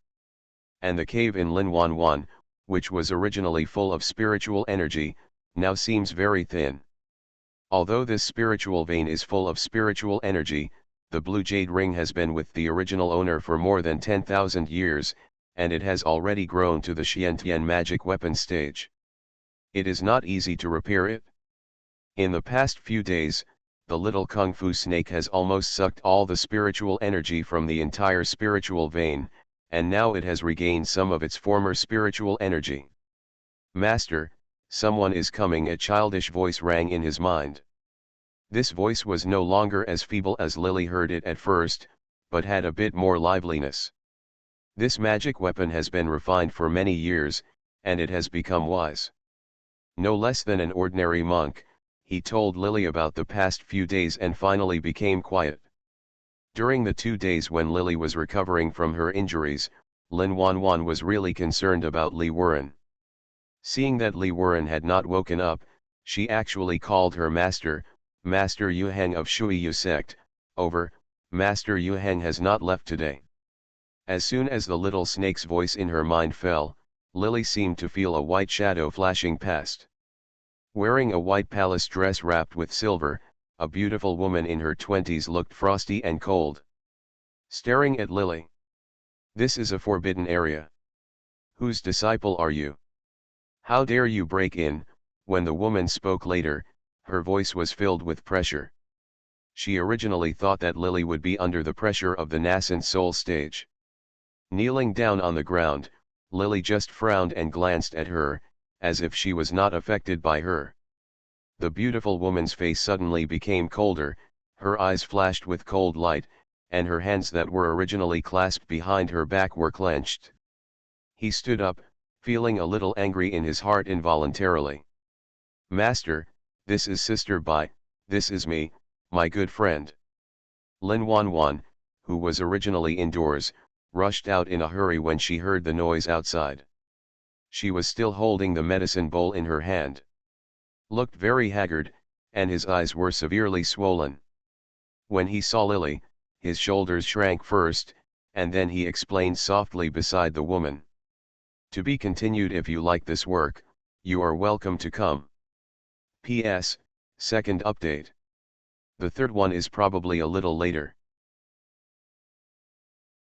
And the cave in Lin Wanwan, which was originally full of spiritual energy, now seems very thin. Although this spiritual vein is full of spiritual energy, the blue jade ring has been with the original owner for more than 10,000 years, and it has already grown to the Xiantian magic weapon stage. It is not easy to repair it. In the past few days, the little kung fu snake has almost sucked all the spiritual energy from the entire spiritual vein, and now it has regained some of its former spiritual energy. Master, someone is coming, a childish voice rang in his mind. This voice was no longer as feeble as Lily heard it at first, but had a bit more liveliness. This magic weapon has been refined for many years, and it has become wise. No less than an ordinary monk, he told Lily about the past few days and finally became quiet. During the 2 days when Lily was recovering from her injuries, Lin Wanwan was really concerned about Li Wuren. Seeing that Li Wuren had not woken up, she actually called her master, Master Yuheng of Shui Yu sect, over, Master Yuheng has not left today. As soon as the little snake's voice in her mind fell, Lily seemed to feel a white shadow flashing past. Wearing a white palace dress wrapped with silver, a beautiful woman in her 20s looked frosty and cold. Staring at Lily. This is a forbidden area. Whose disciple are you? How dare you break in? When the woman spoke later, her voice was filled with pressure. She originally thought that Lily would be under the pressure of the nascent soul stage. Kneeling down on the ground, Lily just frowned and glanced at her, as if she was not affected by her. The beautiful woman's face suddenly became colder, her eyes flashed with cold light, and her hands that were originally clasped behind her back were clenched. He stood up, feeling a little angry in his heart involuntarily. Master, this is Sister Bai, this is me, my good friend. Lin Wanwan, who was originally indoors, rushed out in a hurry when she heard the noise outside. She was still holding the medicine bowl in her hand. Looked very haggard, and his eyes were severely swollen. When he saw Lily, his shoulders shrank first, and then he explained softly beside the woman. To be continued. If you like this work, you are welcome to come. P.S. Second update. The third one is probably a little later.